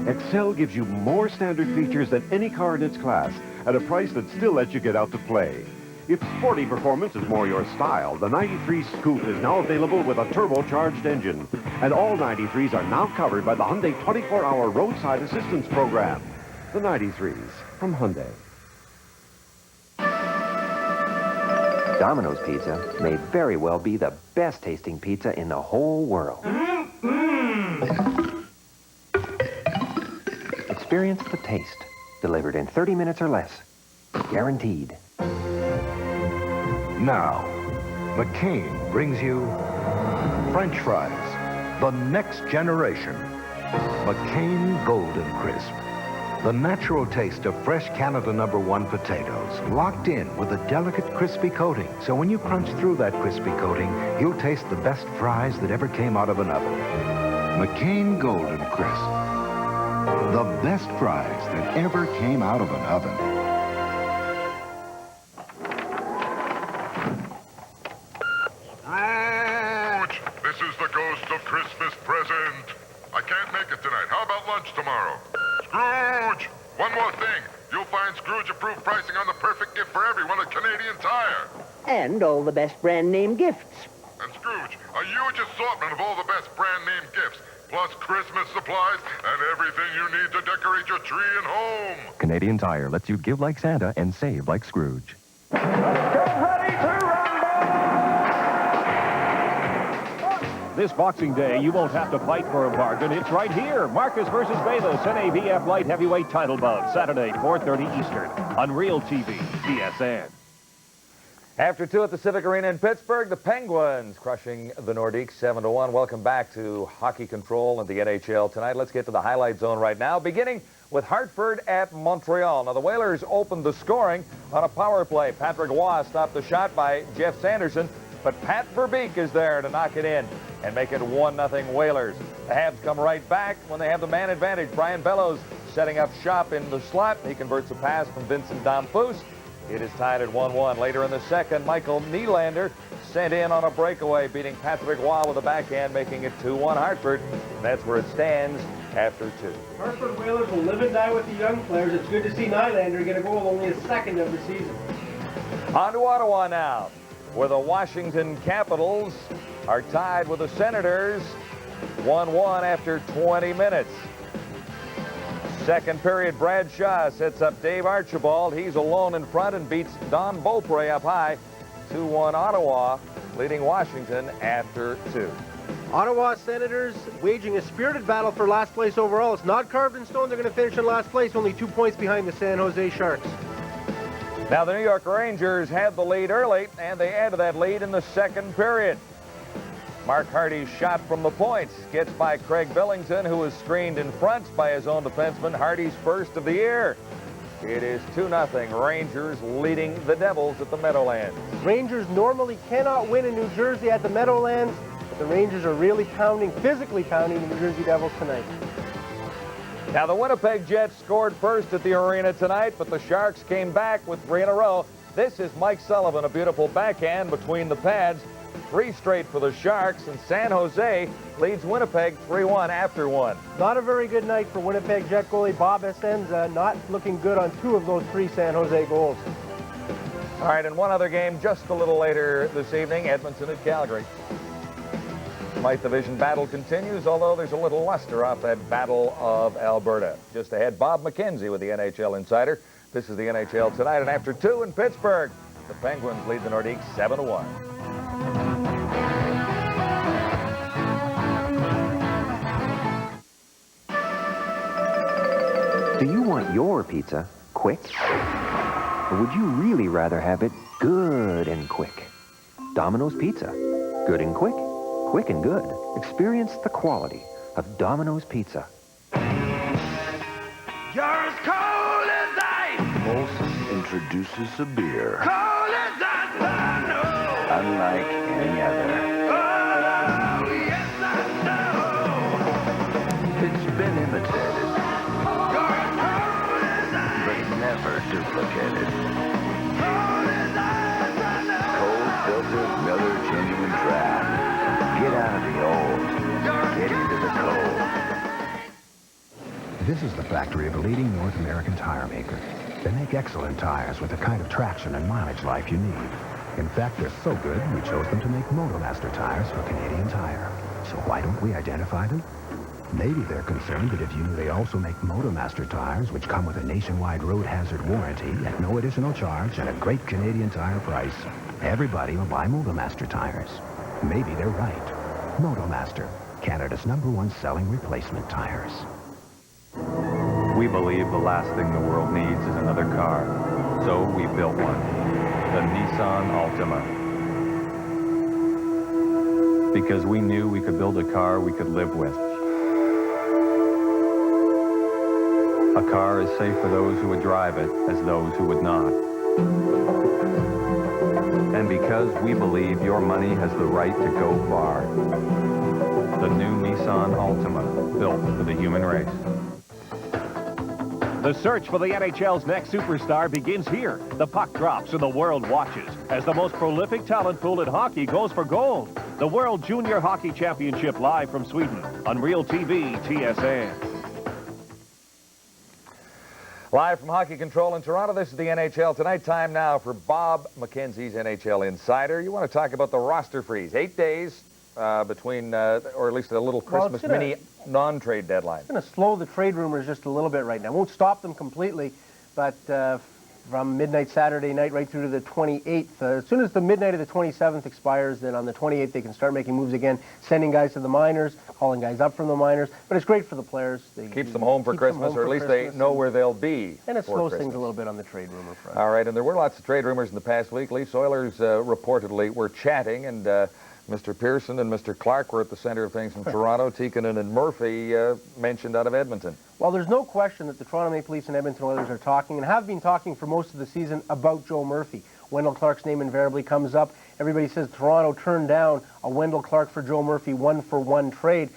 Excel gives you more standard features than any car in its class at a price that still lets you get out to play. If sporty performance is more your style, the 93 Scoot is now available with a turbocharged engine. And all 93s are now covered by the Hyundai 24-hour roadside assistance program. The 93s from Hyundai. Domino's Pizza may very well be the best tasting pizza in the whole world. Experience the taste. Delivered in 30 minutes or less. Guaranteed. Now, McCain brings you French fries, the next generation. McCain Golden Crisp. The natural taste of fresh Canada #1 potatoes, locked in with a delicate crispy coating. So when you crunch through that crispy coating, you'll taste the best fries that ever came out of an oven. McCain Golden Crisp. The best fries that ever came out of an oven. Scrooge! This is the ghost of Christmas present. I can't make it tonight. How about lunch tomorrow? Scrooge! One more thing. You'll find Scrooge-approved pricing on the perfect gift for everyone at Canadian Tire. And all the best brand name gifts. And Scrooge, a huge assortment of all the best brand name gifts, plus Christmas supplies and everything you need to decorate your tree and home. Canadian Tire lets you give like Santa and save like Scrooge. This Boxing Day, you won't have to fight for a bargain. It's right here. Marcus versus Bathos, NABF Light Heavyweight Title Bout, Saturday, 4:30 Eastern, on Real TV, TSN. After 2 at the Civic Arena in Pittsburgh, the Penguins crushing the Nordiques 7-1. Welcome back to Hockey Control and the NHL tonight. Let's get to the highlight zone right now, beginning with Hartford at Montreal. Now, the Whalers opened the scoring on a power play. Patrick Roy stopped the shot by Jeff Sanderson, but Pat Verbeek is there to knock it in and make it 1-0 Whalers. The Habs come right back when they have the man advantage. Brian Bellows setting up shop in the slot. He converts a pass from Vincent Damphousse. It is tied at 1-1. Later in the second, Michael Nylander sent in on a breakaway, beating Patrick Roy with a backhand, making it 2-1 Hartford. And that's where it stands after 2. Hartford Whalers will live and die with the young players. It's good to see Nylander get a goal, only his second of the season. On to Ottawa now, where the Washington Capitals are tied with the Senators 1-1 after 20 minutes. Second period, Brad Shaw sets up Dave Archibald. He's alone in front and beats Don Beaupre up high. 2-1 Ottawa, leading Washington after 2. Ottawa Senators waging a spirited battle for last place overall. It's not carved in stone. They're going to finish in last place, only 2 points behind the San Jose Sharks. Now the New York Rangers had the lead early, and they added that lead in the second period. Mark Hardy's shot from the points gets by Craig Billington, who was screened in front by his own defenseman. Hardy's first of the year. It is 2-0 Rangers leading the Devils at the Meadowlands. Rangers normally cannot win in New Jersey at the Meadowlands, but the Rangers are really physically pounding the New Jersey Devils tonight. Now the Winnipeg Jets scored first at the arena tonight, but the Sharks came back with 3 in a row. This is Mike Sullivan, a beautiful backhand between the pads. 3 straight for the Sharks, and San Jose leads Winnipeg 3-1 after 1. Not a very good night for Winnipeg Jet goalie Bob Essenza, not looking good on 2 of those 3 San Jose goals. All right, and one other game just a little later this evening, Edmonton at Calgary. Mike Division battle continues, although there's a little luster off that Battle of Alberta. Just ahead, Bob McKenzie with the NHL Insider. This is the NHL Tonight, and after 2 in Pittsburgh, the Penguins lead the Nordiques 7-1. Do you want your pizza quick? Or would you really rather have it good and quick? Domino's Pizza. Good and quick. Quick and good. Experience the quality of Domino's Pizza. You're as cold as ice. Molson introduces a beer Cold as ice, I know. unlike any other. Oh, yes, I know. It's been imitated, You're as cold as ice. but never duplicated. Cold as ice, I know. Cold filtered Miller Genuine Draft. Get out of the old. Get into the cold. This is the factory of a leading North American tire maker. They make excellent tires with the kind of traction and mileage life you need. In fact, they're so good, we chose them to make Motomaster tires for Canadian Tire. So why don't we identify them? Maybe they're concerned that if you knew they also make Motomaster tires, which come with a nationwide road hazard warranty at no additional charge and a great Canadian Tire price, everybody will buy Motomaster tires. Maybe they're right. Motomaster, Canada's #1 selling replacement tires. We believe the last thing the world needs is another car. So we built one, the Nissan Altima. Because we knew we could build a car we could live with. A car as safe for those who would drive it as those who would not. And because we believe your money has the right to go far. The new Nissan Altima, built for the human race. The search for the NHL's next superstar begins here. The puck drops and the world watches as the most prolific talent pool in hockey goes for gold. The World Junior Hockey Championship live from Sweden on Real TV TSN. Live from Hockey Control in Toronto, this is the NHL Tonight. Time now for Bob McKenzie's NHL Insider. You want to talk about the roster freeze. 8 days between, or at least a little Christmas mini non-trade deadline. It's going to slow the trade rumors just a little bit right now. Won't stop them completely, but from midnight Saturday night right through to the 28th. As soon as the midnight of the 27th expires, then on the 28th they can start making moves again, sending guys to the minors, calling guys up from the minors. But it's great for the players. Keeps them home for Christmas, or at least they know where they'll be. And it slows things a little bit on the trade rumor front. All right, and there were lots of trade rumors in the past week. Leafs Oilers reportedly were chatting, and Mr. Pearson and Mr. Clark were at the center of things in Toronto. Tikkanen and Murphy mentioned out of Edmonton. Well, there's no question that the Toronto Maple Leafs and Edmonton Oilers are talking and have been talking for most of the season about Joe Murphy. Wendell Clark's name invariably comes up. Everybody says Toronto turned down a Wendell Clark for Joe Murphy 1-for-1 trade.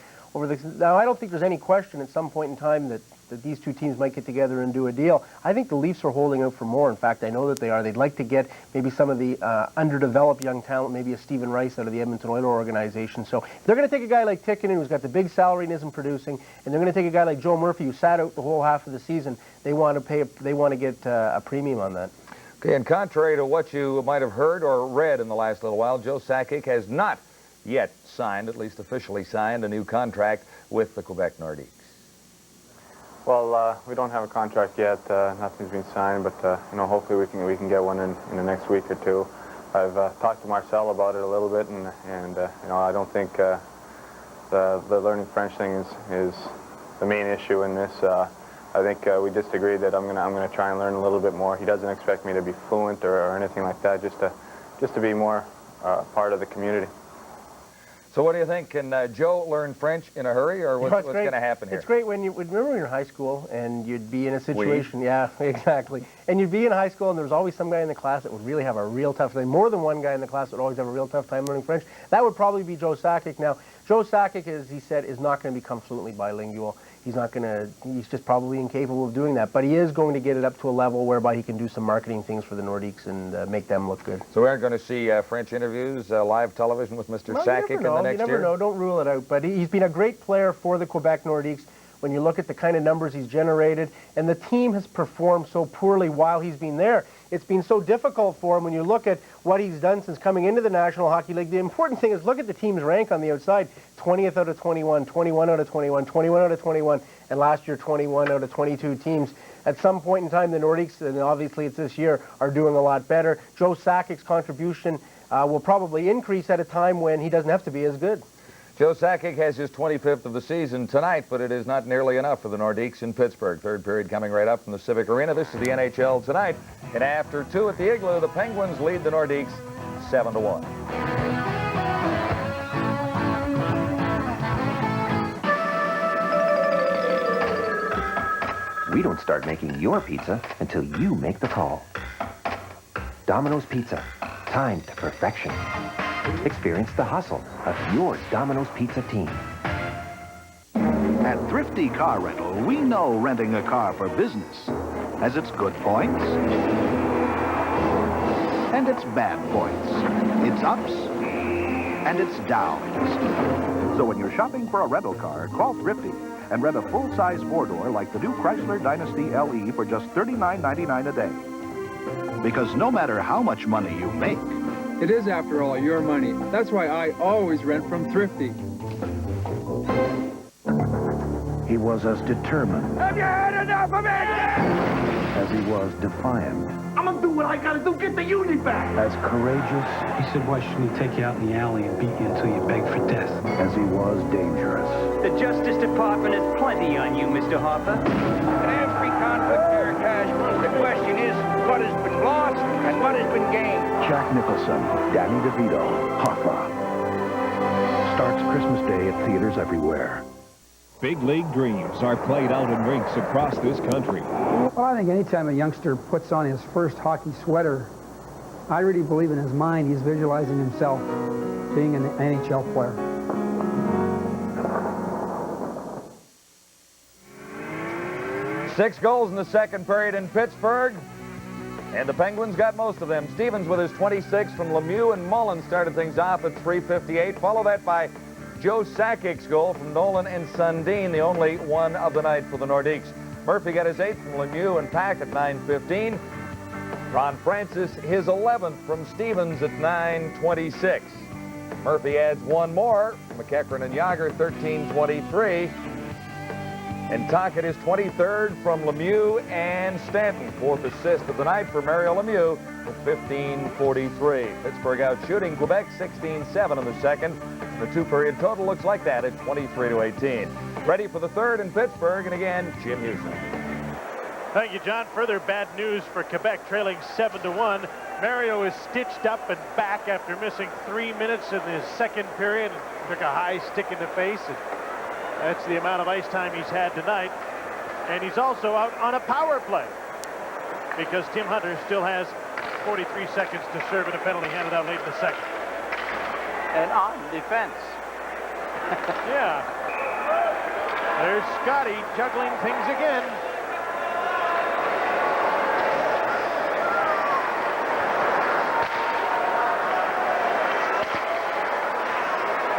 Now, I don't think there's any question at some point in time that these two teams might get together and do a deal. I think the Leafs are holding out for more. In fact, I know that they are. They'd like to get maybe some of the underdeveloped young talent, maybe a Stephen Rice out of the Edmonton Oilers organization. So they're going to take a guy like Tikkanen, who's got the big salary and isn't producing, and they're going to take a guy like Joe Murphy, who sat out the whole half of the season. They want to get a premium on that. Okay, and contrary to what you might have heard or read in the last little while, Joe Sakic has not yet signed, at least officially signed, a new contract with the Québec Nordiques. Well, we don't have a contract yet. Nothing's been signed, but hopefully we can get one in the next week or two. I've talked to Marcel about it a little bit, and I don't think the learning French thing is the main issue in this. I think we just agreed that I'm gonna try and learn a little bit more. He doesn't expect me to be fluent or anything like that, just to be more part of the community. So what do you think? Can Joe learn French in a hurry, or what's going to happen here? It's great when remember when you're in high school and you'd be in a situation, yeah, exactly. And you'd be in high school and there was always some guy in the class that would really have a real tough time. More than one guy in the class would always have a real tough time learning French. That would probably be Joe Sakic. Now, Joe Sakic, as he said, is not going to become fluently bilingual. he's just probably incapable of doing that. But he is going to get it up to a level whereby he can do some marketing things for the Nordiques and make them look good. So we aren't going to see French interviews, live television with Mr. Sakic in the next year? You never know. Don't rule it out. But he's been a great player for the Québec Nordiques when you look at the kind of numbers he's generated. And the team has performed so poorly while he's been there. It's been so difficult for him when you look at what he's done since coming into the National Hockey League. The important thing is look at the team's rank on the outside. 20th out of 21, 21 out of 21, 21 out of 21, and last year 21 out of 22 teams. At some point in time, the Nordiques, and obviously it's this year, are doing a lot better. Joe Sakic's contribution will probably increase at a time when he doesn't have to be as good. Joe Sakic has his 25th of the season tonight, but it is not nearly enough for the Nordiques in Pittsburgh. Third period coming right up from the Civic Arena. This is the NHL tonight. And after 2 at the Igloo, the Penguins lead the Nordiques 7-1. We don't start making your pizza until you make the call. Domino's Pizza, time to perfection. Experience the hustle of your Domino's Pizza team. At Thrifty Car Rental, we know renting a car for business has its good points and its bad points, its ups and its downs. So when you're shopping for a rental car, call Thrifty and rent a full-size four-door like the new Chrysler Dynasty LE for just $39.99 a day. Because no matter how much money you make, it is, after all, your money. That's why I always rent from Thrifty. He was as determined Have you had enough of it? as he was defiant, I'm gonna do what I gotta do, get the union back. as courageous He said, why shouldn't he take you out in the alley and beat you until you beg for death? as he was dangerous. The Justice Department has plenty on you, Mr. Harper. In every conflict there, Cash, the question is what has been lost and what has been gained. Jack Nicholson, Danny DeVito, Hoffa. Starts Christmas Day at theaters everywhere. Big league dreams are played out in rinks across this country. Well, I think anytime a youngster puts on his first hockey sweater, I really believe in his mind he's visualizing himself being an NHL player. Six goals in the second period in Pittsburgh, and the Penguins got most of them. Stevens with his 26 from Lemieux, and Mullen started things off at 3:58. Follow that by Joe Sakic's goal from Nolan and Sundin, the only one of the night for the Nordiques. Murphy got his 8th from Lemieux and Pack at 9:15. Ron Francis his 11th from Stevens at 9:26. Murphy adds one more from McEachran and Yager, 13:23. And Tocchet his 23rd from Lemieux and Stanton. 4th assist of the night for Mario Lemieux with 15:43. Pittsburgh out shooting Quebec 16-7 in the second. The two-period total looks like that at 23-18. Ready for the third in Pittsburgh, and again, Jim Houston. Thank you, John. Further bad news for Quebec, trailing 7-1. Mario is stitched up and back after missing 3 minutes in the second period. Took a high stick in the face. And that's the amount of ice time he's had tonight. And he's also out on a power play because Tim Hunter still has 43 seconds to serve in a penalty handed out late in the second. And on defense. Yeah. There's Scotty juggling things again.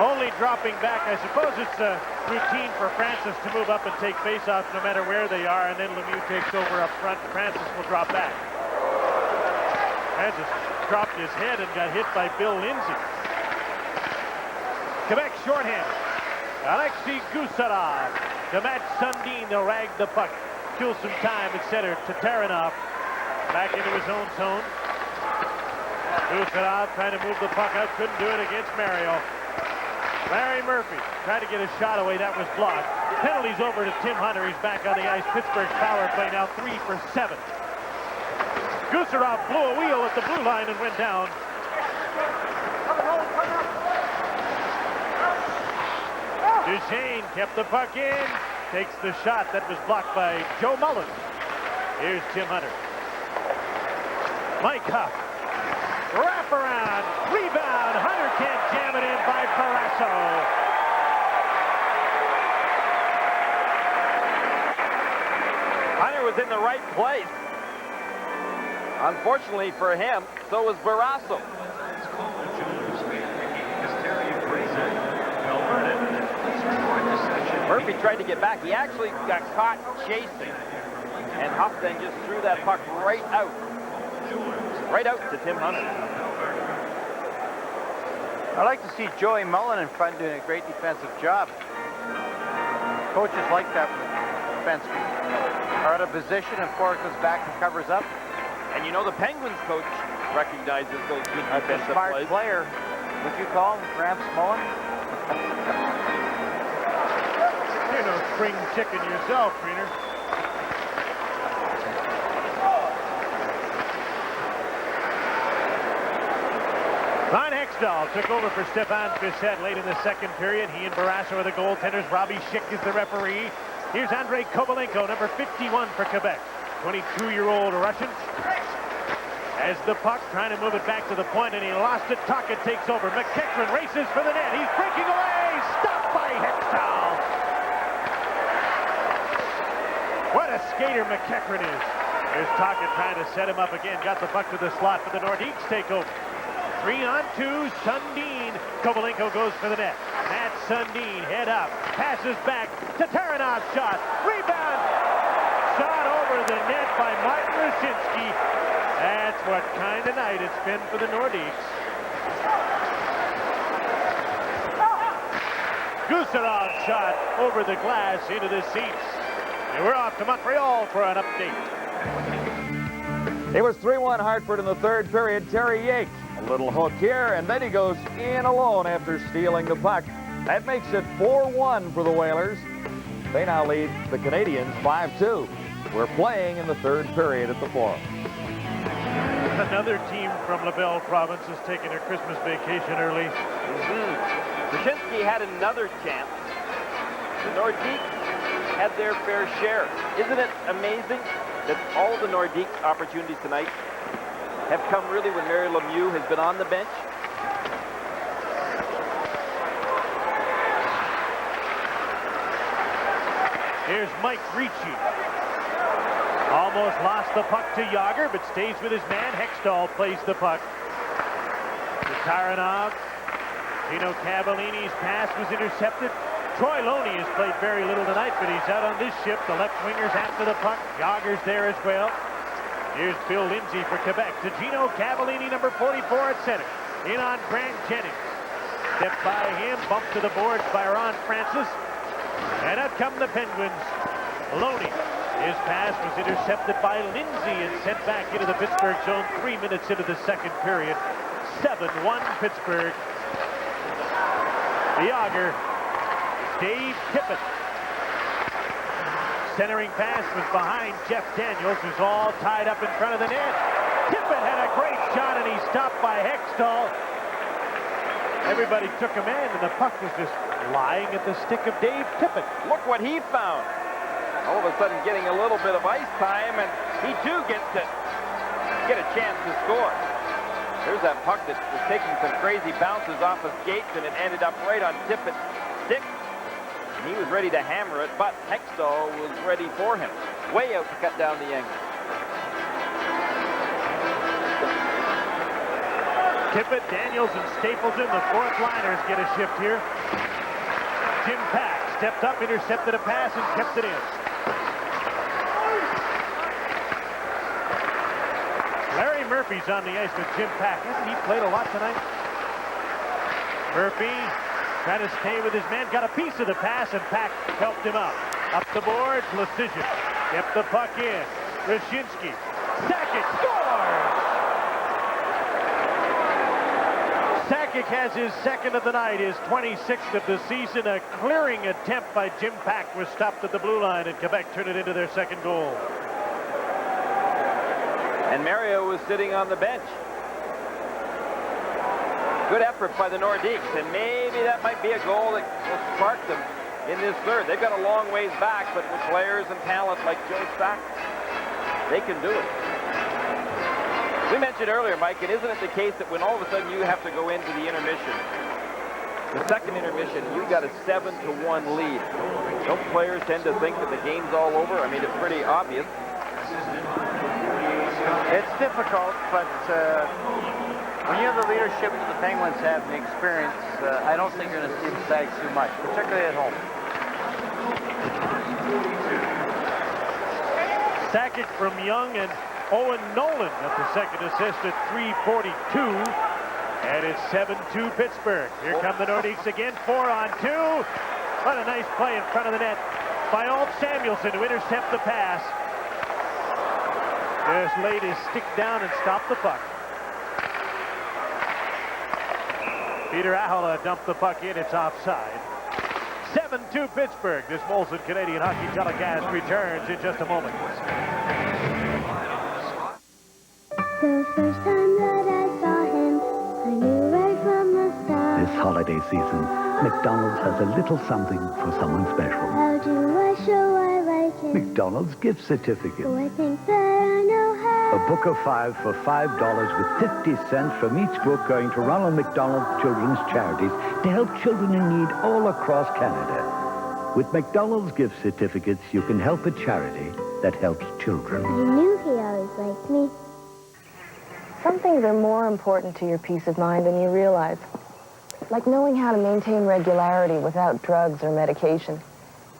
Only dropping back. I suppose it's a routine for Francis to move up and take faceoffs no matter where they are, and then Lemieux takes over up front. Francis will drop back. Francis dropped his head and got hit by Bill Lindsay. Quebec shorthanded. Alexei Gusarov to match Sundin. They'll rag the puck. Kill some time at center to Taranov. Back into his own zone. Gusarov trying to move the puck out. Couldn't do it against Mario. Larry Murphy tried to get a shot away. That was blocked. Penalties over to Tim Hunter. He's back on the ice. Pittsburgh's power play now 3 for 7. Gusarov blew a wheel at the blue line and went down. Duchesne kept the puck in. Takes the shot that was blocked by Joe Mullen. Here's Tim Hunter. Mike Huff. Wrap around. Rebound. Hunter can't jam it in by Barrasso. Jr. was in the right place. Unfortunately for him, so was Barrasso. Murphy tried to get back. He actually got caught chasing. And Huff then just threw that puck right out to Tim Hunter. I like to see Joey Mullen in front doing a great defensive job. Coaches like that when defensemen are out of position and Ford goes back and covers up. And you know the Penguins coach recognizes those good defensive smart plays. Player. Would you call him Gramps Mullen? You're no spring chicken yourself, Greener. Ron Hextall took over for Stéphane Bissette late in the second period. He and Barrasso are the goaltenders. Robbie Schick is the referee. Here's Andrei Kovalenko, number 51 for Quebec. 22-year-old Russian. As the puck, trying to move it back to the point, and he lost it. Tocchet takes over. McEachran races for the net. He's breaking away. Stopped by Hextall. What a skater McEachran is. There's Tocchet trying to set him up again. Got the puck to the slot, but the Nordiques take over. 3-on-2, Sundin. Kovalenko goes for the net. Matt Sundin, head up, passes back to Taranov's shot. Rebound! Shot over the net by Martin Rusinski. That's what kind of night it's been for the Nordiques. Gusarov shot over the glass into the seats. And we're off to Montreal for an update. It was 3-1 Hartford in the third period. Terry Yates, a little hook here, and then he goes in alone after stealing the puck. That makes it 4-1 for the Whalers. They now lead the Canadians 5-2. We're playing in the third period at the Forum. Another team from LaBelle Province is taking their Christmas vacation early. Brzezinski had another chance. The Nordiques had their fair share. Isn't it amazing that all of the Nordiques' opportunities tonight have come really when Mary Lemieux has been on the bench? Here's Mike Ricci. Almost lost the puck to Yager, but stays with his man. Hextall plays the puck to Taranov. Gino Cavallini's pass was intercepted. Troy Loney has played very little tonight, but he's out on this ship. The left winger's after the puck. Yager's there as well. Here's Phil Lindsay for Quebec to Gino Cavallini, number 44 at center. In on Grant Jennings. Step by him, bump to the boards by Ron Francis. And out come the Penguins. Loney. His pass was intercepted by Lindsay and sent back into the Pittsburgh zone 3 minutes into the second period. 7-1 Pittsburgh. Yager. Dave Tippett. Centering pass was behind Jeff Daniels, who's all tied up in front of the net. Tippett had a great shot, and he stopped by Hextall. Everybody took him in, and the puck was just lying at the stick of Dave Tippett. Look what he found. All of a sudden getting a little bit of ice time, and he too gets to get a chance to score. There's that puck that was taking some crazy bounces off of skates, and it ended up right on Tippett's stick. And he was ready to hammer it, but Hextall was ready for him. Way out to cut down the angle. Tippett, Daniels, and Stapleton, the fourth liners, get a shift here. Jim Pack stepped up, intercepted a pass, and kept it in. Larry Murphy's on the ice with Jim Pack. Hasn't he played a lot tonight? Murphy trying to stay with his man. Got a piece of the pass, and Pack helped him out. Up the boards, Lecision kept the puck in. Ryshinsky. Sakic scores! Sakic has his second of the night, his 26th of the season. A clearing attempt by Jim Pack was stopped at the blue line, and Quebec turned it into their second goal. And Mario was sitting on the bench. Good effort by the Nordiques, and maybe that might be a goal that will spark them in this third. They've got a long ways back, but with players and talent like Joe Sakic, they can do it. We mentioned earlier, Mike, and isn't it the case that when all of a sudden you have to go into the intermission, the second intermission, you've got a 7-1 lead. Don't players tend to think that the game's all over? I mean, it's pretty obvious. It's difficult, but when you have the leadership that the Penguins have and the experience, I don't think you're going to see them sag too much, particularly at home. Sakic from Young and Owen Nolan at the second assist at 3:42. And it's 7-2 Pittsburgh. Here come the Nordiques again, 4-on-2. What a nice play in front of the net by Ulf Samuelsson to intercept the pass. Just laid his stick down and stopped the puck. Peter Ahola dumped the puck in. It's offside. 7-2 Pittsburgh. This Molson Canadian Hockey telecast returns in just a moment. The first time that I saw him, I knew right from the start. This holiday season, McDonald's has a little something for someone special. How do I show I like him? McDonald's gift certificate. Oh, I think that I know how. A book of 5 for $5 with 50 cents from each book going to Ronald McDonald Children's Charities to help children in need all across Canada. With McDonald's gift certificates, you can help a charity that helps children. I knew he always liked me. Some things are more important to your peace of mind than you realize. Like knowing how to maintain regularity without drugs or medication.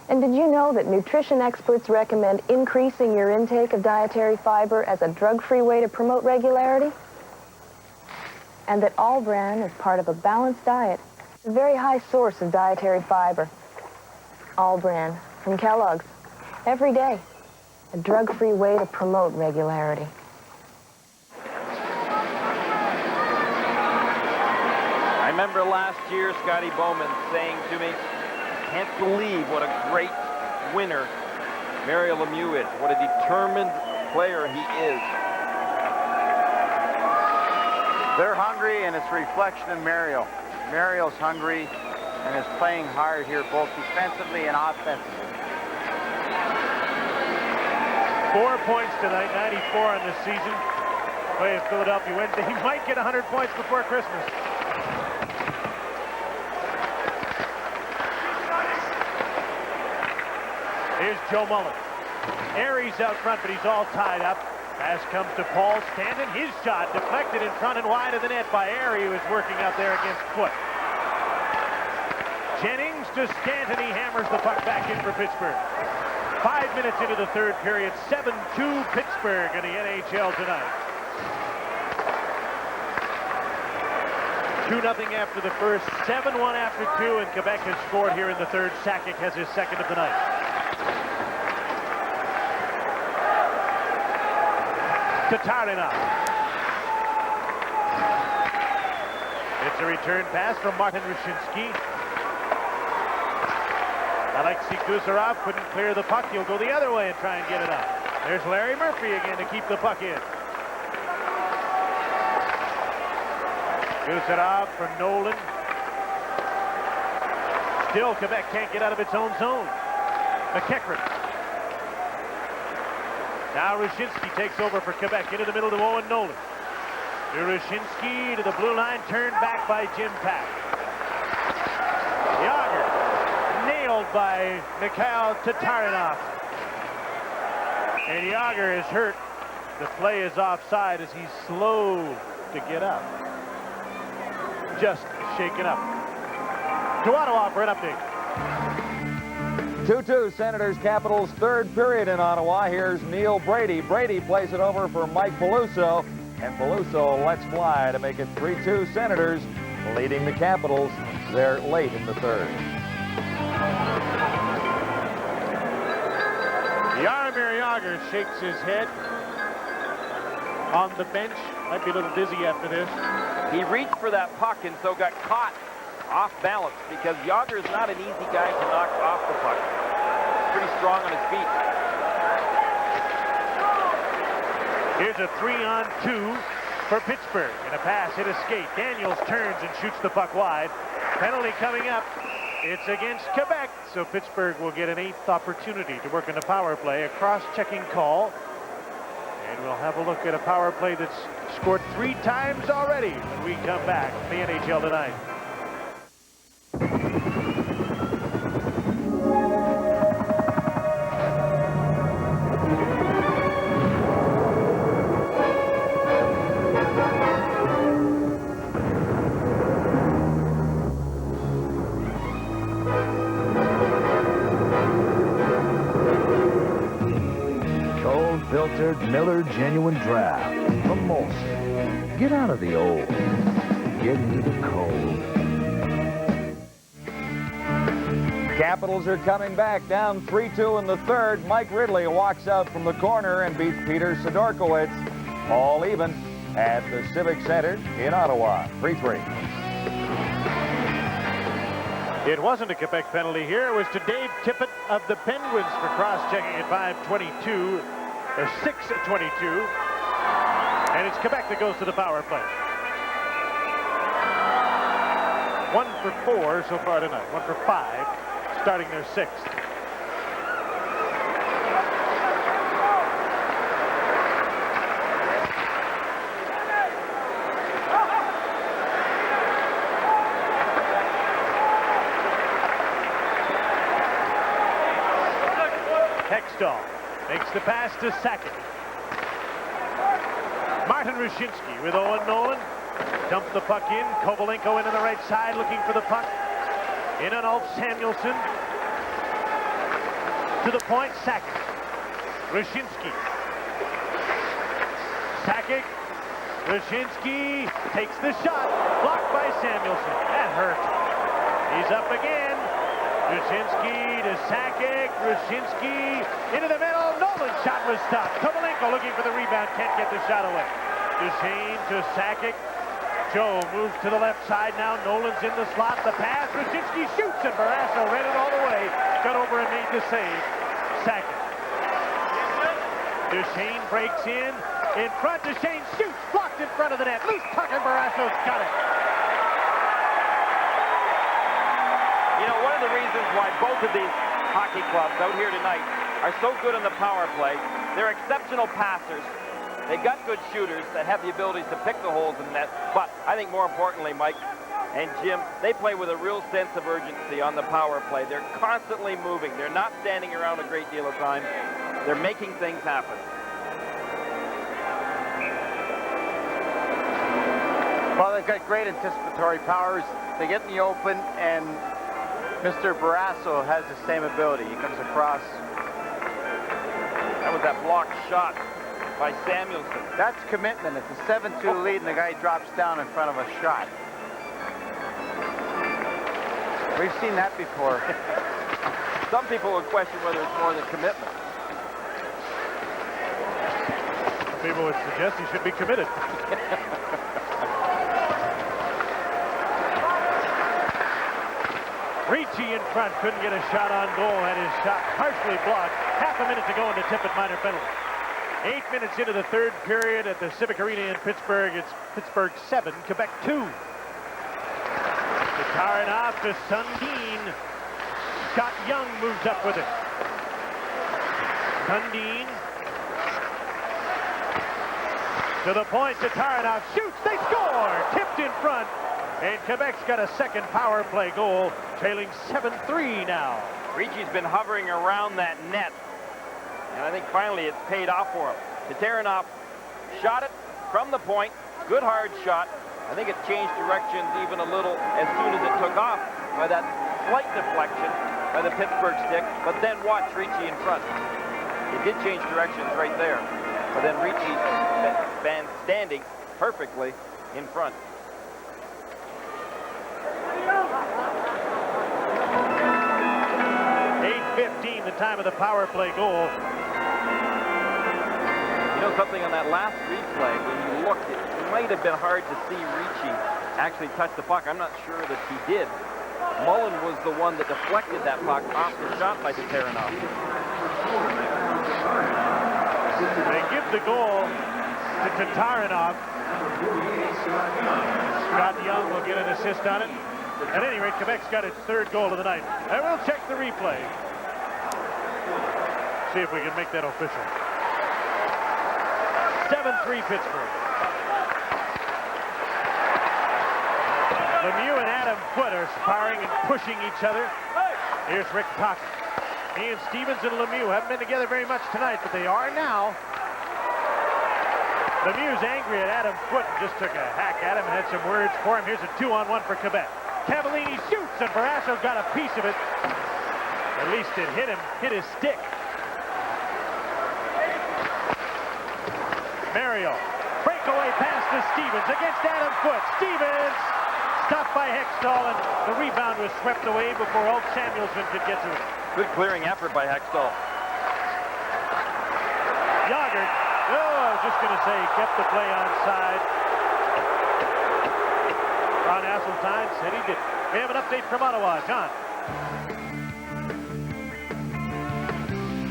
And did you know that nutrition experts recommend increasing your intake of dietary fiber as a drug-free way to promote regularity? And that All Bran is part of a balanced diet, a very high source of dietary fiber. All Bran from Kellogg's. Every day, a drug-free way to promote regularity. I remember last year, Scotty Bowman saying to me, "Can't believe what a great winner Mario Lemieux is. What a determined player he is." They're hungry, and it's a reflection in Mario. Mario's hungry and is playing hard here, both defensively and offensively. 4 points tonight, 94 on the season. Play in Philadelphia Wednesday. He might get 100 points before Christmas. Here's Joe Mullen. Aries out front, but he's all tied up. Pass comes to Paul Stanton. His shot deflected in front and wide of the net by Airy, who is working out there against Foote. Jennings to Stanton. He hammers the puck back in for Pittsburgh. 5 minutes into the third period, 7-2 Pittsburgh in the NHL tonight. 2-0 after the first, 7-1 after 2, and Quebec has scored here in the third. Sakic has his second of the night. Tatarina. It's a return pass from Martin Rushinsky. Alexei Guzarov couldn't clear the puck. He'll go the other way and try and get it up. There's Larry Murphy again to keep the puck in. Guzarov for Nolan. Still, Quebec can't get out of its own zone. McEachran. Now Rushinsky takes over for Quebec into the middle to Owen Nolan. To Rushinsky to the blue line, turned back by Jim Pack. Yager nailed by Mikhail Tatarinoff. And Yager is hurt. The play is offside as he's slow to get up. Just shaken up. To Ottawa for an update. 2-2 Senators Capitals third period in Ottawa. Here's Neil Brady. Brady plays it over for Mike Peluso, and Peluso lets fly to make it 3-2 Senators, leading the Capitals there late in the third. Jaromir Jagr shakes his head on the bench. Might be a little dizzy after this. He reached for that puck and so got caught off balance because Yager is not an easy guy to knock off the puck. Pretty strong on his feet. Here's a 3-on-2 for Pittsburgh. And a pass hit a skate. Daniels turns and shoots the puck wide. Penalty coming up. It's against Quebec. So Pittsburgh will get an 8th opportunity to work in the power play. A cross-checking call. And we'll have a look at a power play that's scored 3 times already when we come back to the NHL tonight. filtered Miller Genuine Draft from Molson. Get out of the old. Get into the cold. Capitals are coming back, down 3-2 in the third. Mike Ridley walks out from the corner and beats Peter Sidorkowicz. All even at the Civic Center in Ottawa. 3-3. It wasn't a Quebec penalty here. It was to Dave Tippett of the Penguins for cross-checking at 5:22, or 6:22. And it's Quebec that goes to the power play. 1 for 4 so far tonight. 1 for 5, starting their 6th. Hextall makes the pass to Sakic. Martin Rushinsky with Owen Nolan. Dump the puck in. Kovalenko in on the right side looking for the puck. In on Ulf Samuelsson. To the point, Sakic. Rushinsky. Sakic. Rushinsky takes the shot. Blocked by Samuelsson. That hurt. He's up again. Rushinsky to Sakic. Rushinsky into the middle. Nolan's shot was stopped. Kovalenko looking for the rebound. Can't get the shot away. Duchesne to Sakic. Joe moves to the left side now. Nolan's in the slot. The pass. Rushinsky shoots and Barrasso ran it all the way. Got over and made the save. Sakic. Duchesne breaks in. In front. Duchesne shoots. Blocked in front of the net. Loose puck and Barrasso's got it. You know, one of the reasons why both of these hockey clubs out here tonight are so good on the power play, they're exceptional passers. They got good shooters that have the abilities to pick the holes in the net. But I think more importantly, Mike and Jim, they play with a real sense of urgency on the power play. They're constantly moving. They're not standing around a great deal of time. They're making things happen. Well, they've got great anticipatory powers. They get in the open, and Mr. Barrasso has the same ability. He comes across. That was that blocked shot by Samuelsson. That's commitment. It's a 7-2 lead, and the guy drops down in front of a shot. We've seen that before. Some people would question whether it's more than commitment. Some people would suggest he should be committed. Ricci in front, couldn't get a shot on goal, had his shot partially blocked. Half a minute to go in the Tippett minor penalty. 8 minutes into the third period at the Civic Arena in Pittsburgh. It's Pittsburgh 7, Quebec 2. Taranov to Sundin. Scott Young moves up with it. Sundin to the point. Taranov shoots. They score. Tipped in front. And Quebec's got a second power play goal, trailing 7-3 now. Ricci's been hovering around that net. And I think finally it's paid off for him. Taranov shot it from the point. Good hard shot. I think it changed directions even a little as soon as it took off by that slight deflection by the Pittsburgh stick. But then watch Ricci in front. It did change directions right there. But then Ricci standing perfectly in front. 8:15, the time of the power play goal. You know something on that last replay, when you looked, it might have been hard to see Ricci actually touch the puck. I'm not sure that he did. Mullen was the one that deflected that puck off the shot by Taranov. They give the goal to Taranov. Scott Young will get an assist on it. At any rate, Quebec's got its third goal of the night. And we'll check the replay. See if we can make that official. 7-3 Pittsburgh. Lemieux and Adam Foote are sparring and pushing each other. Here's Rick Tock. He and Stevens and Lemieux haven't been together very much tonight, but they are now. Lemieux's angry at Adam Foote and just took a hack at him and had some words for him. Here's a 2-on-1 for Quebec. Cavallini shoots, and Barrasso got a piece of it. At least it hit him, hit his stick. Mario. Breakaway pass to Stevens against Adam Foote. Stevens stopped by Hextall, and the rebound was swept away before Ulf Samuelsson could get to it. Good clearing effort by Hextall. Jagr, I was just going to say, kept the play onside. Ron Asseltine said he did. We have an update from Ottawa. John.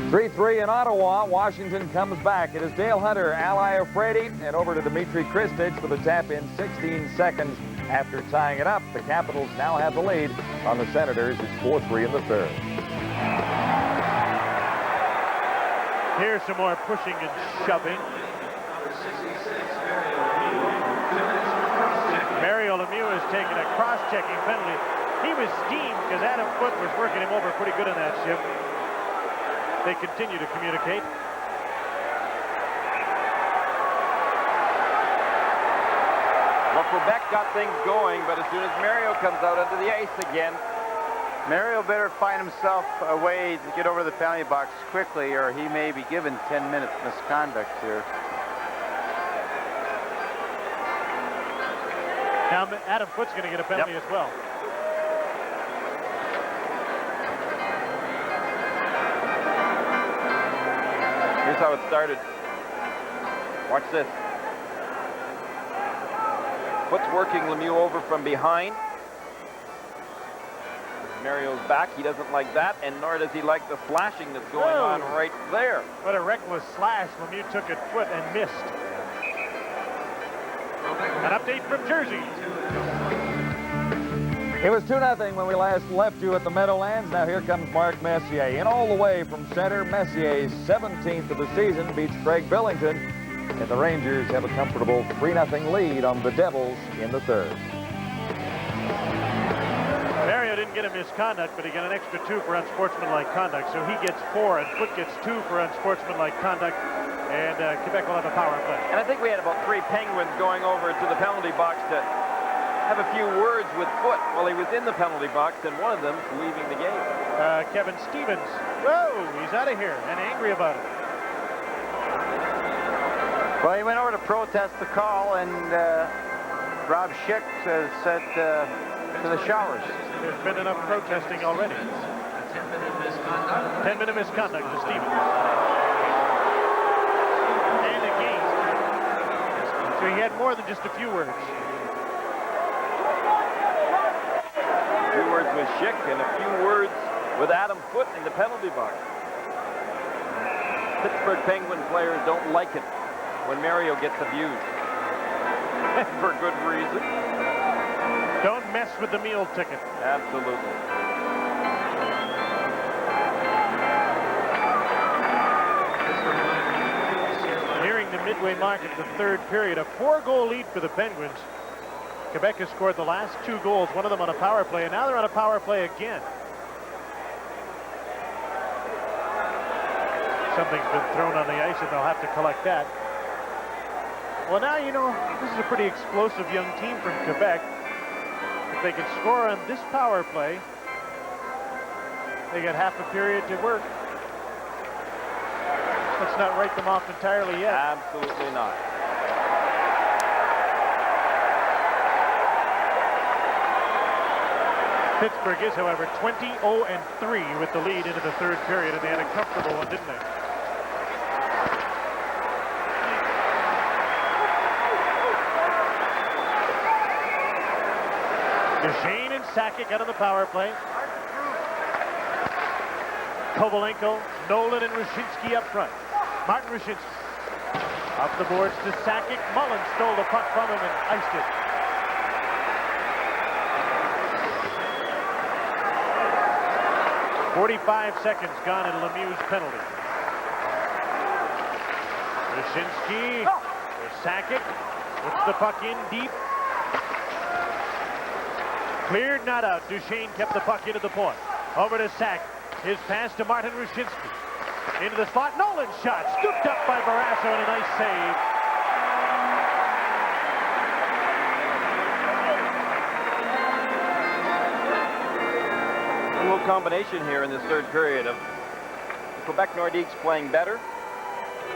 3-3 in Ottawa. Washington comes back. It is Dale Hunter, Ally Frady, and over to Dmitry Kristich for the tap in 16 seconds after tying it up. The Capitals now have the lead on the Senators. It's 4-3 in the third. Here's some more pushing and shoving. Mario Lemieux has taken a cross-checking penalty. He was steamed because Adam Foote was working him over pretty good in that shift. They continue to communicate. Well, Quebec got things going, but as soon as Mario comes out onto the ice again, Mario better find himself a way to get over the penalty box quickly, or he may be given 10-minute misconduct here. Now Adam Foote's going to get a penalty as well. Here's how it started. Watch this. Foote's working Lemieux over from behind. Mario's back. He doesn't like that, and nor does he like the slashing that's going on right there. What a reckless slash. Lemieux took it foot and missed. An update from Jersey. It was 2-0 when we last left you at the Meadowlands. Now here comes Mark Messier. In all the way from center, Messier's 17th of the season beats Craig Billington. And the Rangers have a comfortable 3-0 lead on the Devils in the third. Mario didn't get a misconduct, but he got an extra 2 for unsportsmanlike conduct. So he gets 4, and Foote gets 2 for unsportsmanlike conduct. And Quebec will have a power play. And I think we had about 3 Penguins going over to the penalty box to have a few words with Foote while he was in the penalty box, and one of them leaving the game. Kevin Stevens. Whoa, he's out of here and angry about it. Well, he went over to protest the call, and Rob Schick said to the showers. There's been enough protesting already. 10-minute misconduct to Stevens. And again. So he had more than just a few words. A few words with Schick and a few words with Adam Foote in the penalty box. Pittsburgh Penguin players don't like it when Mario gets abused. And for good reason. Don't mess with the meal ticket. Absolutely. Nearing the midway mark of the third period, a 4-goal lead for the Penguins. Quebec has scored the last 2 goals, one of them on a power play, and now they're on a power play again. Something's been thrown on the ice, and they'll have to collect that. Well, now, you know, this is a pretty explosive young team from Quebec. If they can score on this power play, they got half a period to work. Let's not write them off entirely yet. Absolutely not. Pittsburgh is, however, 20-0-3 with the lead into the third period, and they had a comfortable one, didn't they? Duchesne and Sakic out on the power play. Kovalenko, Nolan, and Rushinsky up front. Martin Rushinsky off the boards to Sakic. Mullins stole the puck from him and iced it. .45 seconds gone in Lemieux's penalty. Rushinsky, there's Sakic, puts the puck in deep. Cleared, not out. Duchesne kept the puck into the point. Over to Sakic. His pass to Martin Rushinsky. Into the slot. Nolan's shot. Scooped up by Barrasso and a nice save. A little combination here in this third period of the Québec Nordiques playing better.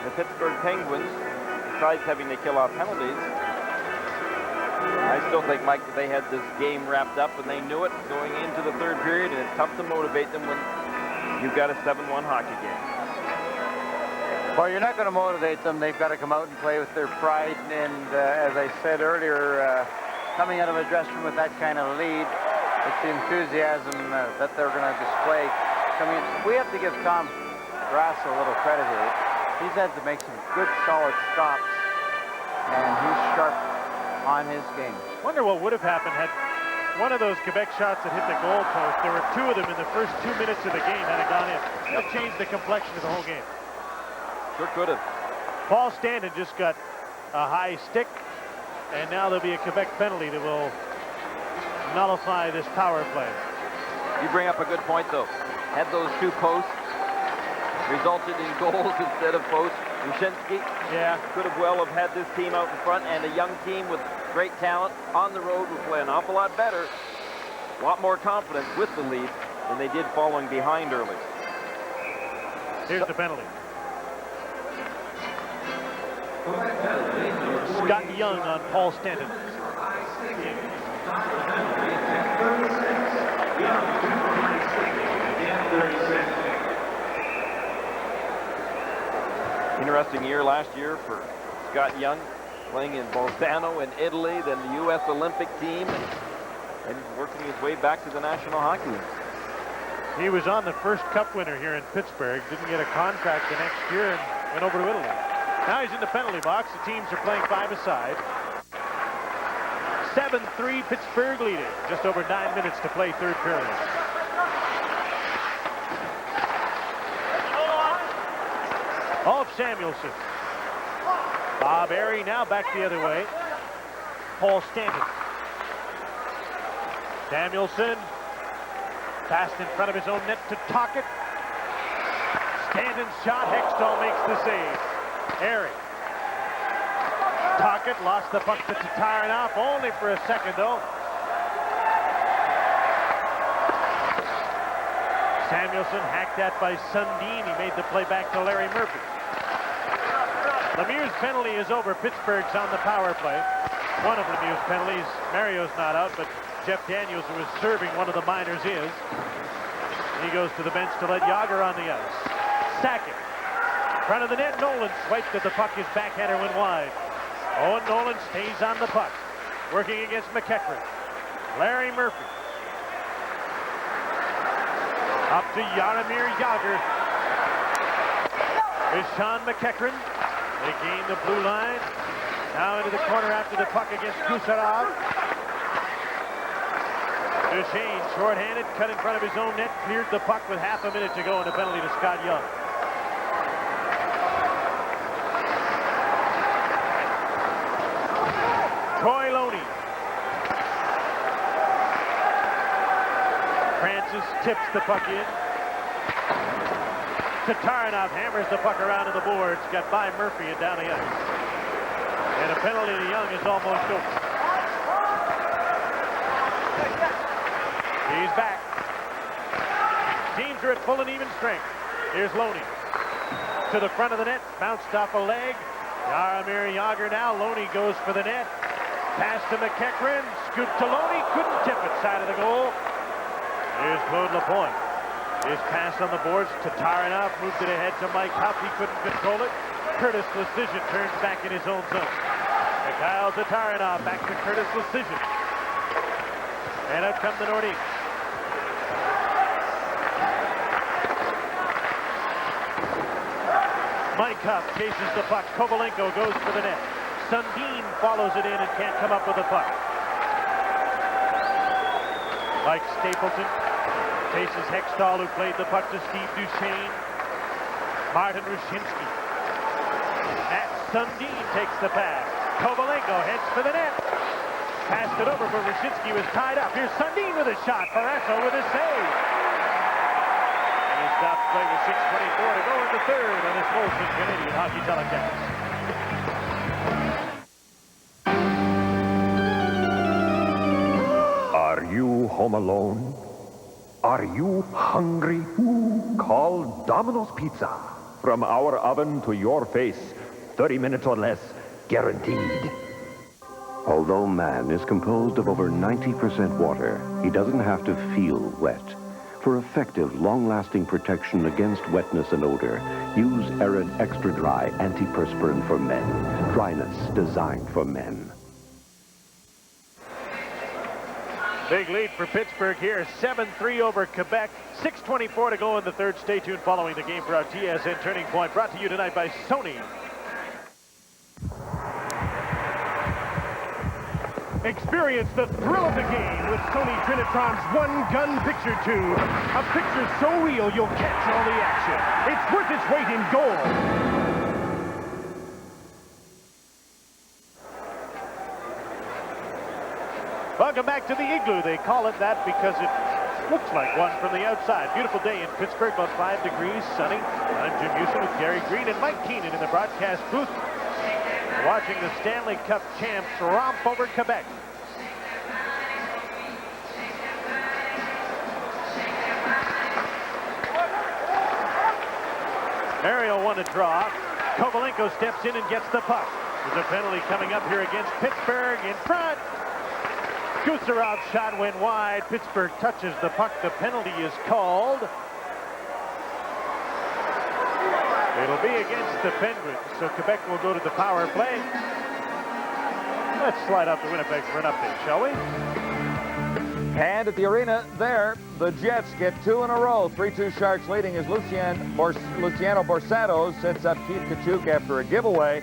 The Pittsburgh Penguins besides having to kill off penalties, I still think, Mike, that they had this game wrapped up and they knew it going into the third period, and it's tough to motivate them when you've got a 7-1 hockey game. Well, you're not going to motivate them. They've got to come out and play with their pride. And as I said earlier, coming out of a dressing room with that kind of lead, it's the enthusiasm that they're going to display. We have to give Tom Grasso a little credit here. He's had to make some good, solid stops, and he's sharp on his game. Wonder what would have happened had one of those Quebec shots that hit the goal post. There were 2 of them in the first 2 minutes of the game had it gone in. That changed the complexion of the whole game. Sure could have. Paul Stanton just got a high stick, and now there'll be a Quebec penalty that will nullify this power play. You bring up a good point, though. Had those 2 posts resulted in goals instead of posts, Wyshynski could have well have had this team out in front, and a young team with great talent on the road would play an awful lot better, a lot more confident with the lead than they did following behind early. Here's the penalty. Scott Young on Paul Stanton. Interesting year last year for Scott Young, playing in Bolzano in Italy, then the U.S. Olympic team, and working his way back to the National Hockey League. He was on the first Cup winner here in Pittsburgh, didn't get a contract the next year, and went over to Italy. Now he's in the penalty box. The teams are playing 5-a-side. 7-3 Pittsburgh leading. Just over 9 minutes to play third period. Ulf Samuelsson. Bob Airy now back the other way. Paul Stanton. Samuelsson. Passed in front of his own net to Tocchet. Stanton's shot. Hextall makes the save. Airy. Tocchet lost the puck to Tataranoff, only for a second, though. Samuelsson hacked at by Sundin. He made the play back to Larry Murphy. Lemieux's penalty is over. Pittsburgh's on the power play. One of Lemieux's penalties. Mario's not out, but Jeff Daniels, who was serving one of the minors, is. He goes to the bench to let Yager on the ice. Sackett. Front of the net, Nolan swiped at the puck. His backhander went wide. Owen Nolan stays on the puck, working against McEachran. Larry Murphy. Up to Jaromir Jagr. Is Sean McEachran. They gain the blue line. Now into the corner after the puck against Gusarov. Duchesne, short-handed, cut in front of his own net, cleared the puck with half a minute to go, and a penalty to Scott Young. Troy Loney. Francis tips the puck in. Tataranoff hammers the puck around to the boards. Got by Murphy and down the ice. And a penalty to Young is almost over. He's back. Teams are at full and even strength. Here's Loney. To the front of the net. Bounced off a leg. Jaromir Jagr now. Loney goes for the net. Pass to McEachran. Scoop to Loney. Couldn't tip it. Side of the goal. Here's Claude Lapointe. His pass on the boards. Tataranoff moved it ahead to Mike Huff. He couldn't control it. Curtis Lecision turns back in his own zone. Mikhail Tataranoff back to Curtis Lecision. And out come the Nordiques. Mike Huff chases the puck. Kovalenko goes for the net. Sundin follows it in and can't come up with the puck. Mike Stapleton chases Hextall, who played the puck to Steve Duchesne. Martin Wyshynski. Matt Sundin takes the pass. Kovalenko heads for the net. Passed it over, but Wyshynski was tied up. Here's Sundin with a shot. Barrasso with a save. And he stops play with 6:24 to go in the third on this Molson Canadian Hockey telecast. Are you home alone? Are you hungry? Call Domino's Pizza. From our oven to your face, 30 minutes or less. Guaranteed. Although man is composed of over 90% water, he doesn't have to feel wet. For effective, long-lasting protection against wetness and odor, use Arid Extra Dry Antiperspirant for Men. Dryness designed for men. Big lead for Pittsburgh here, 7-3 over Quebec. 6:24 to go in the third. Stay tuned following the game for our TSN Turning Point, brought to you tonight by Sony. Experience the thrill of the game with Sony Trinitron's one-gun picture tube. A picture so real you'll catch all the action. It's worth its weight in gold. Welcome back to the Igloo. They call it that because it looks like one from the outside. Beautiful day in Pittsburgh, about 5 degrees, sunny. I'm Jim Houston with Gary Green and Mike Keenan in the broadcast booth, watching the Stanley Cup champs romp over Quebec. Ariel won a draw. Kovalenko steps in and gets the puck. There's a penalty coming up here against Pittsburgh in front. Kucherov's shot went wide. Pittsburgh touches the puck. The penalty is called. It'll be against the Penguins, so Quebec will go to the power play. Let's slide out to Winnipeg for an update, shall we? And at the arena there, the Jets get 2 in a row. 3-2 Sharks leading as Luciano Borsato sets up Keith Kachuk after a giveaway.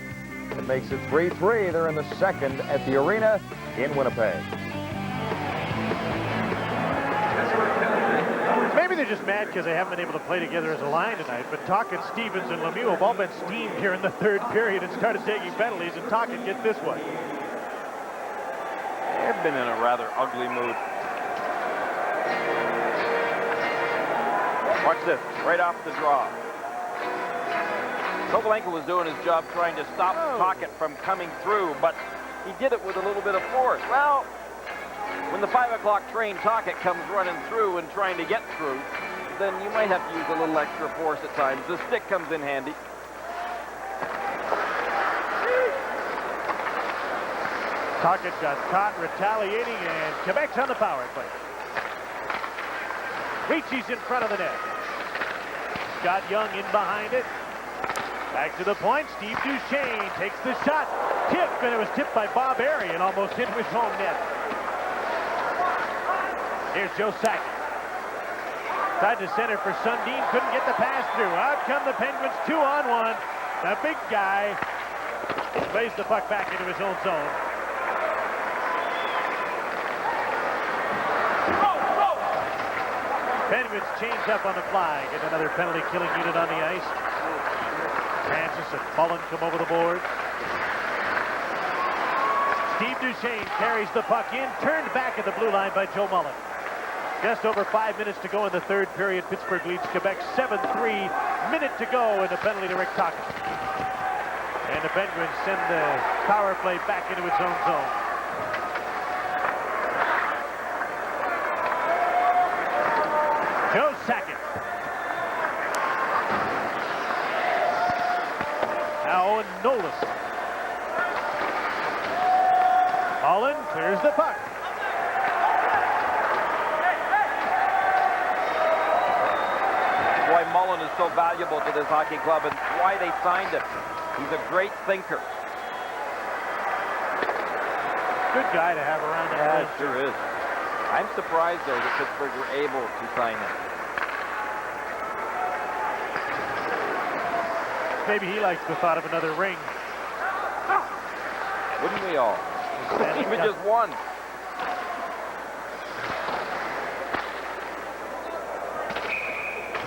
It makes it 3-3. They're in the second at the arena in Winnipeg. Maybe they're just mad because they haven't been able to play together as a line tonight, but Tocchet, Stevens, and Lemieux have all been steamed here in the third period and started taking penalties, and Tocchet gets this one. They've been in a rather ugly mood. Watch this, right off the draw. Kovalenko was doing his job trying to stop Tocchet from coming through, but he did it with a little bit of force. Well, when the 5 o'clock train Tocchet comes running through and trying to get through, then you might have to use a little extra force at times. The stick comes in handy. Tocchet got caught retaliating, and Quebec's on the power play. Ricci's in front of the net. Scott Young in behind it. Back to the point. Steve Duchesne takes the shot. Tip, and it was tipped by Bob Airy and almost into his home net. Here's Joe Sakic. Side to center for Sundin. Couldn't get the pass through. Out come the Penguins 2-on-1. The big guy plays the puck back into his own zone. Penguins change up on the fly. Get another penalty killing unit on the ice. Francis and Mullen come over the board. Steve Duchesne carries the puck in. Turned back at the blue line by Joe Mullen. Just over 5 minutes to go in the third period. Pittsburgh leads Quebec 7-3. Minute to go, and the penalty to Rick Tocchet. And the Penguins send the power play back into its own zone. Joe Sakic. Now Owen Nolas. Mullen clears the puck. Why Mullen is so valuable to this hockey club and why they signed him. He's a great thinker. Good guy to have around that. Yeah, sure is. I'm surprised, though, that Pittsburgh were able to sign him. Maybe he likes the thought of another ring. Wouldn't we all? Even just one.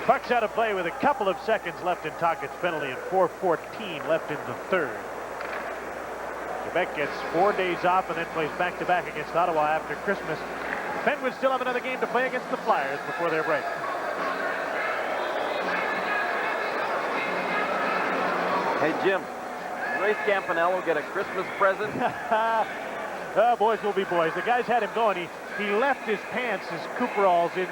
Puck's out of play with a couple of seconds left in Tocchet's penalty and 4:14 left in the third. Quebec gets 4 days off and then plays back-to-back against Ottawa after Christmas. Penguins still have another game to play against the Flyers before their break. Hey, Jim, Ray Scampanello get a Christmas present? Boys will be boys. The guys had him going. He left his pants, his Cooperalls, in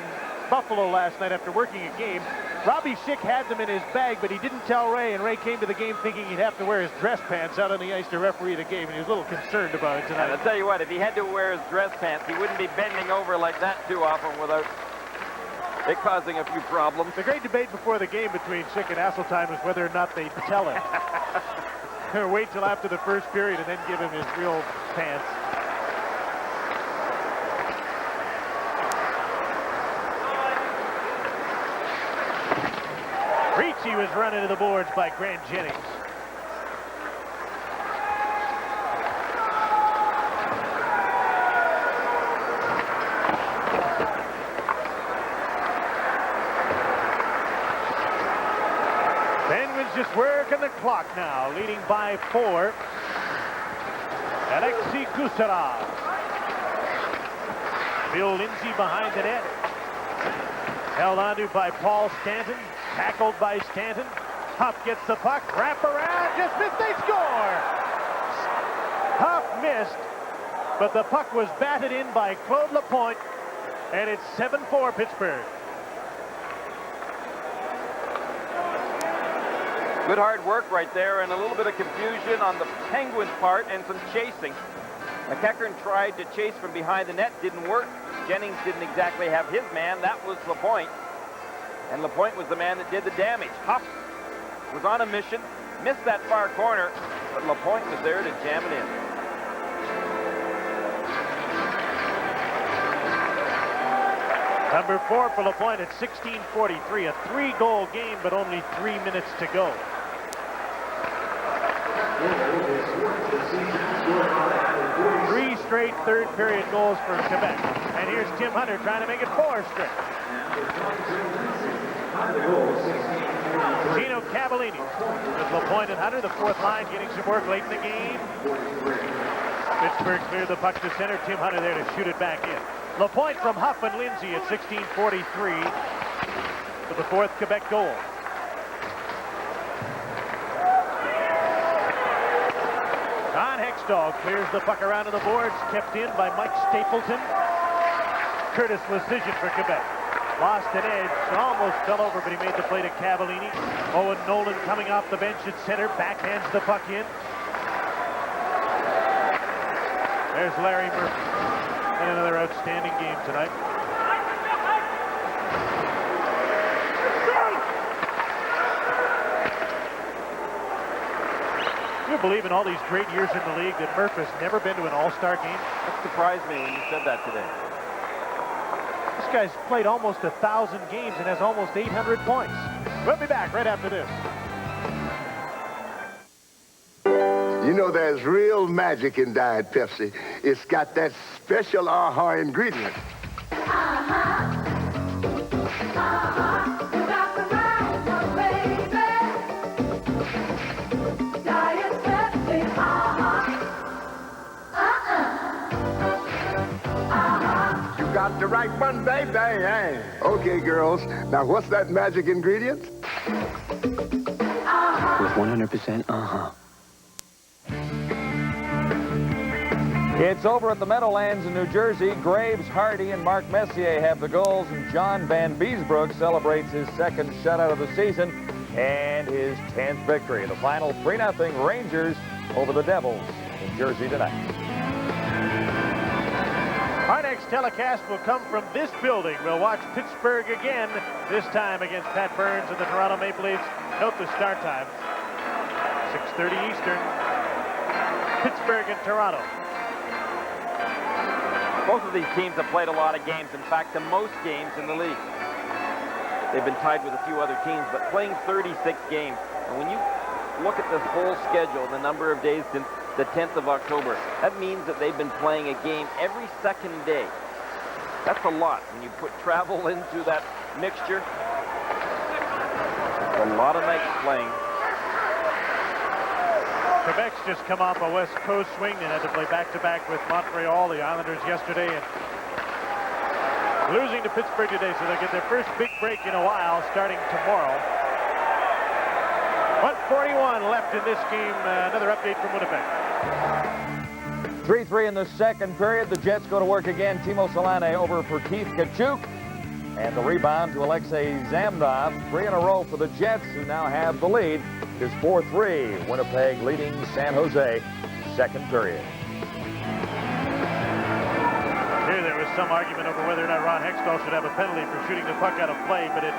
Buffalo last night after working a game. Robbie Schick had them in his bag, but he didn't tell Ray, and Ray came to the game thinking he'd have to wear his dress pants out on the ice to referee the game, and he was a little concerned about it tonight. And I'll tell you what, if he had to wear his dress pants, he wouldn't be bending over like that too often without it causing a few problems. The great debate before the game between Schick and Hasseltine was whether or not they'd tell him. Or wait till after the first period and then give him his real pants. Ricci was run into the boards by Grant Jennings. Penguins just working the clock now, leading by 4. Alexei Kucherov. Bill Lindsay behind the net. Held onto by Paul Stanton. Tackled by Stanton. Huff gets the puck. Wrap around. Just missed. They score. Huff missed, but the puck was batted in by Claude Lapointe, and it's 7-4 Pittsburgh. Good hard work right there, and a little bit of confusion on the Penguins' part and some chasing. McEachern tried to chase from behind the net. Didn't work. Jennings didn't exactly have his man. That was Lapointe. And Lapointe was the man that did the damage. Huff was on a mission, missed that far corner, but Lapointe was there to jam it in. Number 4 for Lapointe at 16:43. A 3-goal game, but only 3 minutes to go. Three straight third-period goals for Quebec. And here's Tim Hunter trying to make it 4 straight. Gino Cavallini with Lapointe and Hunter, the fourth line, getting some work late in the game. Pittsburgh cleared the puck to center. Tim Hunter there to shoot it back in. Lapointe from Huff and Lindsay at 16:43 for the 4th Quebec goal. Don Hextall clears the puck around to the boards, kept in by Mike Stapleton. Curtis Lecision for Quebec. Lost an edge, almost fell over, but he made the play to Cavallini. Owen Nolan coming off the bench at center, backhands the puck in. There's Larry Murphy. And another outstanding game tonight. Do you believe in all these great years in the league that Murph has never been to an all-star game? That surprised me when you said that today. This guy's played almost 1,000 games and has almost 800 points. We'll be back right after this. You know, there's real magic in Diet Pepsi. It's got that special aha ingredient. You got the right one, baby. Hey. Okay, girls. Now, what's that magic ingredient? With 100% uh-huh. It's over at the Meadowlands in New Jersey. Graves, Hardy, and Mark Messier have the goals, and John Van Beesbrook celebrates his second shutout of the season and his 10th victory. The final 3-0 Rangers over the Devils in Jersey tonight. Our next telecast will come from this building. We'll watch Pittsburgh again, this time against Pat Burns and the Toronto Maple Leafs. Note the start time, 6:30 Eastern, Pittsburgh and Toronto. Both of these teams have played a lot of games. In fact, the most games in the league. They've been tied with a few other teams, but playing 36 games. And when you look at this whole schedule, the number of days since the 10th of October, that means that they've been playing a game every second day. That's a lot. When you put travel into that mixture, a lot of nights playing. Quebec's just come off a West Coast swing and had to play back-to-back with Montreal, the Islanders yesterday, and losing to Pittsburgh today, so they'll get their first big break in a while starting tomorrow. 1:41 left in this game. Another update from Winnipeg. 3-3 in the second period. The Jets go to work again. Timo Solane over for Keith Kachuk. And the rebound to Alexei Zamnov. 3 in a row for the Jets, who now have the lead. It is 4-3. Winnipeg leading San Jose. Second period. Here there was some argument over whether or not Ron Hextall should have a penalty for shooting the puck out of play, but it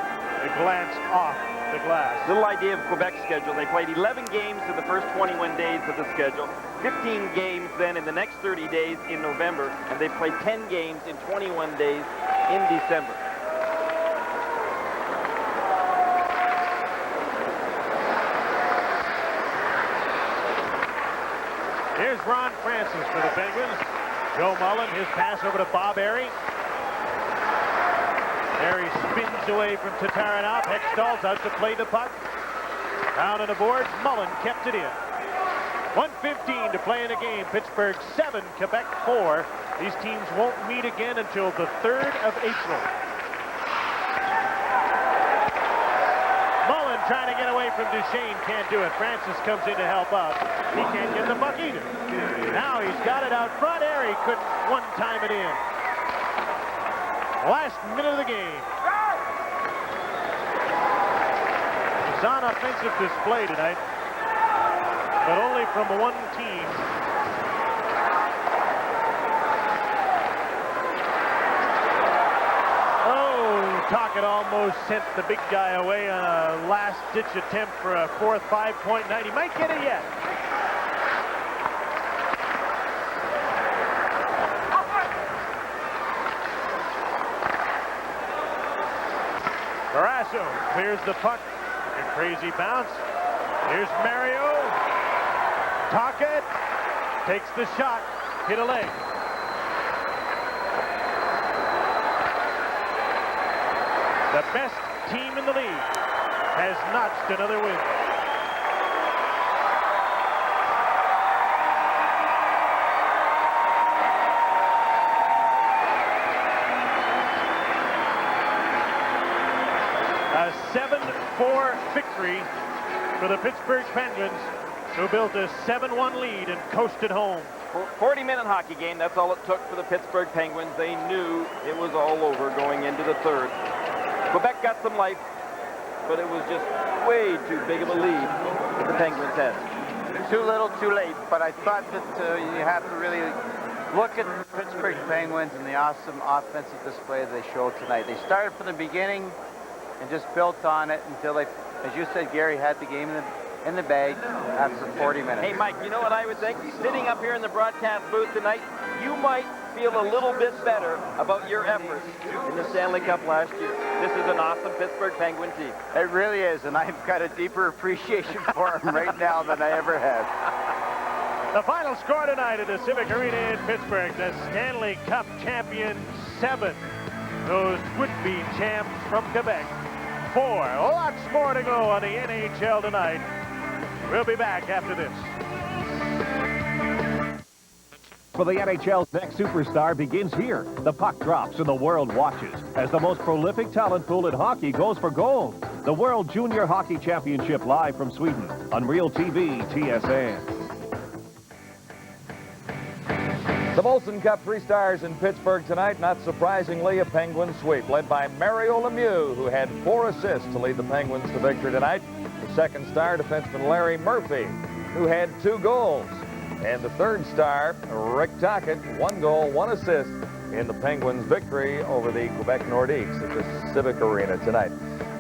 glanced off the glass. Little idea of Quebec's schedule. They played 11 games in the first 21 days of the schedule, 15 games then in the next 30 days in November, and they played 10 games in 21 days in December. Here's Ron Francis for the Penguins. Joe Mullen, his pass over to Bob Airy. Airy spins away from Tataranoff. Hextall's out to play the puck. Down on the boards, Mullen kept it in. 1:15 to play in the game. Pittsburgh 7, Quebec 4. These teams won't meet again until the 3rd of April. Mullen trying to get away from Duchesne, can't do it. Francis comes in to help out. He can't get the puck either. Now he's got it out front. Airy couldn't one-time it in. Last minute of the game. It's on offensive display tonight, but only from one team. Oh, Tocchet almost sent the big guy away on a last-ditch attempt for a fourth 5-point night. He might get it yet. Barrasso clears the puck. A crazy bounce. Here's Mario. Tocchet takes the shot. Hit a leg. The best team in the league has notched another win. A 7-4 victory for the Pittsburgh Penguins, who built a 7-1 lead and coasted home. 40-minute hockey game, that's all it took for the Pittsburgh Penguins. They knew it was all over going into the third. Quebec got some life, but it was just way too big of a lead that the Penguins had. Too little, too late, but I thought that you have to really look at the Pittsburgh Penguins and the awesome offensive display they showed tonight. They started from the beginning and just built on it until they, as you said, Gary, had the game in the bag after 40 minutes. Hey, Mike, you know what I would think? Sitting up here in the broadcast booth tonight, you might feel a little bit better about your efforts in the Stanley Cup last year. This is an awesome Pittsburgh Penguin team. It really is, and I've got a deeper appreciation for them right now than I ever have. The final score tonight at the Civic Arena in Pittsburgh, the Stanley Cup champion 7. Those would-be champs from Quebec 4. Lots more to go on the NHL tonight. We'll be back after this. For the NHL's next superstar begins here. The puck drops and the world watches as the most prolific talent pool in hockey goes for gold. The World Junior Hockey Championship live from Sweden on Real TV TSN. The Molson Cup 3 stars in Pittsburgh tonight. Not surprisingly, a Penguin sweep led by Mario Lemieux, who had 4 assists to lead the Penguins to victory tonight. The second star, defenseman Larry Murphy, who had 2 goals. And the third star, Rick Tocchet, 1 goal, 1 assist in the Penguins' victory over the Québec Nordiques at the Civic Arena tonight.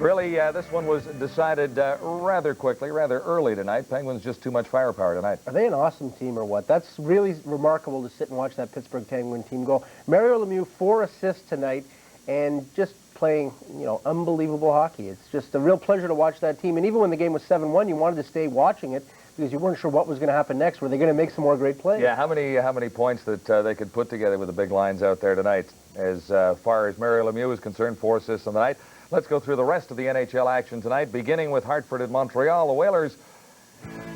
Really, this one was decided rather quickly, rather early tonight. Penguins just too much firepower tonight. Are they an awesome team or what? That's really remarkable to sit and watch that Pittsburgh Penguin team go. Mario Lemieux, 4 assists tonight, and just playing, unbelievable hockey. It's just a real pleasure to watch that team. And even when the game was 7-1, you wanted to stay watching it because you weren't sure what was going to happen next. Were they going to make some more great plays? Yeah, how many points that they could put together with the big lines out there tonight? As far as Mario Lemieux is concerned, 4 assists on the night. Let's go through the rest of the NHL action tonight, beginning with Hartford at Montreal. The Whalers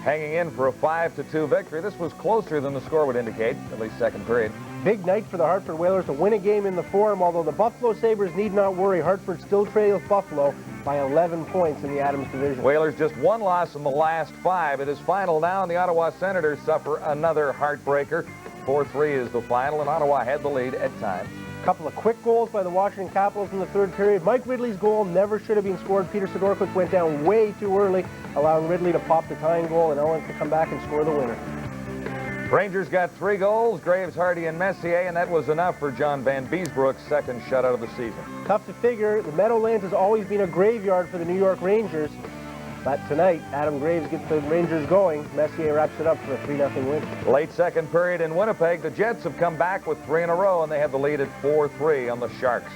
hanging in for a 5-2 victory. This was closer than the score would indicate, at least second period. Big night for the Hartford Whalers to win a game in the Forum, although the Buffalo Sabres need not worry. Hartford still trails Buffalo by 11 points in the Adams division. Whalers just 1 loss in the last 5. It is final now, and the Ottawa Senators suffer another heartbreaker. 4-3 is the final, and Ottawa had the lead at times. A couple of quick goals by the Washington Capitals in the third period. Mike Ridley's goal never should have been scored. Peter Sidorowicz went down way too early, allowing Ridley to pop the tying goal and Owens to come back and score the winner. Rangers got 3 goals, Graves, Hardy, and Messier, and that was enough for John Van Beesbrook's second shutout of the season. Tough to figure. The Meadowlands has always been a graveyard for the New York Rangers. But tonight, Adam Graves gets the Rangers going. Messier wraps it up for a 3-0 win. Late second period in Winnipeg, the Jets have come back with 3 in a row, and they have the lead at 4-3 on the Sharks.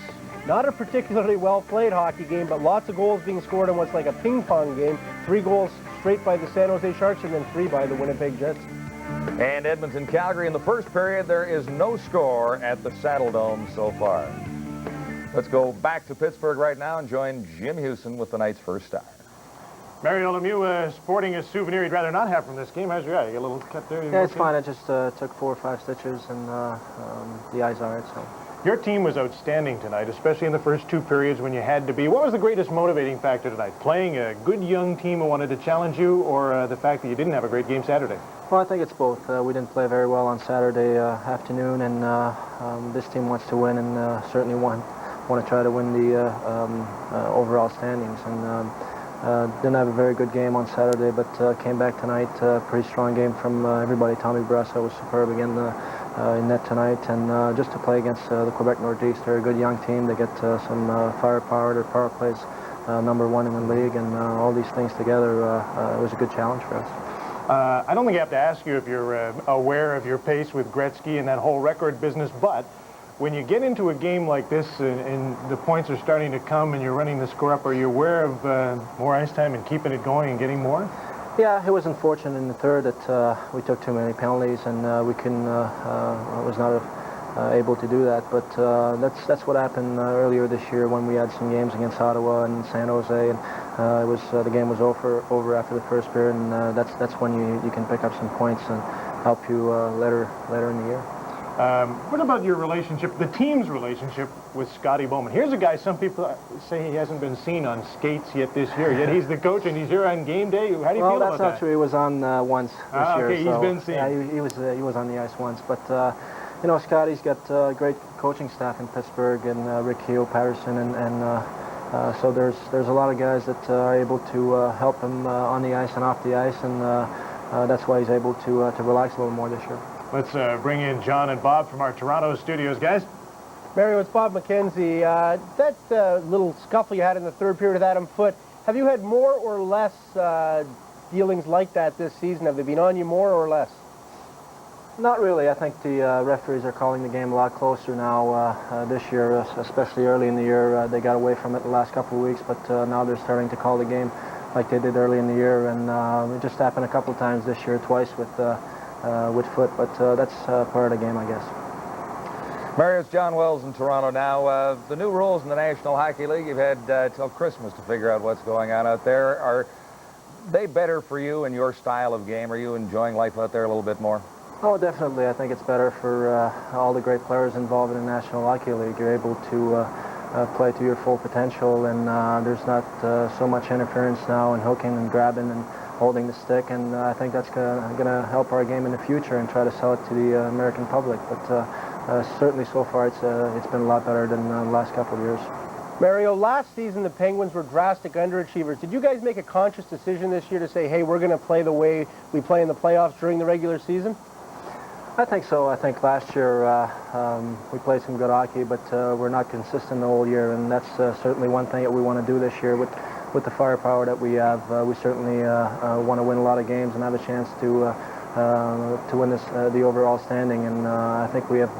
Not a particularly well-played hockey game, but lots of goals being scored in what's like a ping-pong game. 3 goals straight by the San Jose Sharks and then 3 by the Winnipeg Jets. And Edmonton-Calgary in the first period, there is no score at the Saddle Dome so far. Let's go back to Pittsburgh right now and join Jim Hewson with the night's first star. Mario Lemieux sporting a souvenir you'd rather not have from this game. How's your eye? You get a little cut there? Yeah, it's fine. I just took 4 or 5 stitches, and the eye's all right, so. Your team was outstanding tonight, especially in the first 2 periods when you had to be. What was the greatest motivating factor tonight? Playing a good young team who wanted to challenge you, or the fact that you didn't have a great game Saturday? Well, I think it's both. We didn't play very well on Saturday afternoon, and this team wants to win, and certainly want to try to win the overall standings. And didn't have a very good game on Saturday, but came back tonight. Pretty strong game from everybody. Tommy Barrasso was superb again in net tonight, and just to play against the Québec Nordiques. They're a good young team. They get some firepower. Their power plays #1 in the league, and all these things together, it was a good challenge for us. I don't think I have to ask you if you're aware of your pace with Gretzky and that whole record business, but when you get into a game like this and the points are starting to come and you're running the score up, are you aware of more ice time and keeping it going and getting more? Yeah, it was unfortunate in the third that we took too many penalties, and we couldn't, was not able to do that. But that's what happened earlier this year when we had some games against Ottawa and San Jose, and it was the game was over after the first period, and that's when you can pick up some points and help you later in the year. What about your relationship, the team's relationship with Scotty Bowman? Here's a guy, some people say he hasn't been seen on skates yet this year, yet he's the coach and he's here on game day. How do you feel about that? Well, that's not true. He was on once this year. Okay, so, he's been seen. Yeah, he was on the ice once. But, you know, Scotty's got a great coaching staff in Pittsburgh, and Rick Keogh, Patterson, and so there's a lot of guys that are able to help him on the ice and off the ice, and that's why he's able to relax a little more this year. Let's bring in John and Bob from our Toronto studios, guys. Mario, it's Bob McKenzie. That little scuffle you had in the third period with Adam Foote, have you had more or less dealings like that this season? Have they been on you more or less? Not really. I think the referees are calling the game a lot closer now this year, especially early in the year. They got away from it the last couple of weeks, but now they're starting to call the game like they did early in the year. And it just happened a couple of times this year, twice with Foote, but that's part of the game, I guess. Mario's John Wells in Toronto now. The new rules in the National Hockey League, you've had till Christmas to figure out what's going on out there. Are they better for you and your style of game? Are you enjoying life out there a little bit more? Oh, definitely. I think it's better for all the great players involved in the National Hockey League. You're able to play to your full potential, and there's not so much interference now and hooking and grabbing and holding the stick, and I think that's going to help our game in the future and try to sell it to the American public. But certainly so far it's been a lot better than the last couple of years. Mario, last season the Penguins were drastic underachievers. Did you guys make a conscious decision this year to say, hey, we're going to play the way we play in the playoffs during the regular season? I think so. I think last year we played some good hockey, but we're not consistent the whole year, and that's certainly one thing that we want to do this year with the firepower that we have. We certainly want to win a lot of games and have a chance to win the overall standing, and I think we have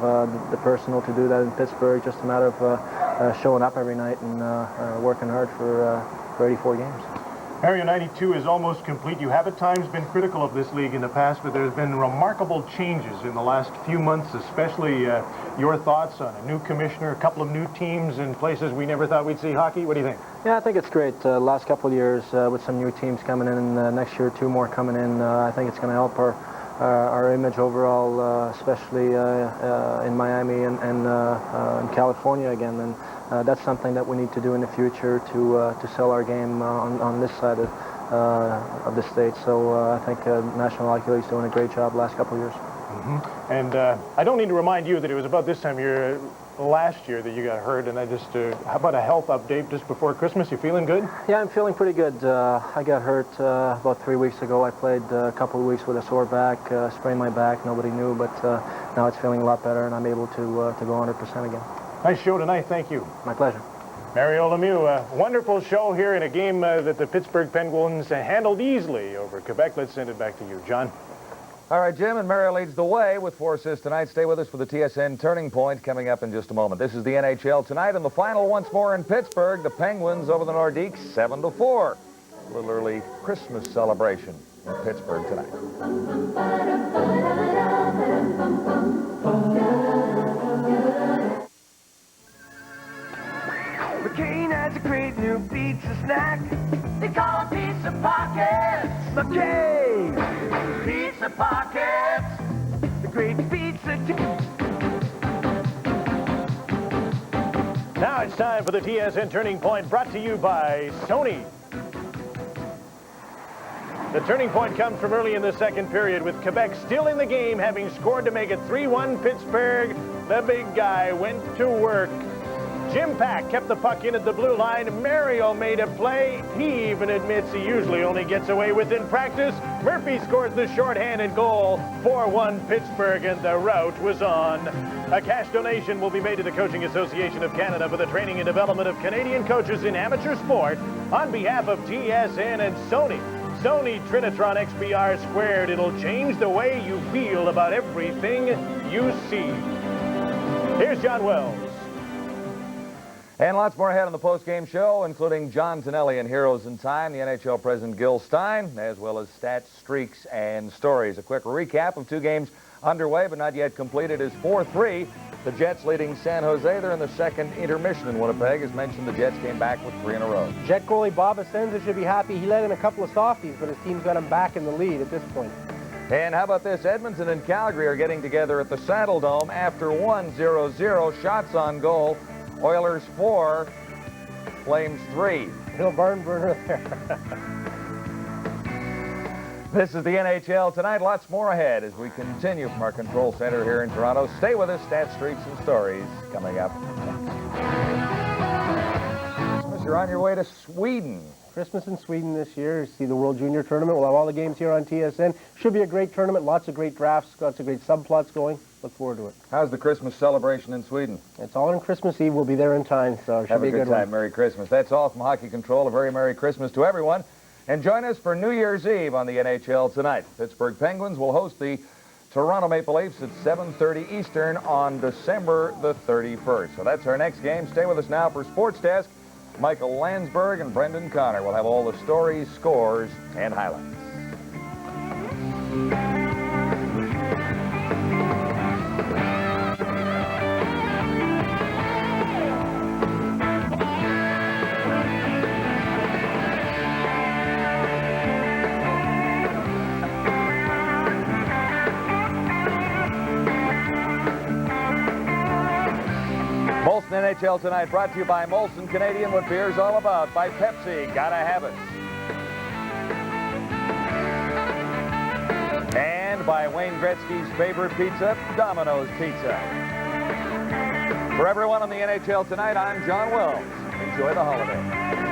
the personnel to do that in Pittsburgh. Just a matter of showing up every night and working hard for 84 games. Area 92 is almost complete. You have at times been critical of this league in the past, but there's been remarkable changes in the last few months, especially your thoughts on a new commissioner, a couple of new teams in places we never thought we'd see hockey. What do you think? Yeah, I think it's great. Last couple of years with some new teams coming in, and next year 2 more coming in, I think it's going to help our image overall, especially in Miami and in California again. And that's something that we need to do in the future to sell our game on this side of the state. So I think National Hockey League is doing a great job the last couple of years. And I don't need to remind you that it was about this time of year last year that you got hurt, and I just, how about a health update just before Christmas? You feeling good? Yeah, I'm feeling pretty good. I got hurt about 3 weeks ago. I played a couple of weeks with a sore back, sprained my back. Nobody knew, but now it's feeling a lot better, and I'm able to go 100% again. Nice show tonight. Thank you. My pleasure. Mario Lemieux, a wonderful show here in a game that the Pittsburgh Penguins handled easily over Quebec. Let's send it back to you, John. All right, Jim, and Mario leads the way with 4 assists tonight. Stay with us for the TSN Turning Point coming up in just a moment. This is the NHL tonight, and the final once more in Pittsburgh. The Penguins over the Nordiques, 7-4. A little early Christmas celebration in Pittsburgh tonight. McCain has a great new pizza snack. They call it Pizza Pockets. McCain! Pizza Pockets. The great pizza. Now it's time for the TSN Turning Point, brought to you by Sony. The turning point comes from early in the second period, with Quebec still in the game, having scored to make it 3-1 Pittsburgh. The big guy went to work. Jim Pack kept the puck in at the blue line. Mario made a play. He even admits he usually only gets away with in practice. Murphy scores the shorthanded goal. 4-1 Pittsburgh, and the rout was on. A cash donation will be made to the Coaching Association of Canada for the training and development of Canadian coaches in amateur sport on behalf of TSN and Sony. Sony Trinitron XBR Squared. It'll change the way you feel about everything you see. Here's John Wells. And lots more ahead on the post-game show, including John Tonelli and Heroes in Time, the NHL president Gil Stein, as well as stats, streaks, and stories. A quick recap of 2 games underway but not yet completed is 4-3. The Jets leading San Jose. They're in the second intermission in Winnipeg. As mentioned, the Jets came back with 3 in a row. Jet goalie Bob Asenza should be happy. He let in a couple of softies, but his team's got him back in the lead at this point. And how about this? Edmonton and Calgary are getting together at the Saddle Dome after 1-0-0. Shots on goal. Oilers 4, Flames 3. Real barn burner there. This is the NHL tonight. Lots more ahead as we continue from our control center here in Toronto. Stay with us. Stats, streaks, and stories coming up. You're on your way to Sweden. Christmas in Sweden this year. See the World Junior Tournament. We'll have all the games here on TSN. Should be a great tournament. Lots of great drafts. Lots of great subplots going. Look forward to it. How's the Christmas celebration in Sweden? It's all on Christmas Eve. We'll be there in time, so it should be a good time. one. Merry Christmas. That's all from Hockey Control. A very Merry Christmas to everyone. And join us for New Year's Eve on the NHL tonight. Pittsburgh Penguins will host the Toronto Maple Leafs at 7:30 Eastern on December the 31st. So that's our next game. Stay with us now for Sports Desk. Michael Landsberg and Brendan Connor will have all the stories, scores, and highlights. Molson NHL tonight brought to you by Molson Canadian, what beer's all about, by Pepsi, gotta have it. And by Wayne Gretzky's favorite pizza, Domino's Pizza. For everyone on the NHL tonight, I'm John Wells. Enjoy the holiday.